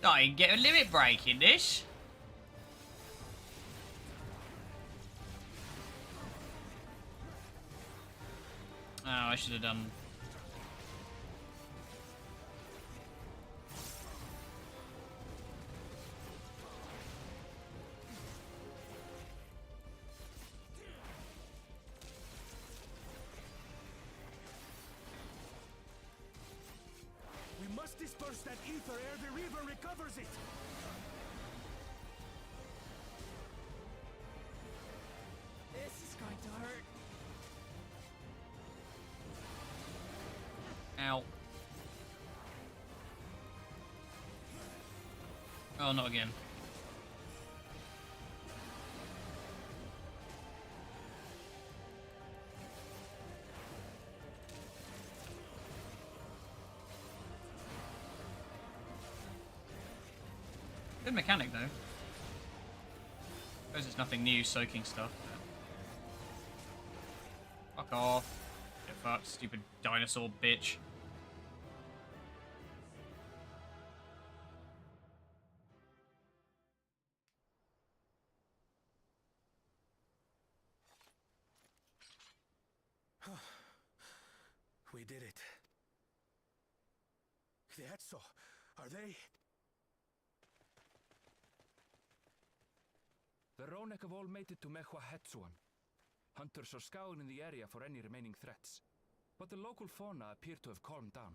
Oh, you can get a limit break in this. Oh, I should have done.
We must disperse that ether ere the river recovers it!
This is going to hurt.
Ow. Oh, not again. Good mechanic though. Suppose it's nothing new, soaking stuff. But... fuck off. Get fucked, stupid dinosaur bitch.
We did it. Kvietso, are they?
The Ronek have all made it to Mehua-Hetsuan. Hunters are scouring the area for any remaining threats, but the local fauna appear to have calmed down.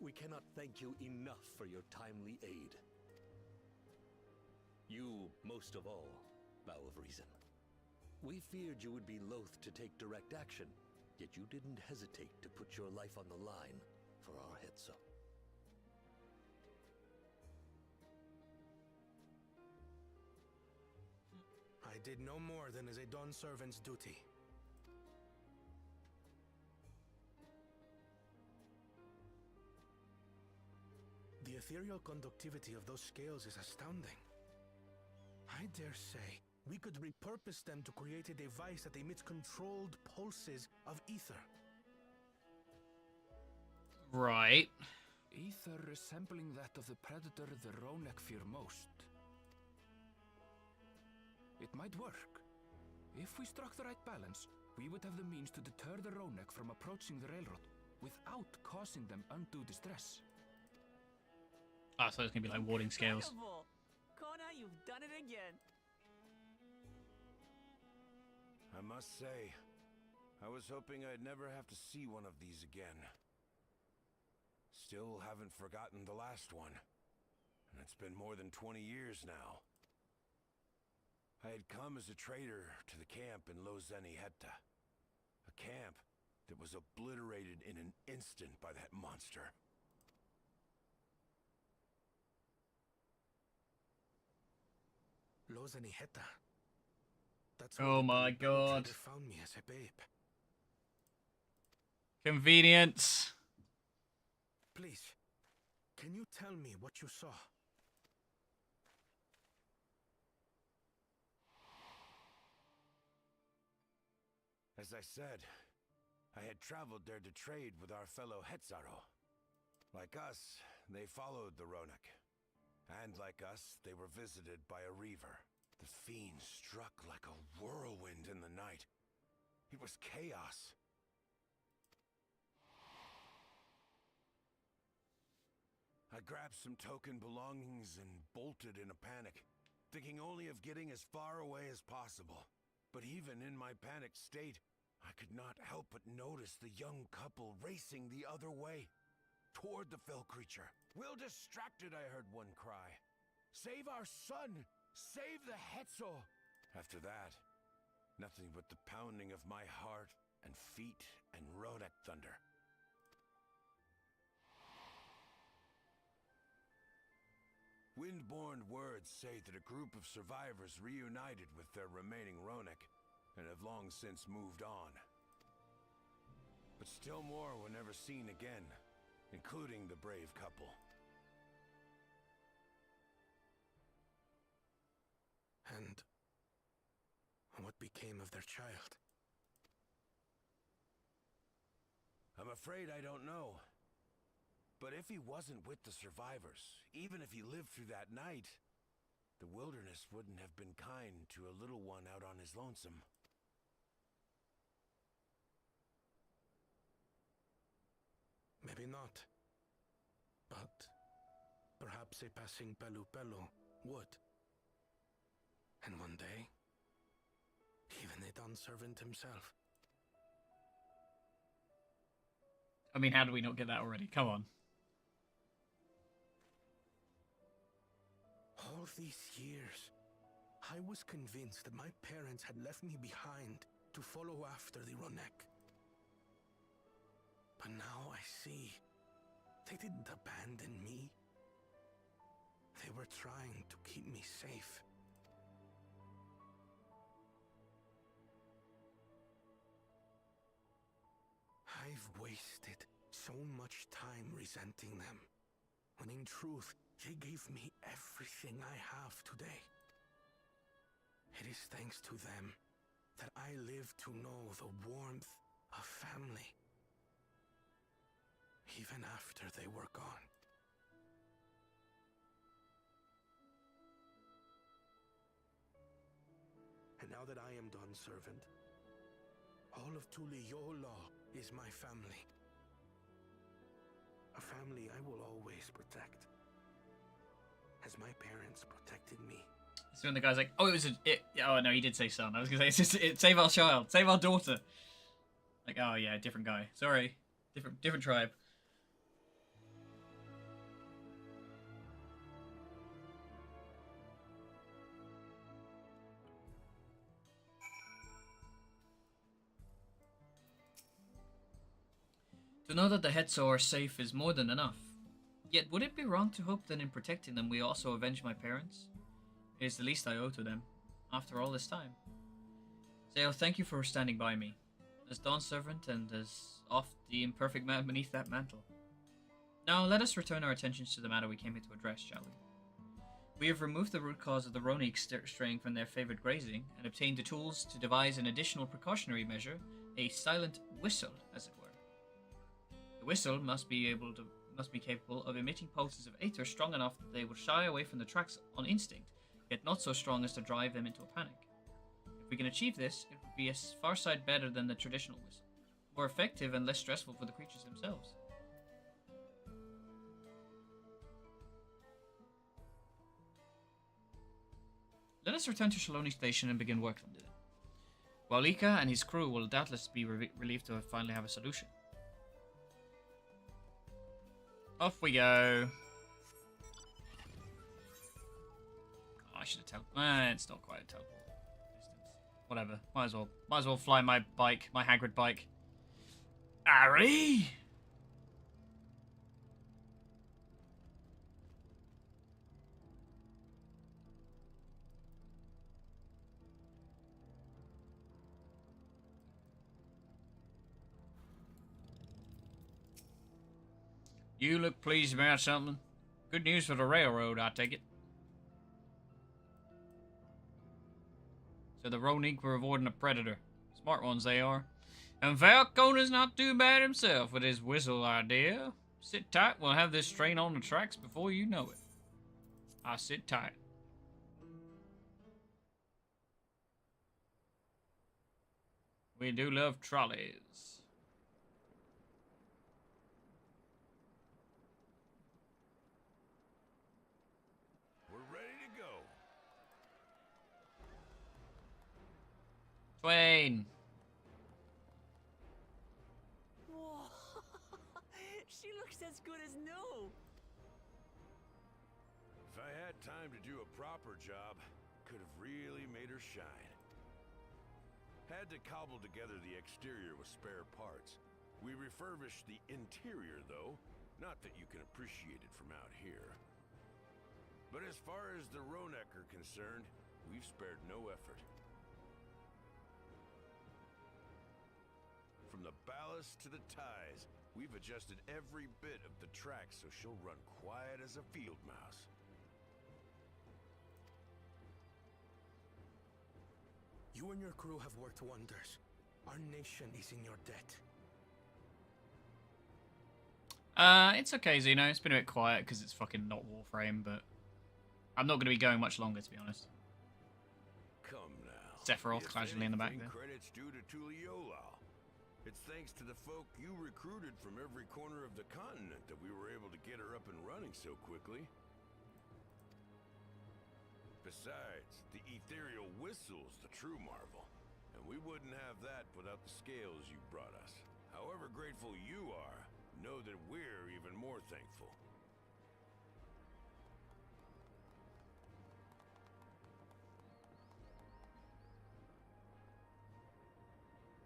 We cannot thank you enough for your timely aid. You, most of all, Bow of Reason. We feared you would be loath to take direct action, yet you didn't hesitate to put your life on the line for our Hetzo.
I did no more than is a Dawn servant's duty. The ethereal conductivity of those scales is astounding. I dare say we could repurpose them to create a device that emits controlled pulses of ether.
Right.
Ether resembling that of the predator the Ronek fear most. It might work. If we struck the right balance, we would have the means to deter the Ronek from approaching the railroad without causing them undue distress.
Ah, so it's gonna be like warding scales.
Incredible! Kona, you've done it again.
I must say, I was hoping I'd never have to see one of these again. Still haven't forgotten the last one. And it's been more than 20 years now. I had come as a trader to the camp in Lozeni Hetta. A camp that was obliterated in an instant by that monster. Lozeni Hetta. That's
Oh my god.
Trader found me as a babe.
Convenience.
Please, can you tell me what you saw? As I said, I had traveled there to trade with our fellow Hetzaro. Like us, they followed the Ronek. And like us, they were visited by a reaver. The fiend struck like a whirlwind in the night. It was chaos. I grabbed some token belongings and bolted in a panic, thinking only of getting as far away as possible. But even in my panicked state, I could not help but notice the young couple racing the other way, toward the fell creature. "We're distracted," I heard one cry. "Save our son! Save the Hetzo!" After that, nothing but the pounding of my heart and feet and Ronek thunder. Windborne words say that a group of survivors reunited with their remaining Ronek and have long since moved on. But still more were never seen again, including the brave couple. And what became of their child? I'm afraid I don't know. But if he wasn't with the survivors, even if he lived through that night, the wilderness wouldn't have been kind to a little one out on his lonesome. Maybe not. But perhaps a passing Pelu would. And one day, even a Dawn servant himself.
I mean, how do we not get that already? Come on.
All these years, I was convinced that my parents had left me behind to follow after the Ronek. But now I see, they didn't abandon me. They were trying to keep me safe. I've wasted so much time resenting them, when in truth, they gave me everything I have today. It is thanks to them that I live to know the warmth of family, even after they were gone. And now that I am Dawn's servant, all of Tuliyola is my family. A family I will always protect, as my parents protected me.
So when the guy's like, "Oh, oh no, he did say son." I was gonna say, save our child, save our daughter." Like, oh yeah, different guy. Sorry, different tribe. To know that the Hetzo are safe is more than enough. Yet would it be wrong to hope that in protecting them we also avenge my parents? It is the least I owe to them, after all this time. Zeo, thank you for standing by me, as Dawn's servant and as oft the imperfect man beneath that mantle. Now let us return our attentions to the matter we came here to address, shall we? We have removed the root cause of the Ronik straying from their favored grazing, and obtained the tools to devise an additional precautionary measure, a silent whistle, as it were. The whistle must be capable of emitting pulses of aether strong enough that they will shy away from the tracks on instinct, yet not so strong as to drive them into a panic. If we can achieve this, it would be a far sight better than the traditional whistle, more effective and less stressful for the creatures themselves. Let us return to Shaloni Station and begin work on it. Walika and his crew will doubtless be relieved to finally have a solution. Off we go. Oh, I should have teleported. It's not quite a teleport distance. Whatever. Might as well fly my bike, my Hagrid bike. Harry! You look pleased about something. Good news for the railroad, I take it. So the Ronik were avoiding a predator. Smart ones they are. And Falconer's not too bad himself with his whistle idea. Sit tight, we'll have this train on the tracks before you know it. I sit tight. We do love trolleys. Twain.
Whoa. She looks as good as new.
If I had time to do a proper job, could have really made her shine. Had to cobble together the exterior with spare parts. We refurbished the interior, though. Not that you can appreciate it from out here. But as far as the Ronek are concerned, we've spared no effort. From the ballast to the ties, we've adjusted every bit of the track so she'll run quiet as a field mouse.
You and your crew have worked wonders. Our nation is in your debt.
It's okay, Zeno. It's been a bit quiet because it's fucking not Warframe, but I'm not going to be going much longer, to be honest.
Come now.
Sephiroth casually in the back there.
Credits due to Tuliolal. It's thanks to the folk you recruited from every corner of the continent that we were able to get her up and running so quickly. Besides, the ethereal whistle's the true marvel, and we wouldn't have that without the scales you brought us. However grateful you are, know that we're even more thankful.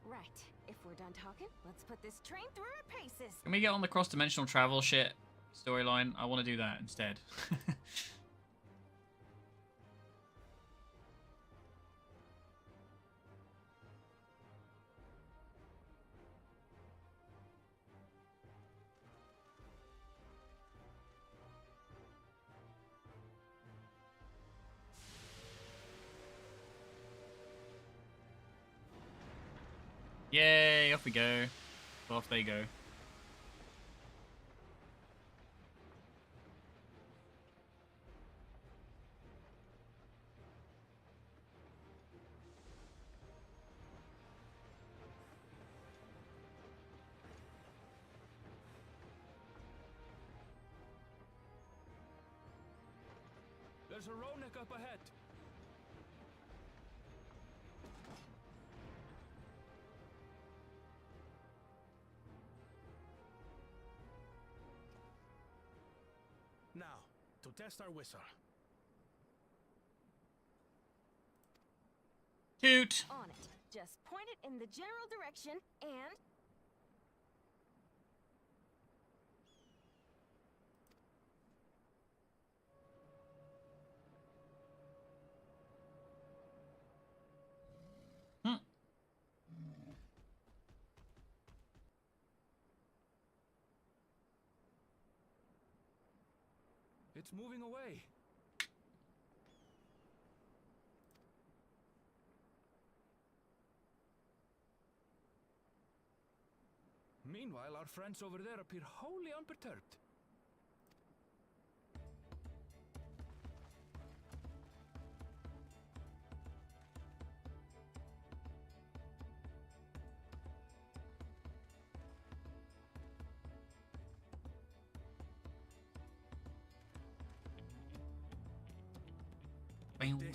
Right. If we're done talking, let's put this train through our paces.
Can we get on the cross-dimensional travel shit storyline? I want to do that instead. Yay, off we go. Off they go.
There's a Ronek up ahead. Now, to test our whistle.
Toot!
On it. Just point it in the general direction and...
It's moving away. Meanwhile, our friends over there appear wholly unperturbed.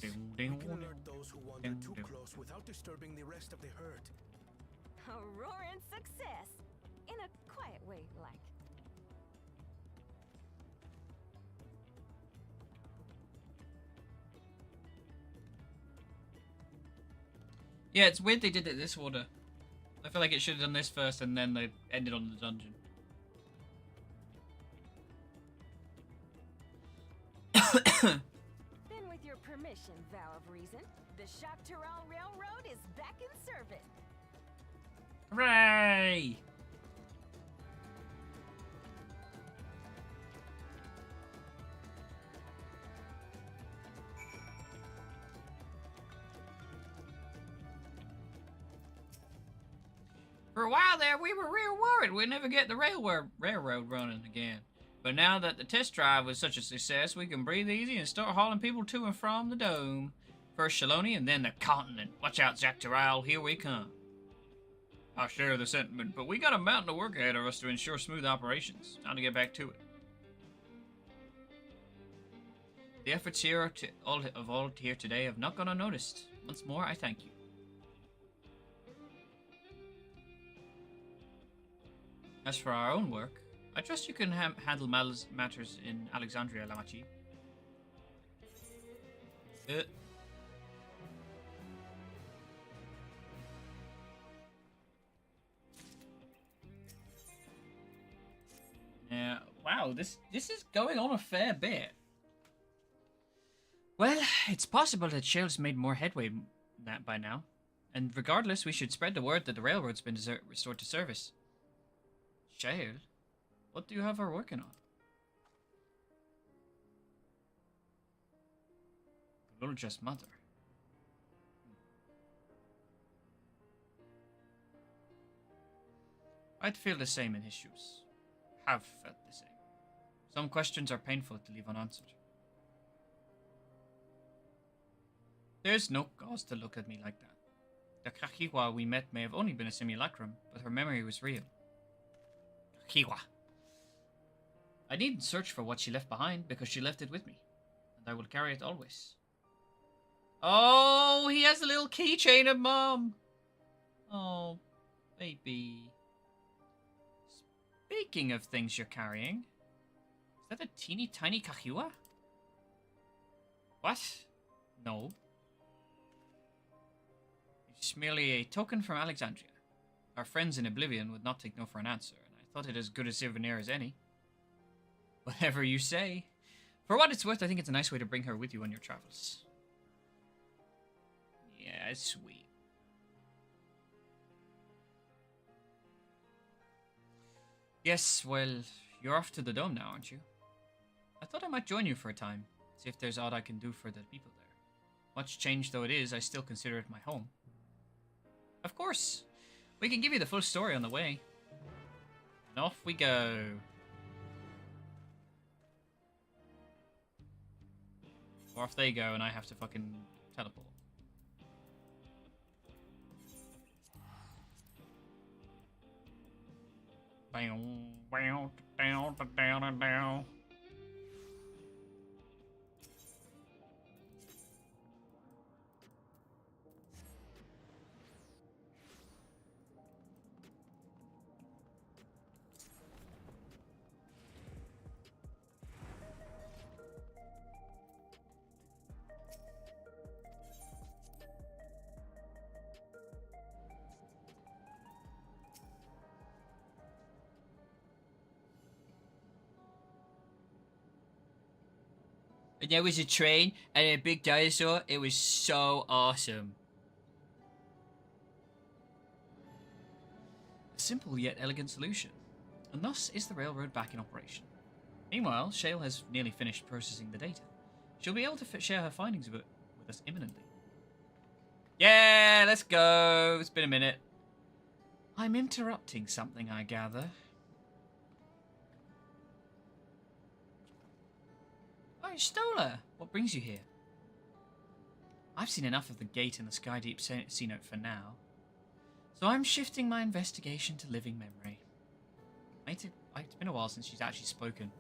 This, we can alert those who wander too close without disturbing the rest of the herd.
A roaring success! In a quiet way, like.
Yeah, it's weird they did it this order. I feel like it should have done this first and then they ended on the dungeon.
Then with your permission, Vow of Reason, the Shaktaral Railroad is back in service.
Hooray! For a while there, we were real worried we'd never get the railroad running again. But now that the test drive was such a success, we can breathe easy and start hauling people to and from the dome. First Shaloni and then the continent. Watch out, Zaktaral, here we come. I share the sentiment, but we got a mountain of work ahead of us to ensure smooth operations. Time to get back to it. The efforts here of all here today have not gone unnoticed. Once more, I thank you. As for our own work, I trust you can handle matters in Alexandria, Lamachi. Yeah, wow, this is going on a fair bit. Well, it's possible that Shale's made more headway than that by now. And regardless, we should spread the word that the railroad's been restored to service. Shale? What do you have her working on? Lurja's mother. I'd feel the same in his shoes. Have felt the same. Some questions are painful to leave unanswered. There's no cause to look at me like that. The Kahiwa we met may have only been a simulacrum, but her memory was real. Kahiwa. I needn't search for what she left behind because she left it with me, and I will carry it always. Oh, he has a little keychain of Mom. Oh, baby. Speaking of things you're carrying, is that a teeny tiny Kahiwa? What? No. It's merely a token from Alexandria. Our friends in Oblivion would not take no for an answer, and I thought it as good a souvenir as any. Whatever you say. For what it's worth, I think it's a nice way to bring her with you on your travels. Yeah, it's sweet. Yes, well, you're off to the dome now, aren't you? I thought I might join you for a time, see if there's aught I can do for the people there. Much changed though it is, I still consider it my home. Of course! We can give you the full story on the way. And off we go. Or off they go and I have to fucking teleport. Down. And there was a train and a big dinosaur. It was so awesome. A simple yet elegant solution. And thus is the railroad back in operation. Meanwhile, Shale has nearly finished processing the data. She'll be able to share her findings with us imminently. Yeah, let's go. It's been a minute. I'm interrupting something, I gather. Oh, Stola! What brings you here? I've seen enough of the gate and the Skydeep Sea Note for now. So I'm shifting my investigation to living memory. It's been a while since she's actually spoken.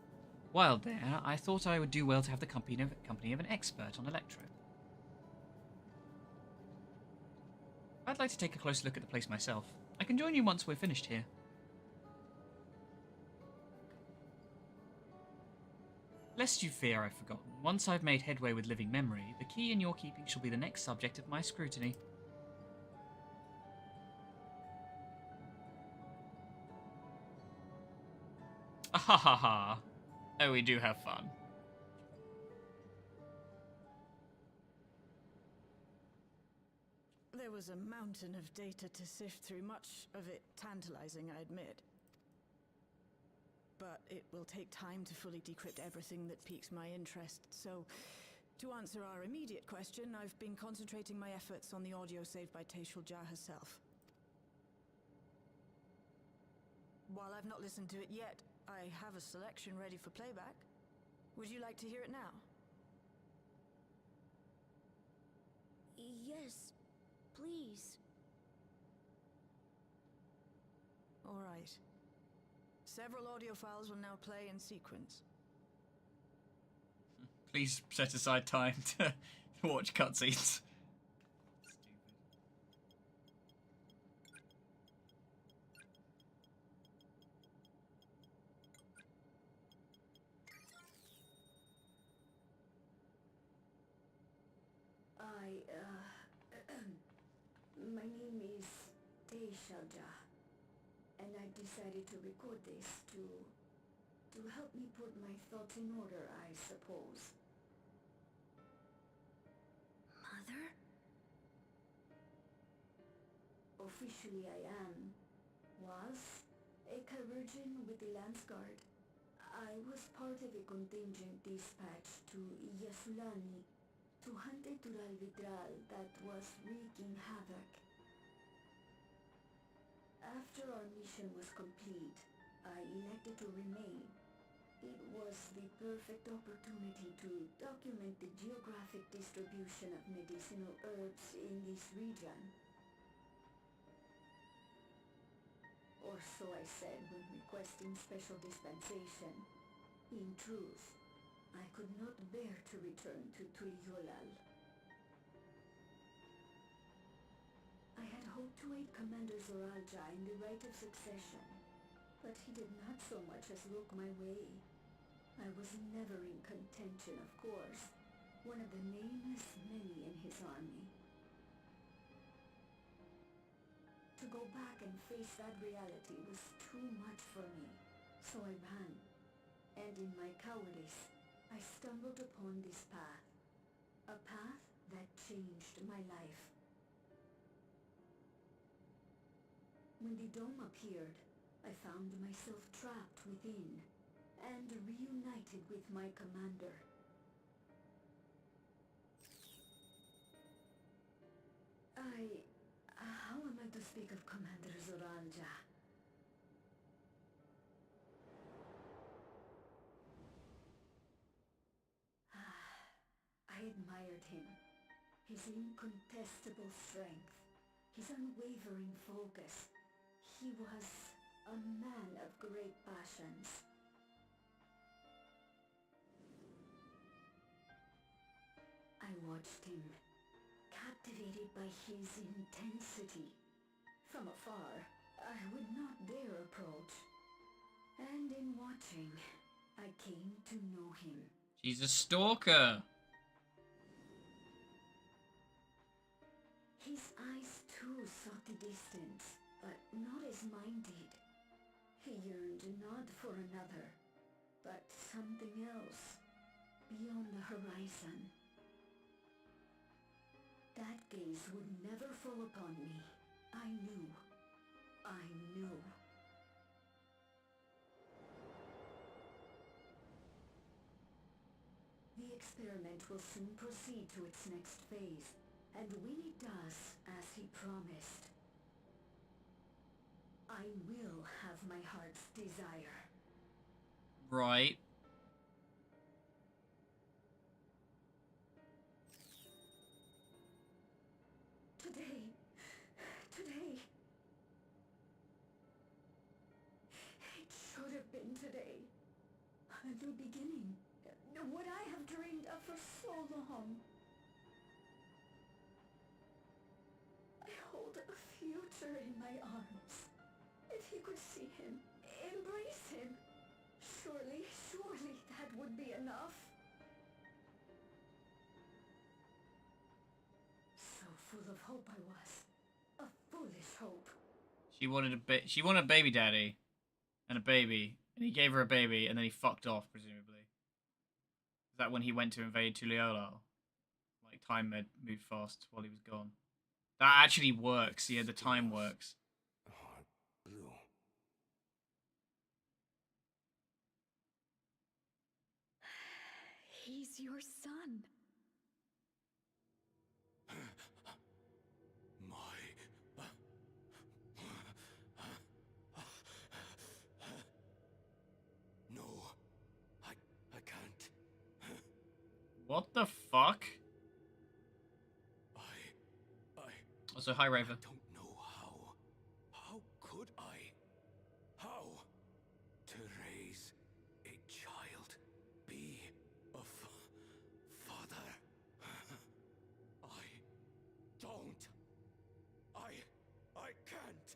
While there, I thought I would do well to have the company of an expert on Electro. I'd like to take a closer look at the place myself. I can join you once we're finished here. Lest you fear I've forgotten, once I've made headway with living memory, the key in your keeping shall be the next subject of my scrutiny. Ha ha ha. Oh, we do have fun.
There was a mountain of data to sift through, much of it tantalizing, I admit. But it will take time to fully decrypt everything that piques my interest, so to answer our immediate question, I've been concentrating my efforts on the audio saved by Teishulja herself. While I've not listened to it yet, I have a selection ready for playback. Would you like to hear it now?
Yes, please.
All right. Several audio files will now play in sequence.
Please set aside time to watch cutscenes.
My name is Teishulja, and I decided to record this to help me put my thoughts in order, I suppose.
Mother?
Officially I was a chirurgeon with the Lance Guard. I was part of a contingent dispatched to Yasulani to hunt a Tural Vidral that was wreaking havoc. After our mission was complete, I elected to remain. It was the perfect opportunity to document the geographic distribution of medicinal herbs in this region. Or so I said when requesting special dispensation. In truth, I could not bear to return to Tuliolal. I had hoped to aid Commander Zoralja in the rite of succession, but he did not so much as look my way. I was never in contention, of course, one of the nameless many in his army. To go back and face that reality was too much for me, so I ran, and in my cowardice, I stumbled upon this path, a path that changed my life. When the dome appeared, I found myself trapped within, and reunited with my commander. How am I to speak of Commander Zoralja? I admired him. His incontestable strength, his unwavering focus. He was a man of great passions. I watched him, captivated by his intensity. From afar, I would not dare approach. And in watching, I came to know him.
She's a stalker.
His eyes too sought the distance, but not as mine did. He yearned not for another, but something else, beyond the horizon. That gaze would never fall upon me. I knew. experiment will soon proceed to its next phase, and when it does, as he promised, I will have my heart's desire.
Right.
Today. It should have been today. The beginning. What I have dreamed of for so long. I hold a future in my arms. If he could see him, embrace him, surely that would be enough. So full of hope I was. A foolish hope.
She wanted a baby daddy and a baby, and he gave her a baby, and then he fucked off, presumably. Is that when he went to invade Tuliyola? Like, time had moved fast while he was gone. That actually works. Yeah, the time works.
Heart blue.
He's your son.
No, I can't.
What the fuck?
I
Also, hi, Raven.
don't know how. How could I? How? To raise a child, be a father. I don't. I can't.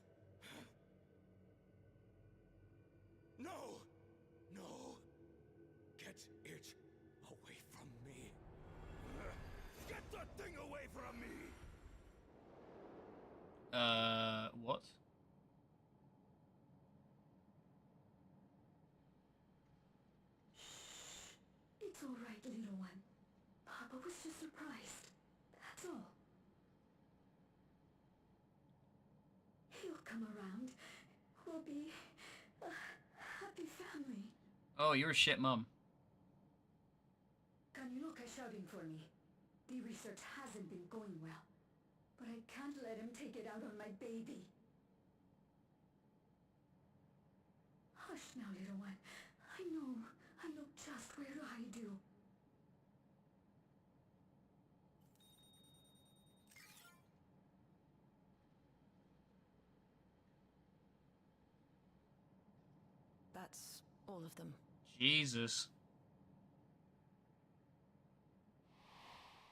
No! Get it away from me. Get that thing away from me!
What?
It's all right, little one. Papa was just surprised. That's all. He'll come around. We'll be a happy family.
Oh, you're a shit mum.
Kaniloka shouting for me. The research hasn't been going well, but I can't let him take it out on my baby. Hush now, little one. I know just where to hide you.
That's all of them.
Jesus.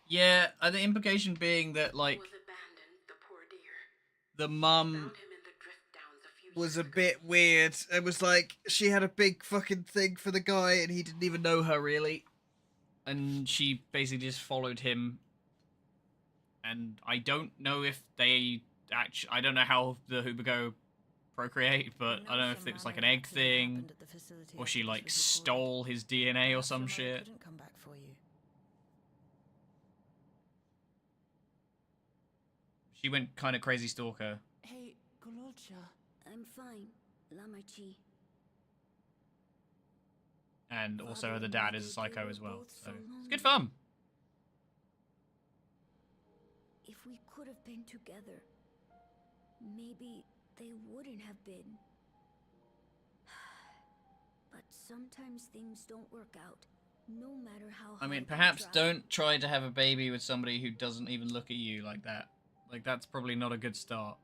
Yeah, the implication being that, like, the mum was a bit weird. It was like, she had a big fucking thing for the guy and he didn't even know her, really. And she basically just followed him. And I don't know if they actually... I don't know how the Hubago procreate, but I don't know if it was like an egg thing. Or she, like, stole his DNA or some shit.
Come back for you.
She went kind of crazy stalker.
Hey, Gololcha.
I'm fine, Lamachi.
And also the dad is a psycho as well. So it's good fun.
If we could have been together, maybe they wouldn't have been. But sometimes things don't work out, no matter how
I mean,
hard we
perhaps
try.
don't try to have a baby with somebody who doesn't even look at you like that. Like, that's probably not a good start.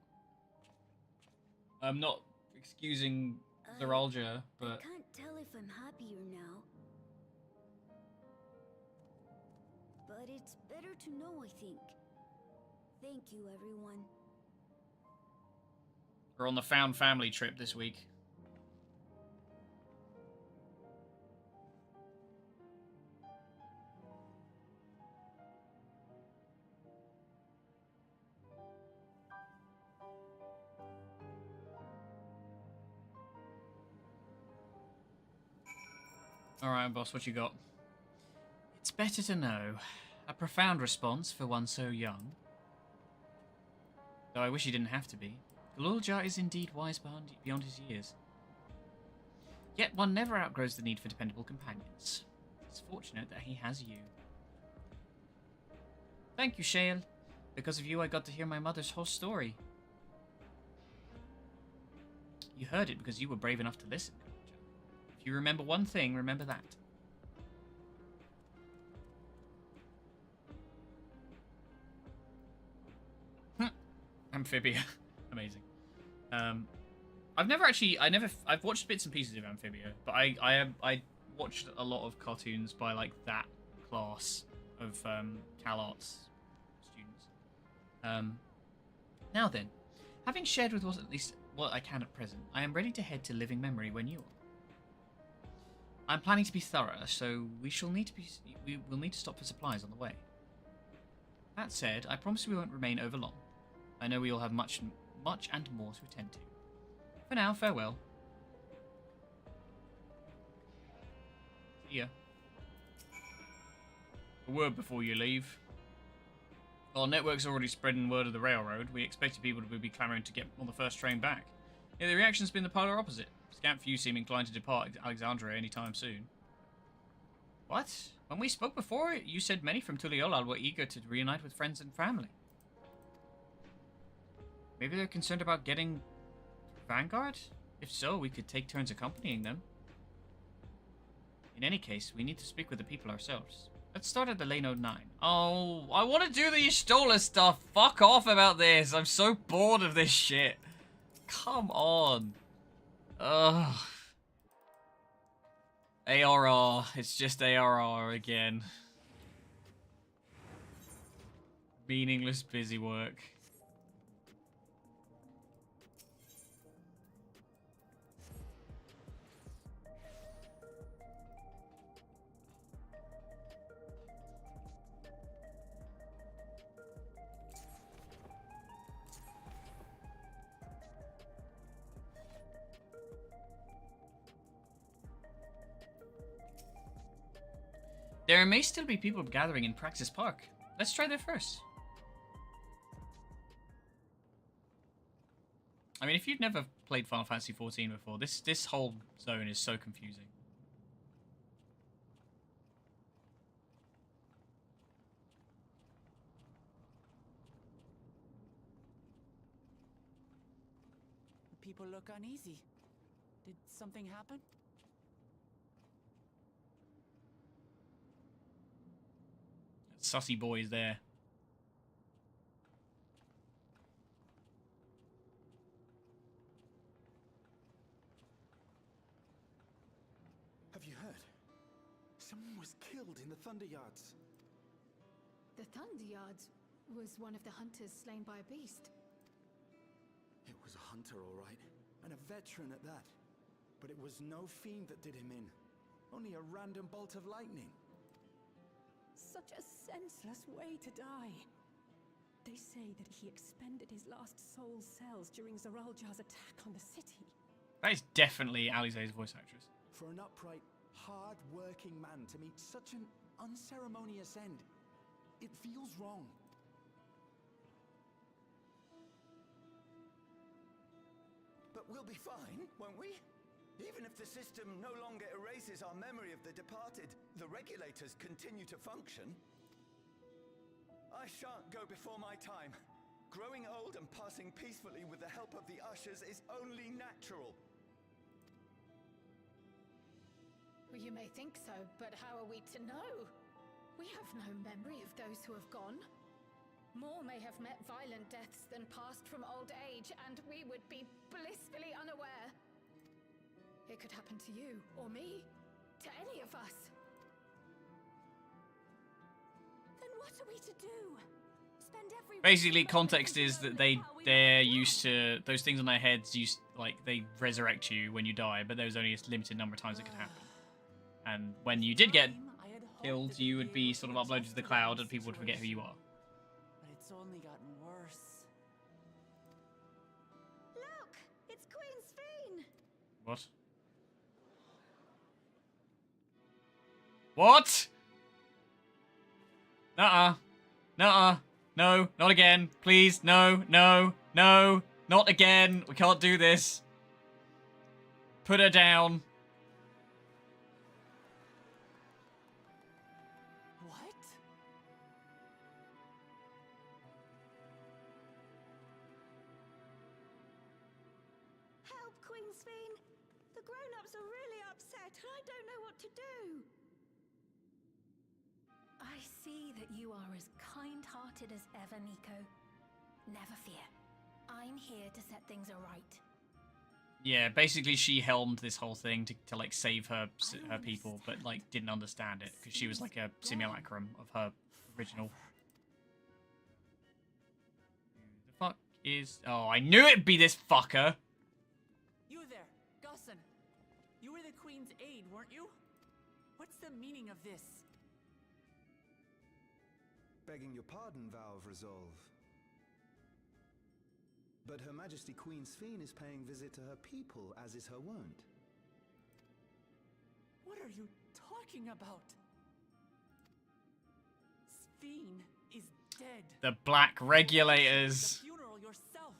I'm not excusing Zeralja, but...
I can't tell if I'm happier now. But it's better to know, I think. Thank you, everyone.
We're on the Found Family trip this week. Alright, boss, what you got? It's better to know. A profound response for one so young. Though I wish he didn't have to be. Galulja is indeed wise beyond his years. Yet one never outgrows the need for dependable companions. It's fortunate that he has you. Thank you, Shale. Because of you, I got to hear my mother's whole story. You heard it because you were brave enough to listen. If you remember one thing, remember that. Amphibia. Amazing. I've watched bits and pieces of Amphibia, but I watched a lot of cartoons by like that class of Cal Arts students. Now then, having shared with us at least what I can at present, I am ready to head to Living Memory when you are. I'm planning to be thorough, so we will need to stop for supplies on the way. That said, I promise we won't remain over long. I know we all have much and more to attend to. For now, farewell. See ya. A word before you leave. Our network's already spreading word of the railroad. We expected people to be clamouring to get on the first train back. Yeah, the reaction's been the polar opposite. Scant few seem inclined to depart Alexandria anytime soon. What? When we spoke before, you said many from Tuliolal were eager to reunite with friends and family. Maybe they're concerned about getting Vanguard? If so, we could take turns accompanying them. In any case, we need to speak with the people ourselves. Let's start at the Lane 09. Oh, I want to do the Y'shtola stuff. Fuck off about this. I'm so bored of this shit. Come on. Ugh. ARR. It's just ARR again. Meaningless busy work. There may still be people gathering in Praxis Park. Let's try there first. I mean, if you've never played Final Fantasy XIV before, this whole zone is so confusing.
People look uneasy. Did something happen?
Sussy boy is there.
Have you heard? Someone was killed in the Thunder Yards.
The Thunder Yards was one of the hunters slain by a beast.
It was a hunter, all right, and a veteran at that. But it was no fiend that did him in. Only a random bolt of lightning.
Such a senseless way to die. They say that he expended his last soul cells during Zoraljar's attack on the city.
That is definitely Alize's voice actress.
For an upright, hard-working man to meet such an unceremonious end, it feels wrong.
But we'll be fine, won't we? Even if the system no longer erases our memory of the departed, the regulators continue to function. I shan't go before my time. Growing old and passing peacefully with the help of the ushers is only natural.
Well, you may think so, but how are we to know? We have no memory of those who have gone. More may have met violent deaths than passed from old age, and we would be blissfully unaware. It could happen to you, or me, to any of us.
Then what are we to do? Spend every
Basically, context is that they're used to those things on their heads. They resurrect you when you die, but there's only a limited number of times it can happen. And when you did get killed, you would be sort of uploaded to the cloud, and people would forget who you are.
But it's only gotten worse.
Look! It's Queen Sphene!
What? What? Nuh-uh. Nuh-uh. No, not again. Please, no, no, no. Not again. We can't do this. Put her down.
What?
Sphene. The grown-ups are really upset, and I don't know what to do.
I see that you are as kind-hearted as ever, Nico. Never fear. I'm here to set things aright.
Yeah, basically she helmed this whole thing to like save her people, but like didn't understand it because she was like a simulacrum of her original. Who the fuck is? Oh, I knew it'd be this fucker.
You there, Gusson. You were the Queen's aide, weren't you? What's the meaning of this?
Begging your pardon, Vow of Resolve. But Her Majesty Queen Sphene is paying visit to her people, as is her wont.
What are you talking about? Sphene is dead.
The Black Regulators.
The funeral yourself.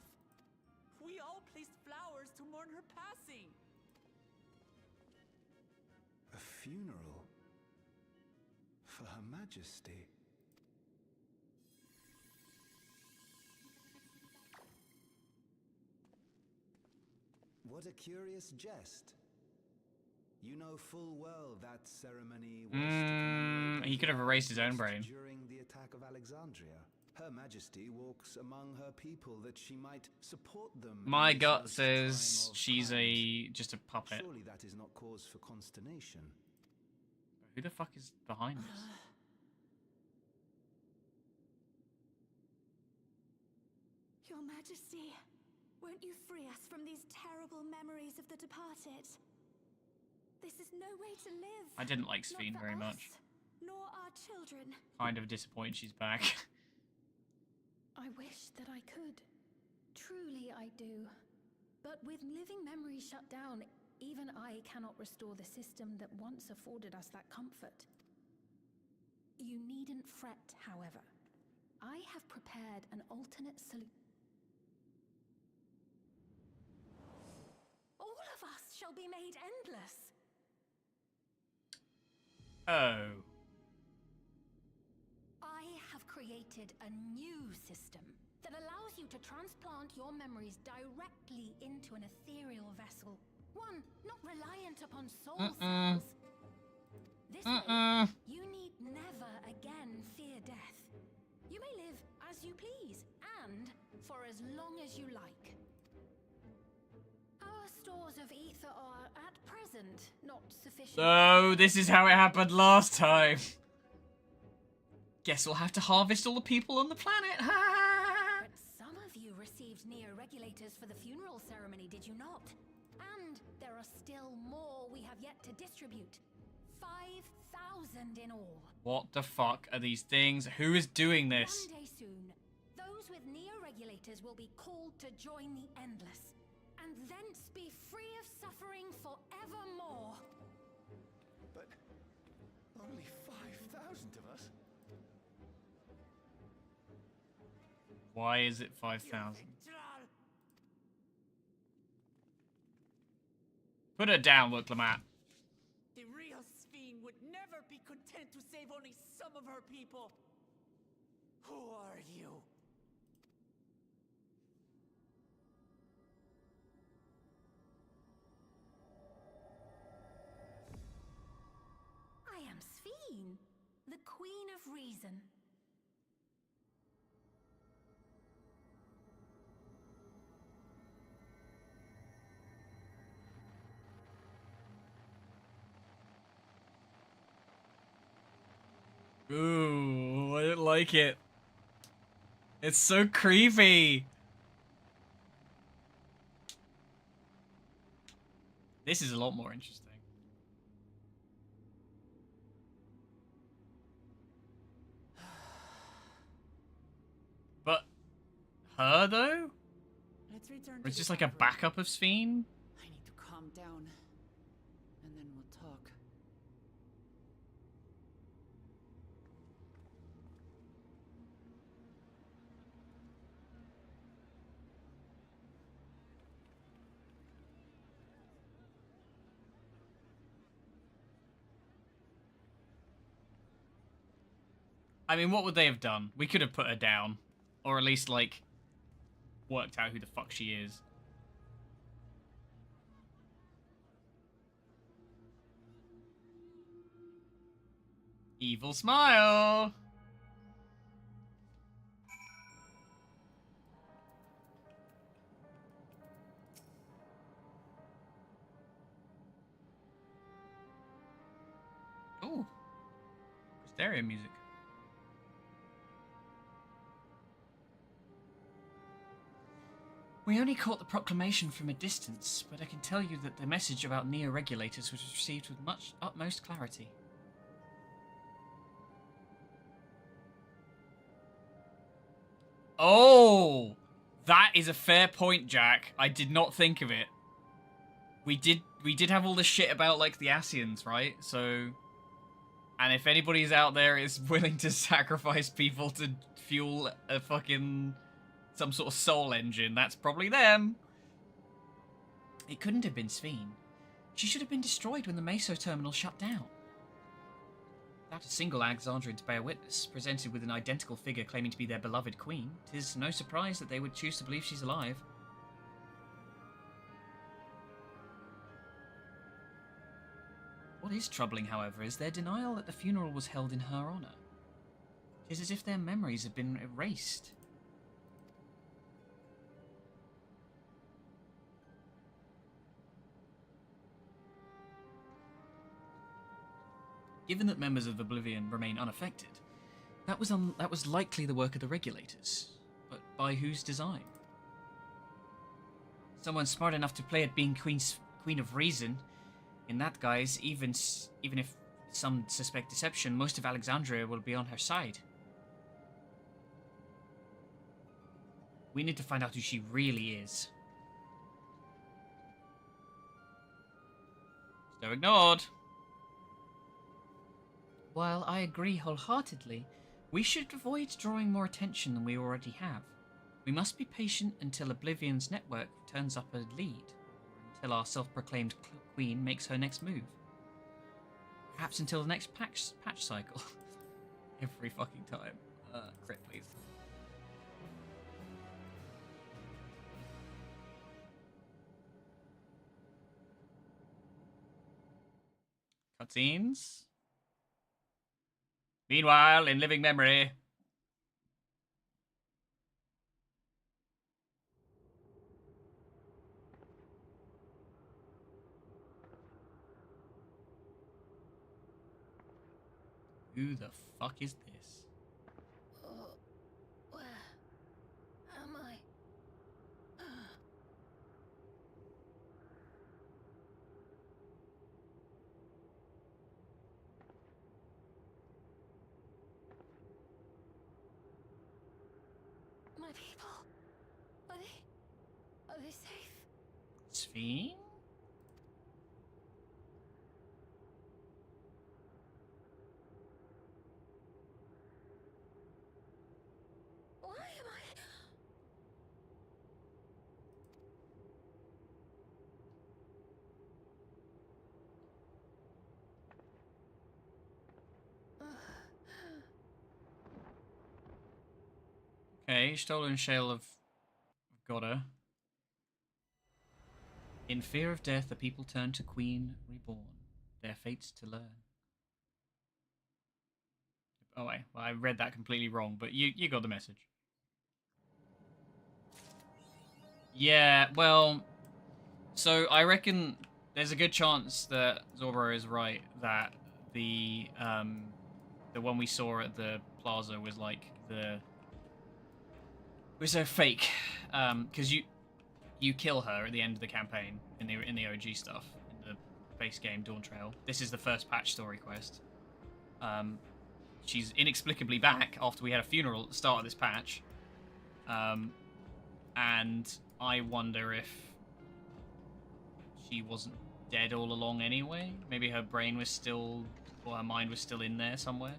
We all placed flowers to mourn her passing.
A funeral? For Her Majesty? What a curious jest. You know full well that ceremony was to commemorate
He could have erased his own brain.
during the attack of Alexandria. Her Majesty walks among her people that she might support them.
My
in this
gut
most
says
trying of
she's
times.
just a puppet.
Surely that is not cause for consternation.
Who the fuck is behind this?
Your Majesty, won't you free us from these terrible memories of the departed? This is no way to live.
I didn't like
Not
Sphene
for
very
us,
much.
Nor our children.
Kind of disappointed she's back.
I wish that I could. Truly I do. But with living memories shut down, even I cannot restore the system that once afforded us that comfort. You needn't fret, however. I have prepared an alternate solution. All of us shall be made endless.
Oh.
I have created a new system that allows you to transplant your memories directly into an ethereal vessel. One not reliant upon soul cells. This way, you need never again fear death. You may live as you please, and for as long as you like. Our stores of ether are, at present, not sufficient.
Oh, this is how it happened last time. Guess we'll have to harvest all the people on the planet.
But some of you received neo-regulators for the funeral ceremony, did you not? And there are still more we have yet to distribute. 5,000 in all.
What the fuck are these things? Who is doing this?
One day soon, those with neo-regulators will be called to join the Endless, and thence be free of suffering forevermore.
But only 5,000 of us?
Why is it 5,000? Put her down, Diplomat.
The real Sphene would never be content to save only some of her people. Who are you?
I am Sphene, the Queen of Reason.
Ooh, I didn't like it. It's so creepy. This is a lot more interesting. But her though?
Let's return
Or
to
it's
the
just like a
tavern.
backup of Sphene?
I need to calm down, and then we'll talk.
I mean, what would they have done? We could have put her down. Or at least, like, worked out who the fuck she is. Evil smile. Ooh. Stereo music. We only caught the proclamation from a distance, but I can tell you that the message about neo-regulators was received with utmost clarity. Oh! That is a fair point, Jack. I did not think of it. We did have all this shit about, like, the Asians, right? So... And if anybody's out there is willing to sacrifice people to fuel a fucking... some sort of soul engine, that's probably them. It couldn't have been Sveen. She should have been destroyed when the Meso terminal shut down. Without a single Alexandrian to bear witness, presented with an identical figure claiming to be their beloved queen, 'tis no surprise that they would choose to believe she's alive. What is troubling, however, is their denial that the funeral was held in her honour. 'Tis as if their memories have been erased. Given that members of Oblivion remain unaffected, that was likely the work of the regulators. But by whose design? Someone smart enough to play at being Queen of Reason. In that guise, even if some suspect deception, most of Alexandria will be on her side. We need to find out who she really is. So ignored. While I agree wholeheartedly, we should avoid drawing more attention than we already have. We must be patient until Oblivion's network turns up a lead, or until our self-proclaimed queen makes her next move. Perhaps until the next patch cycle. Every fucking time. Crit, please. Cutscenes. Meanwhile, in living memory. Who the fuck is this?
Oh, where am I? My people, are they safe?
Sveen?
Why am I?
Okay, stolen shell of Godda. In fear of death, the people turn to Queen Reborn, their fates to learn. Oh wait, well, I read that completely wrong, but you got the message. Yeah, well, so I reckon there's a good chance that Zorba is right, that the one we saw at the plaza was like was a fake, because you kill her at the end of the campaign in the OG stuff, in the base game Dawn Trail. This is the first patch story quest. She's inexplicably back after we had a funeral at the start of this patch. And I wonder if she wasn't dead all along anyway. Maybe her brain was still, or her mind was still in there somewhere.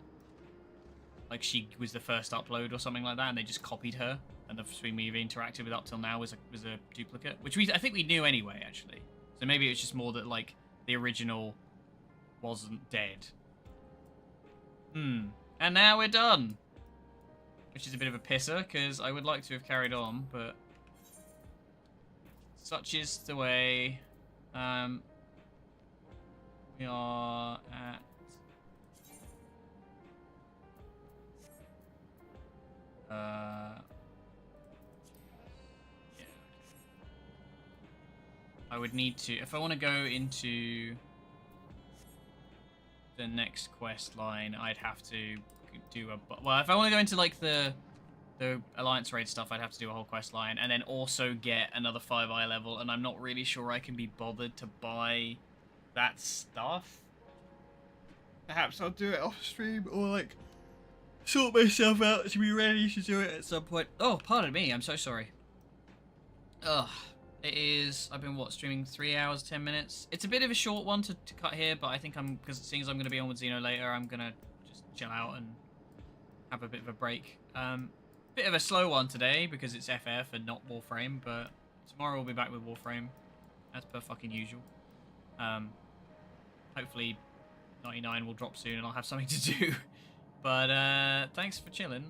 Like she was the first upload or something like that, and they just copied her. And the stream we've interacted with up till now was a duplicate, which I think we knew anyway, actually. So maybe it's just more that like the original wasn't dead. And now we're done. Which is a bit of a pisser, because I would like to have carried on, but such is the way. We are at Yeah. I would need to, if I want to go into the next quest line, I'd have to do well, if I want to go into like the Alliance raid stuff, I'd have to do a whole quest line and then also get another 5 eye level, and I'm not really sure I can be bothered to buy that stuff. Perhaps I'll do it off stream or like sort myself out to be ready to do it at some point. Oh, pardon me, I'm so sorry. Ugh. It is, I've been, streaming 3 hours, 10 minutes. It's a bit of a short one to cut here, but I think because seeing as I'm going to be on with Xeno later, I'm going to just chill out and have a bit of a break. Bit of a slow one today because it's FF and not Warframe, but tomorrow we'll be back with Warframe, as per fucking usual. Hopefully 99 will drop soon and I'll have something to do. But thanks for chilling.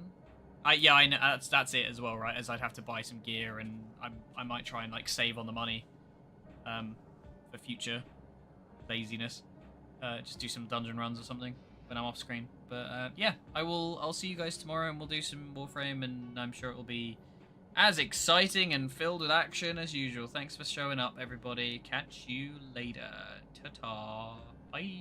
Yeah, I know that's it as well, right? As I'd have to buy some gear, and I might try and like save on the money, for future laziness. Just do some dungeon runs or something when I'm off screen. But yeah, I'll see you guys tomorrow, and we'll do some Warframe, and I'm sure it will be as exciting and filled with action as usual. Thanks for showing up, everybody. Catch you later. Ta-ta. Bye.